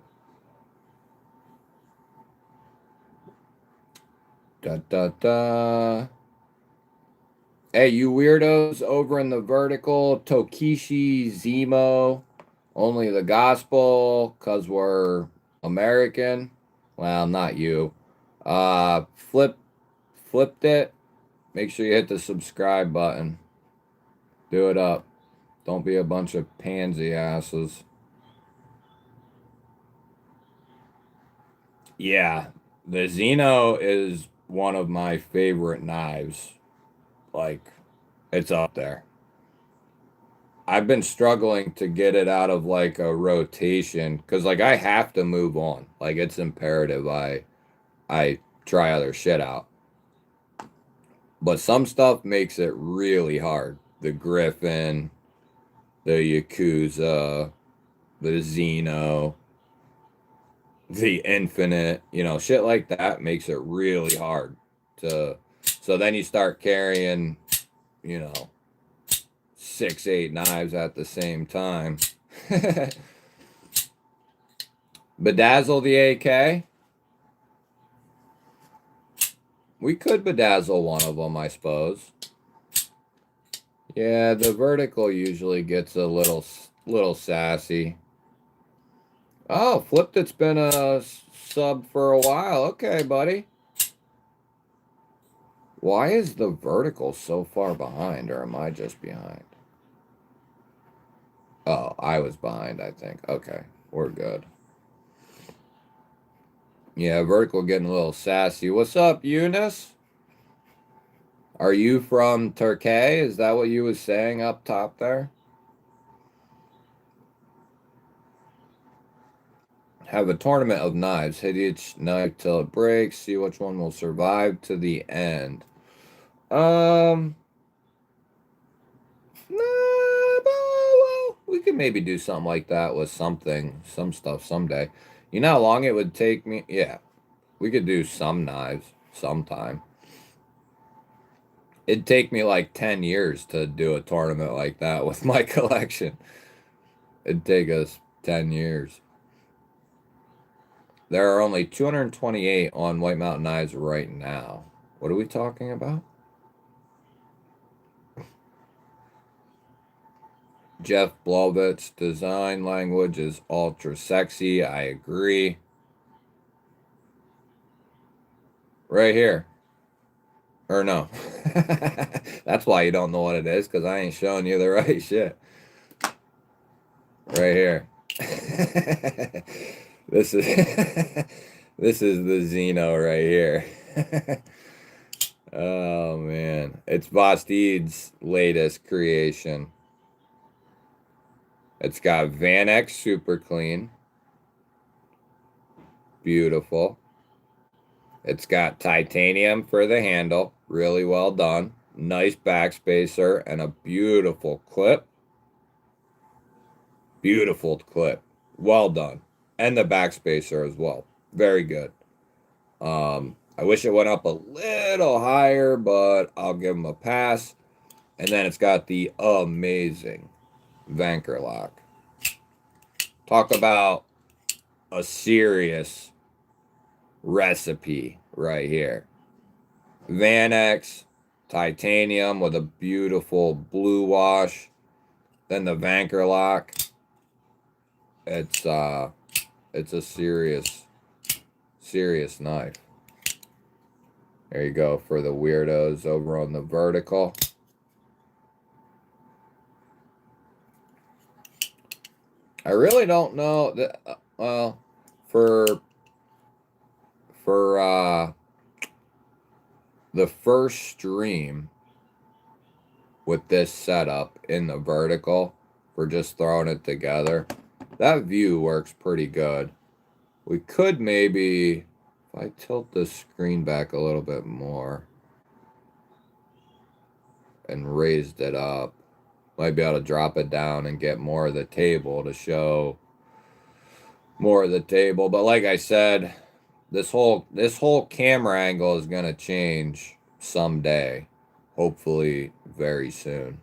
Da da da. Hey, you weirdos over in the vertical, Tokishi, Zemo, only the gospel, cause we're American. Well, not you. Flipped it. Make sure you hit the subscribe button. Do it up. Don't be a bunch of pansy asses. Yeah, the Xeno is one of my favorite knives. Like, it's up there. I've been struggling to get it out of like a rotation because like I have to move on. Like it's imperative I try other shit out. But some stuff makes it really hard. The Griffin, the Yakuza, the Xeno, the Infinite, shit like that makes it really hard to. So then you start carrying, 6, 8 knives at the same time. Bedazzle the AK. We could bedazzle one of them, I suppose. Yeah, the vertical usually gets a little sassy. Oh, Flipped, it's been a sub for a while. Okay, buddy. Why is the vertical so far behind, or am I just behind? Oh, I was behind, I think. Okay, we're good. Yeah, vertical getting a little sassy. What's up, Eunice? Are you from Turkey? Is that what you was saying up top there? Have a tournament of knives. Hit each knife till it breaks. See which one will survive to the end. Well, we could maybe do something like that with some stuff someday. You know how long it would take me? Yeah, we could do some knives sometime. It'd take me like 10 years to do a tournament like that with my collection. It'd take us 10 years. There are only 228 on White Mountain Knives right now. What are we talking about? Jeff Blovitt's design language is ultra sexy. I agree. Right here. Or no. That's why you don't know what it is, because I ain't showing you the right shit. Right here. This is this is the Xeno right here. Oh man. It's Bastid's latest creation. It's got Van X Super Clean. Beautiful. It's got titanium for the handle. Really well done. Nice backspacer and a beautiful clip. Beautiful clip. Well done. And the backspacer as well. Very good. I wish it went up a little higher, but I'll give them a pass. And then it's got the amazing Vanker lock. Talk about a serious recipe right here. Van X titanium with a beautiful blue wash. Then the Vanker lock. It's a serious knife. There you go for the weirdos over on the vertical. I really don't know that. Well, for the first stream with this setup in the vertical, for just throwing it together, that view works pretty good. We could maybe, if I tilt the screen back a little bit more and raised it up, might be able to drop it down and get more of the table to show more of the table. But like I said, this whole camera angle is gonna change someday, hopefully very soon.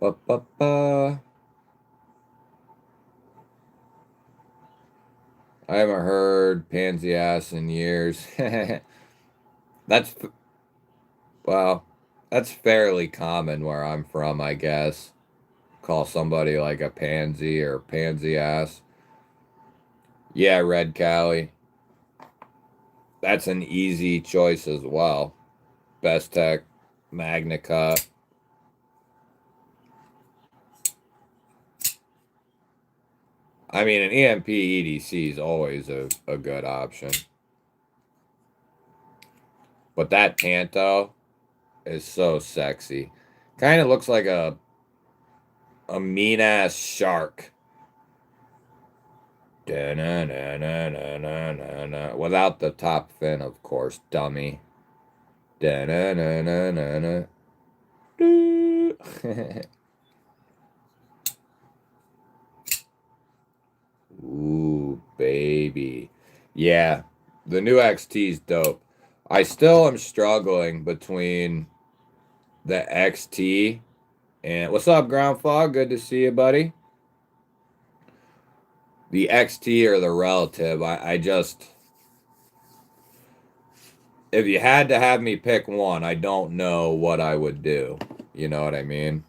Ba-ba-ba. I haven't heard pansy ass in years. That's, well, that's fairly common where I'm from, I guess. Call somebody like a pansy or pansy ass. Yeah, Red Cali. That's an easy choice as well. Best Tech, Magna Cup. I mean, an EMP EDC is always a good option. But that Tanto is so sexy. Kind of looks like a mean-ass shark. Da-na-na-na-na-na-na. Without the top fin, of course, dummy. Da-na-na-na-na-na. Ooh, baby. Yeah, the new XT's dope. I still am struggling between the XT and what's up, Ground Fog? Good to see you, buddy. The XT or the relative, if you had to have me pick one, I don't know what I would do. You know what I mean?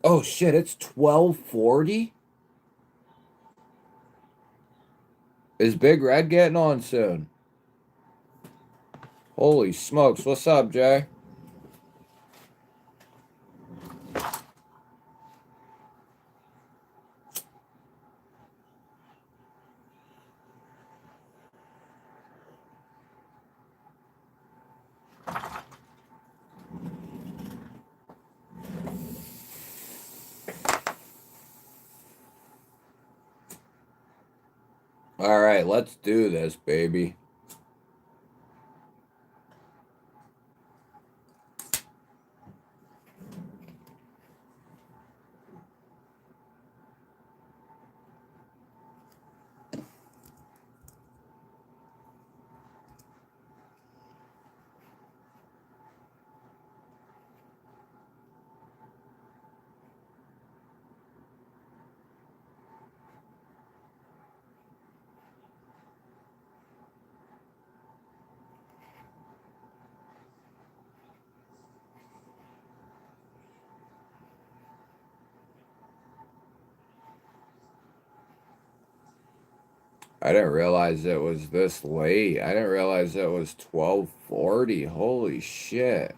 Oh shit, it's 12:40? Is Big Red getting on soon? Holy smokes, what's up, Jay? All right, let's do this, baby. I didn't realize it was this late. I didn't realize it was 12:40. Holy shit.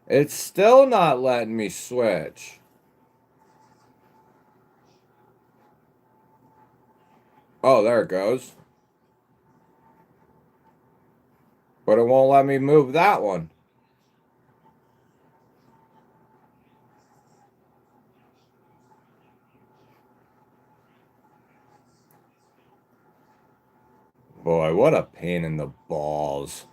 It's still not letting me switch. Oh, there it goes. But it won't let me move that one. Boy, what a pain in the balls.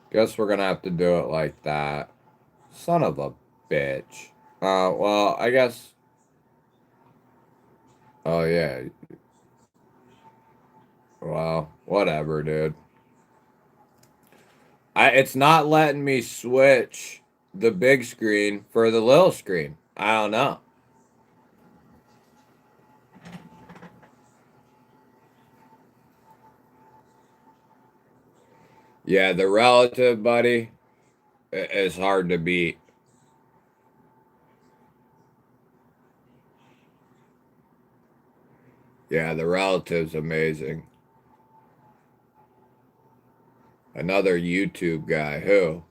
Guess we're gonna have to do it like that. Son of a bitch. Well, I guess. Oh, yeah. Well, whatever, dude. It's not letting me switch the big screen for the little screen. I don't know. Yeah, the relative, buddy, is hard to beat. Yeah, the relative's amazing. Another YouTube guy. Who?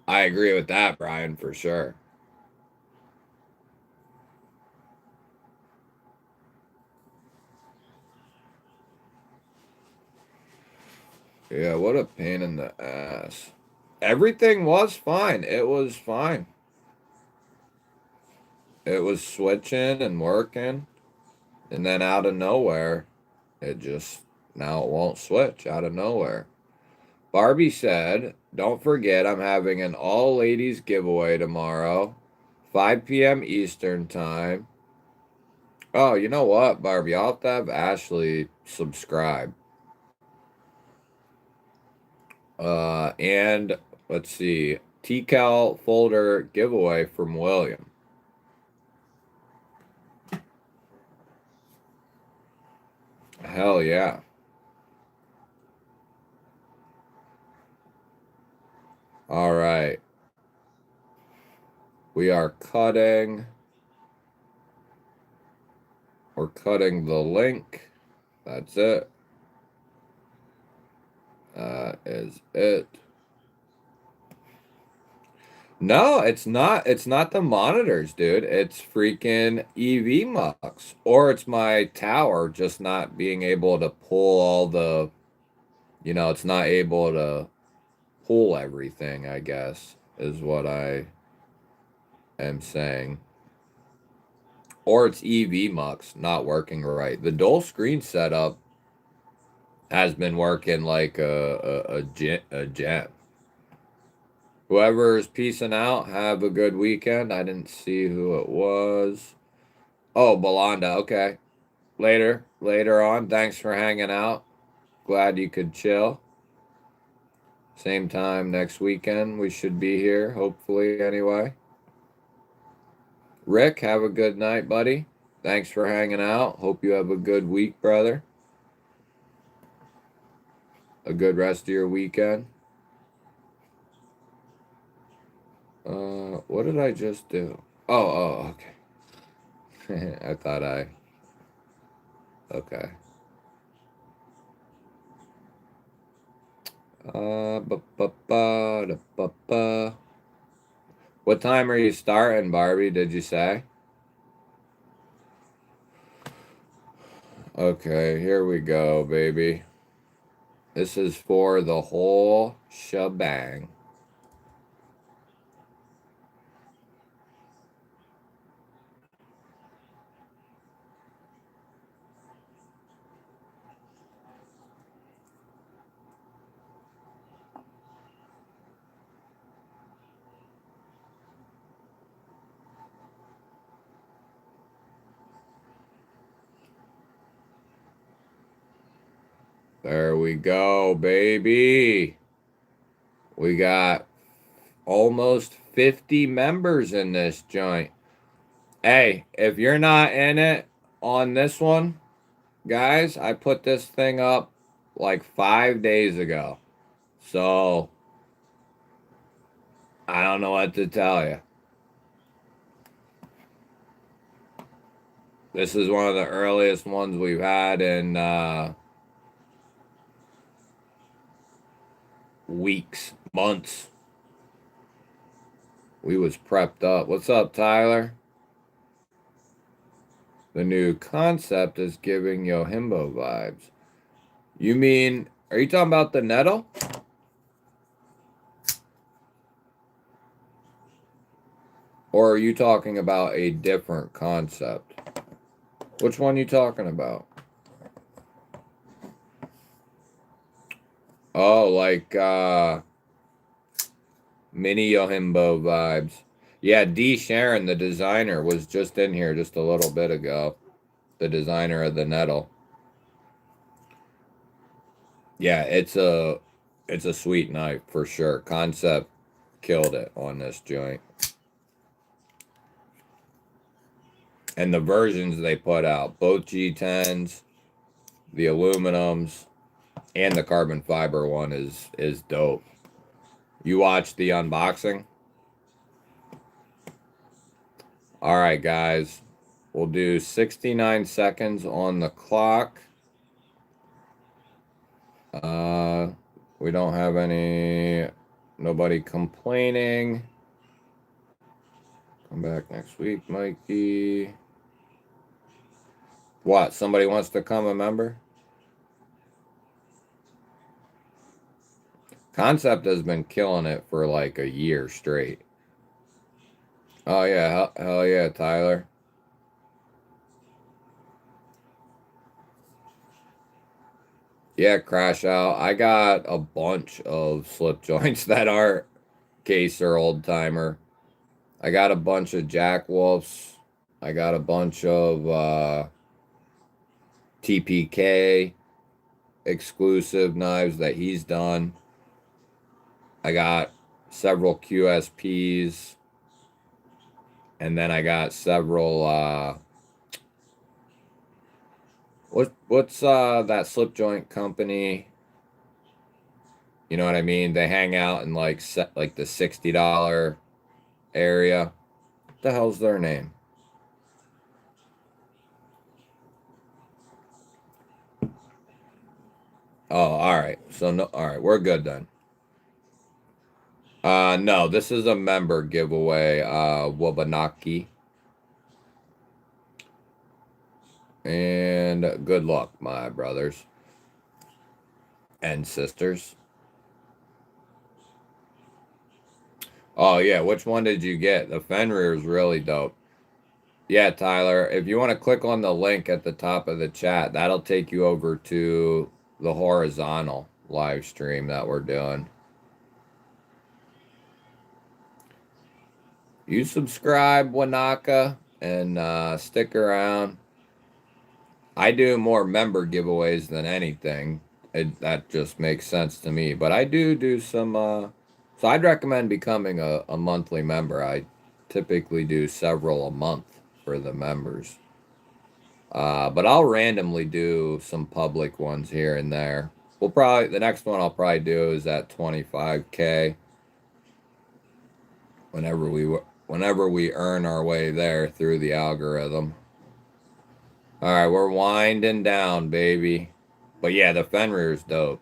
I agree with that, Brian, for sure. Yeah, what a pain in the ass. Everything was fine. It was fine. It was switching and working. And then out of nowhere, it just, now it won't switch out of nowhere. Barbie said, don't forget I'm having an all ladies giveaway tomorrow, 5 p.m. Eastern time. Oh, you know what, Barbie? I'll have to have Ashley subscribe. And let's see, TCal folder giveaway from William. Hell yeah. All right. We are cutting. We're cutting the link. That's it. That is it. No, it's not. It's not the monitors, dude. It's freaking EV Mux. Or it's my tower just not being able to pull all the, it's not able to pull everything, I guess, is what I am saying. Or it's EV Mux not working right. The dual screen setup has been working like a gem. Whoever is peacing out, have a good weekend. I didn't see who it was. Oh, Belanda. Okay. Later on. Thanks for hanging out. Glad you could chill. Same time next weekend. We should be here, hopefully, anyway. Rick, have a good night, buddy. Thanks for hanging out. Hope you have a good week, brother. A good rest of your weekend. What did I just do? Oh, okay. I thought okay. What time are you starting, Barbie? Did you say? Okay, here we go, baby. This is for the whole shebang. There we go, baby. We got almost 50 members in this joint. Hey, if you're not in it on this one, guys, I put this thing up like 5 days ago. So, I don't know what to tell you. This is one of the earliest ones we've had in weeks, months. We was prepped up. What's up, Tyler? The new concept is giving Yohimbo vibes. You mean, are you talking about the Nettle? Or are you talking about a different concept? Which one you talking about? Oh, like mini Yohimbo vibes. Yeah, D. Sharon, the designer, was just in here just a little bit ago. The designer of the Nettle. Yeah, it's a sweet knife for sure. Concept killed it on this joint. And the versions they put out, both G10s, the aluminums, and the carbon fiber one is dope. You watched the unboxing? All right, guys. We'll do 69 seconds on the clock. We don't have nobody complaining. Come back next week, Mikey. What? Somebody wants to come a member? Concept has been killing it for like a year straight. Oh yeah, hell yeah, Tyler. Yeah, crash out. I got a bunch of slip joints that are case or old timer. I got a bunch of Jack Wolfs. I got a bunch of TPK exclusive knives that he's done. I got several QSPs. And then I got several what's that slip joint company? You know what I mean? They hang out in like the $60 area. What the hell's their name? Oh, all right. So no, all right, we're good then. No, this is a member giveaway. Wabanaki. And good luck, my brothers and sisters. Oh, yeah. Which one did you get? The Fenrir is really dope. Yeah, Tyler. If you want to click on the link at the top of the chat, that'll take you over to the horizontal live stream that we're doing. You subscribe, Wanaka, and stick around. I do more member giveaways than anything. That just makes sense to me. But I do some. So I'd recommend becoming a monthly member. I typically do several a month for the members. But I'll randomly do some public ones here and there. The next one I'll probably do is at 25K. Whenever we earn our way there through the algorithm. All right, we're winding down, baby. But yeah, the Fenrir's dope.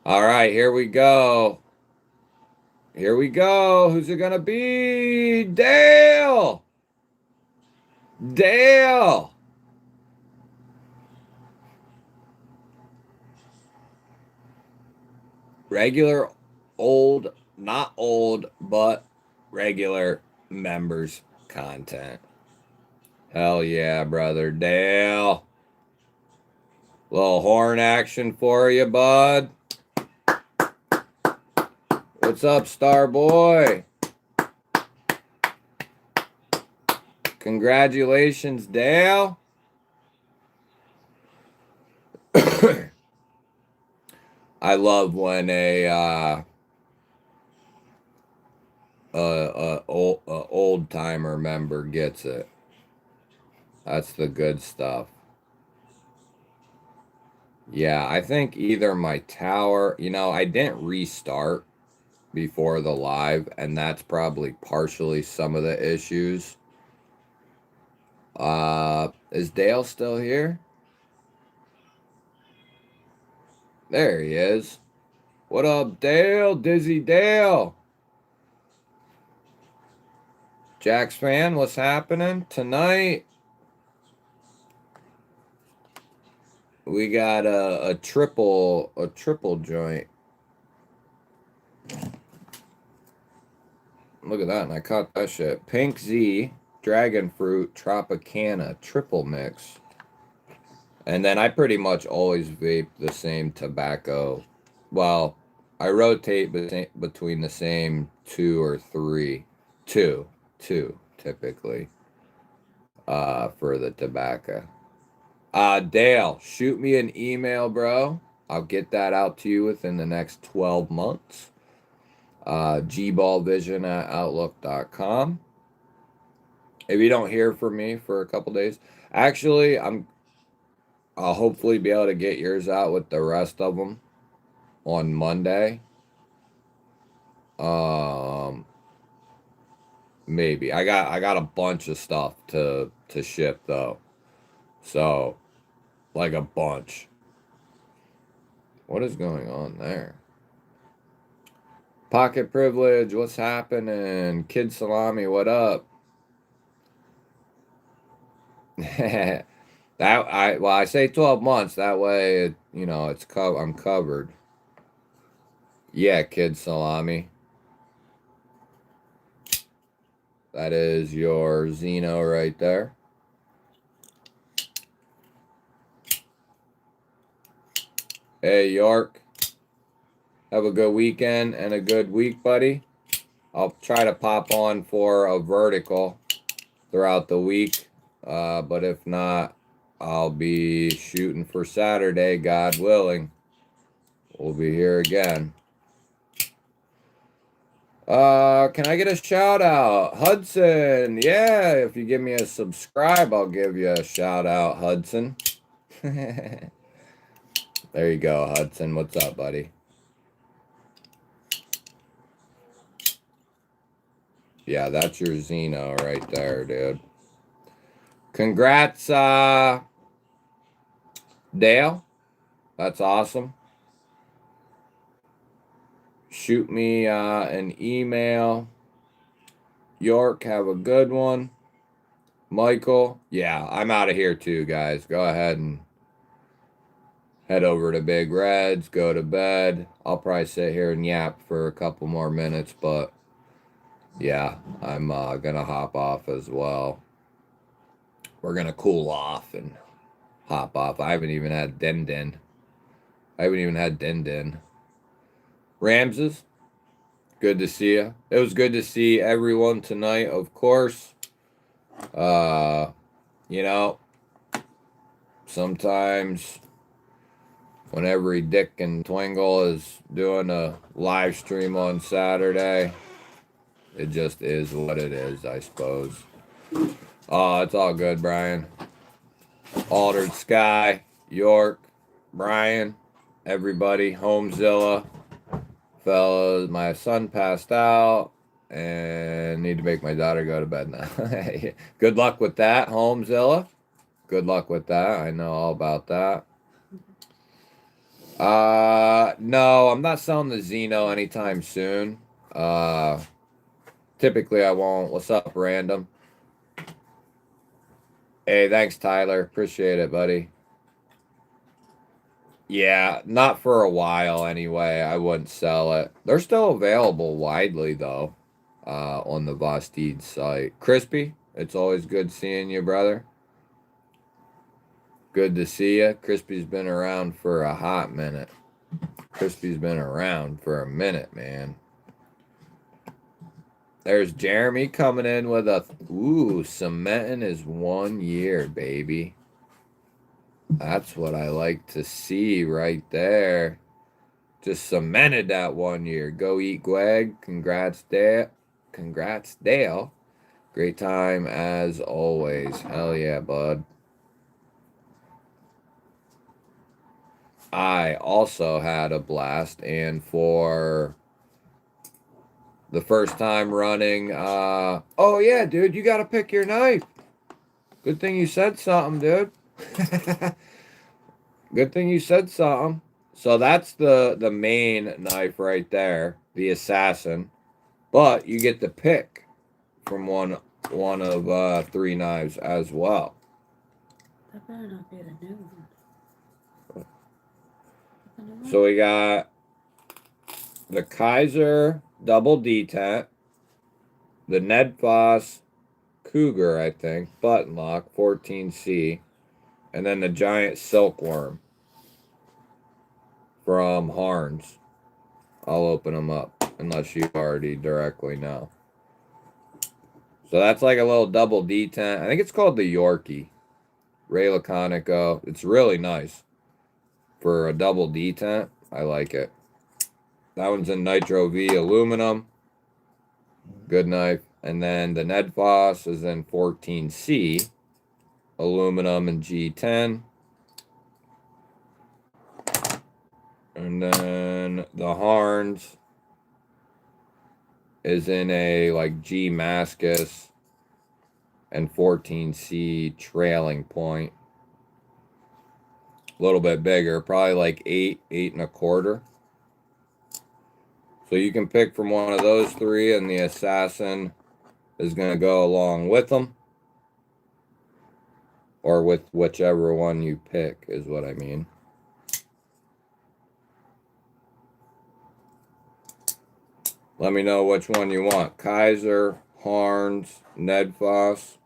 All right, here we go. Here we go. Who's it gonna be? Dale. Dale. Regular, old, not old, but regular members content. Hell yeah, brother Dale. Little horn action for you, bud. What's up, Star Boy? Congratulations, Dale. I love when a old timer member gets it. That's the good stuff. Yeah, I think either my tower, I didn't restart before the live, and that's probably partially some of the issues. Is Dale still here? There he is. What up, Dale? Dizzy Dale. Jax fan, what's happening tonight? We got a triple joint. Look at that, and I caught that shit. Pink Z, Dragon Fruit, Tropicana, triple mix. And then I pretty much always vape the same tobacco. Well, I rotate between the same two or three. Two typically. For the tobacco. Dale, shoot me an email, bro. I'll get that out to you within the next 12 months. GBallVision@outlook.com. If you don't hear from me for a couple days, actually, I'll hopefully be able to get yours out with the rest of them on Monday. Maybe I got a bunch of stuff to ship though, so like a bunch. What is going on there? Pocket Privilege, what's happening? Kid Salami, what up? I say 12 months. That way, I'm covered. Yeah, Kid Salami. That is your Xeno right there. Hey, York. Have a good weekend and a good week, buddy. I'll try to pop on for a vertical throughout the week. But if not, I'll be shooting for Saturday, God willing. We'll be here again. Can I get a shout out? Hudson, yeah, if you give me a subscribe, I'll give you a shout out, Hudson. There you go, Hudson. What's up, buddy? Yeah, that's your Xeno right there, dude. Congrats, Dale. That's awesome. Shoot me an email. York, have a good one. Michael, yeah, I'm out of here too, guys. Go ahead and head over to Big Red's, go to bed. I'll probably sit here and yap for a couple more minutes, but yeah, I'm gonna hop off as well. We're gonna cool off and hop off. I haven't even had Din. Ramses, good to see you. It was good to see everyone tonight, of course. You know, sometimes when every dick and twingle is doing a live stream on Saturday, it just is what it is, I suppose. Oh, it's all good, Brian. Altered Sky, York, Brian, everybody, Homezilla, fellas. My son passed out and need to make my daughter go to bed now. Good luck with that, Homezilla. Good luck with that. I know all about that. No, I'm not selling the Xeno anytime soon. Typically I won't. What's up, Random? Hey, thanks, Tyler. Appreciate it, buddy. Yeah, not for a while anyway. I wouldn't sell it. They're still available widely, though, on the Vostede site. Crispy, it's always good seeing you, brother. Good to see you. Crispy's been around for a hot minute. Crispy's been around for a minute, man. There's Jeremy coming in with a... Ooh, cementing is 1 year, baby. That's what I like to see right there. Just cemented that 1 year. Go eat Gweg. Congrats, Dale. Congrats, Dale. Great time as always. Hell yeah, bud. I also had a blast, and for the first time running, oh yeah, dude, you gotta pick your knife. Good thing you said something, dude. Good thing you said something. So that's the main knife right there, the Assassin. But you get to pick from one of 3 knives as well. That better not be the new one. So we got the Kaiser double detent, the Ned Foss Cougar, I think, button lock 14C, and then the giant silkworm from Harns. I'll open them up unless you already directly know. So that's like a little double detent. I think it's called the Yorkie. Ray Laconico. It's really nice. For a double detent, I like it. That one's in Nitro V aluminum. Good knife. And then the Ned Foss is in 14C aluminum and G10. And then the Harns is in a like G Mascus and 14C trailing point. A little bit bigger, probably like 8 1/4. So you can pick from one of those 3, and the Assassin is going to go along with them. Or with whichever one you pick, is what I mean. Let me know which one you want. Kaiser, Harns, Ned Foss.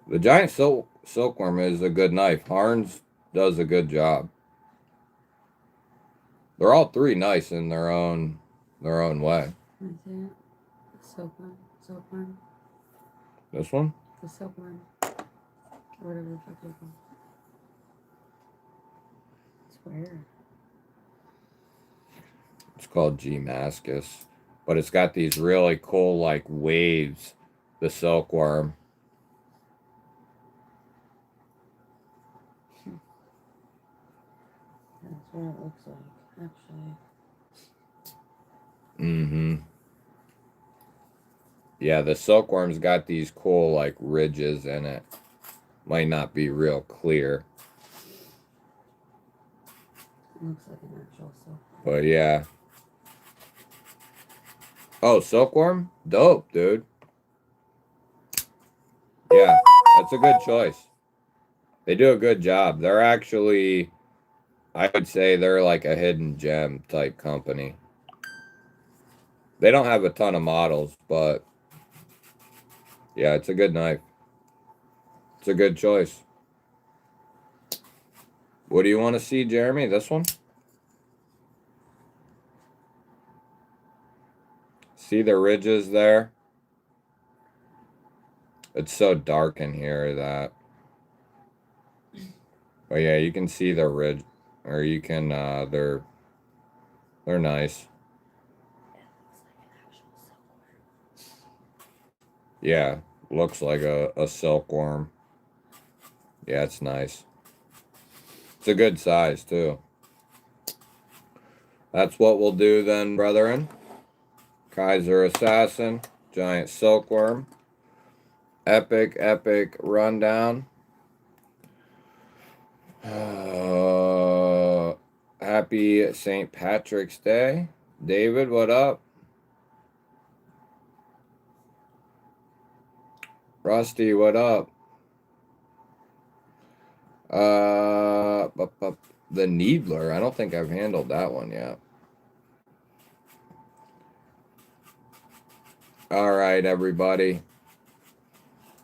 The giant silkworm is a good knife. Harns does a good job. They're all 3 nice in their own way. Is it? The silkworm. Silkworm. This one? The silkworm. Or whatever the fuck they call it. It's weird. It's called G Mascus. But it's got these really cool like waves. The silkworm. That's what it looks like, actually. Mm-hmm. Yeah, the silkworm's got these cool like ridges in it. Might not be real clear. It looks like an actual silkworm. But yeah. Oh, silkworm? Dope, dude. Yeah, that's a good choice. They do a good job. They're actually, I would say they're like a hidden gem type company. They don't have a ton of models, but yeah, it's a good knife. It's a good choice. What do you want to see, Jeremy? This one? See the ridges there? It's so dark in here that... Oh yeah, you can see the ridge, or you can, they're nice. Yeah, looks like a silkworm. Yeah, it's nice. It's a good size, too. That's what we'll do then, brethren. Kaiser Assassin, Giant Silkworm. Epic, epic rundown. Happy St. Patrick's Day. David, what up? Rusty, what up? The Needler. I don't think I've handled that one yet. All right, everybody.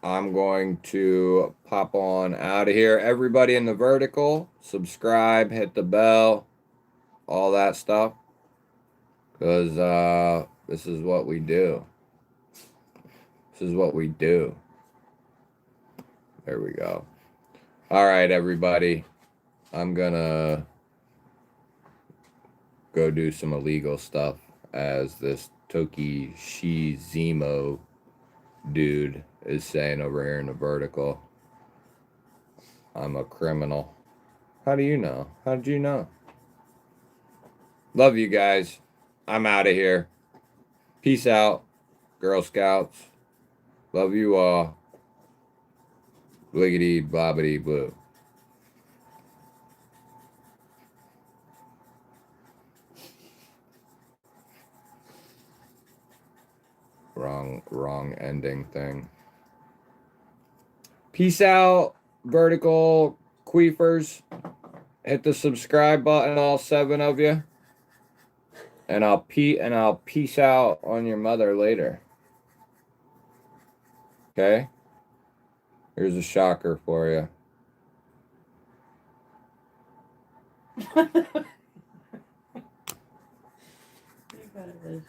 I'm going to pop on out of here. Everybody in the vertical, subscribe, hit the bell, all that stuff. Because this is what we do. This is what we do. There we go. All right, everybody. I'm going to go do some illegal stuff as this Toki Shizimo dude is saying over here in the vertical. I'm a criminal. How do you know? How did you know? Love you guys. I'm out of here. Peace out, Girl Scouts. Love you all. Bliggity bobbity blue. Wrong ending thing. Peace out, vertical queefers. Hit the subscribe button, all 7 of you. And I'll peace out on your mother later. Okay? Here's a shocker for you. You got it,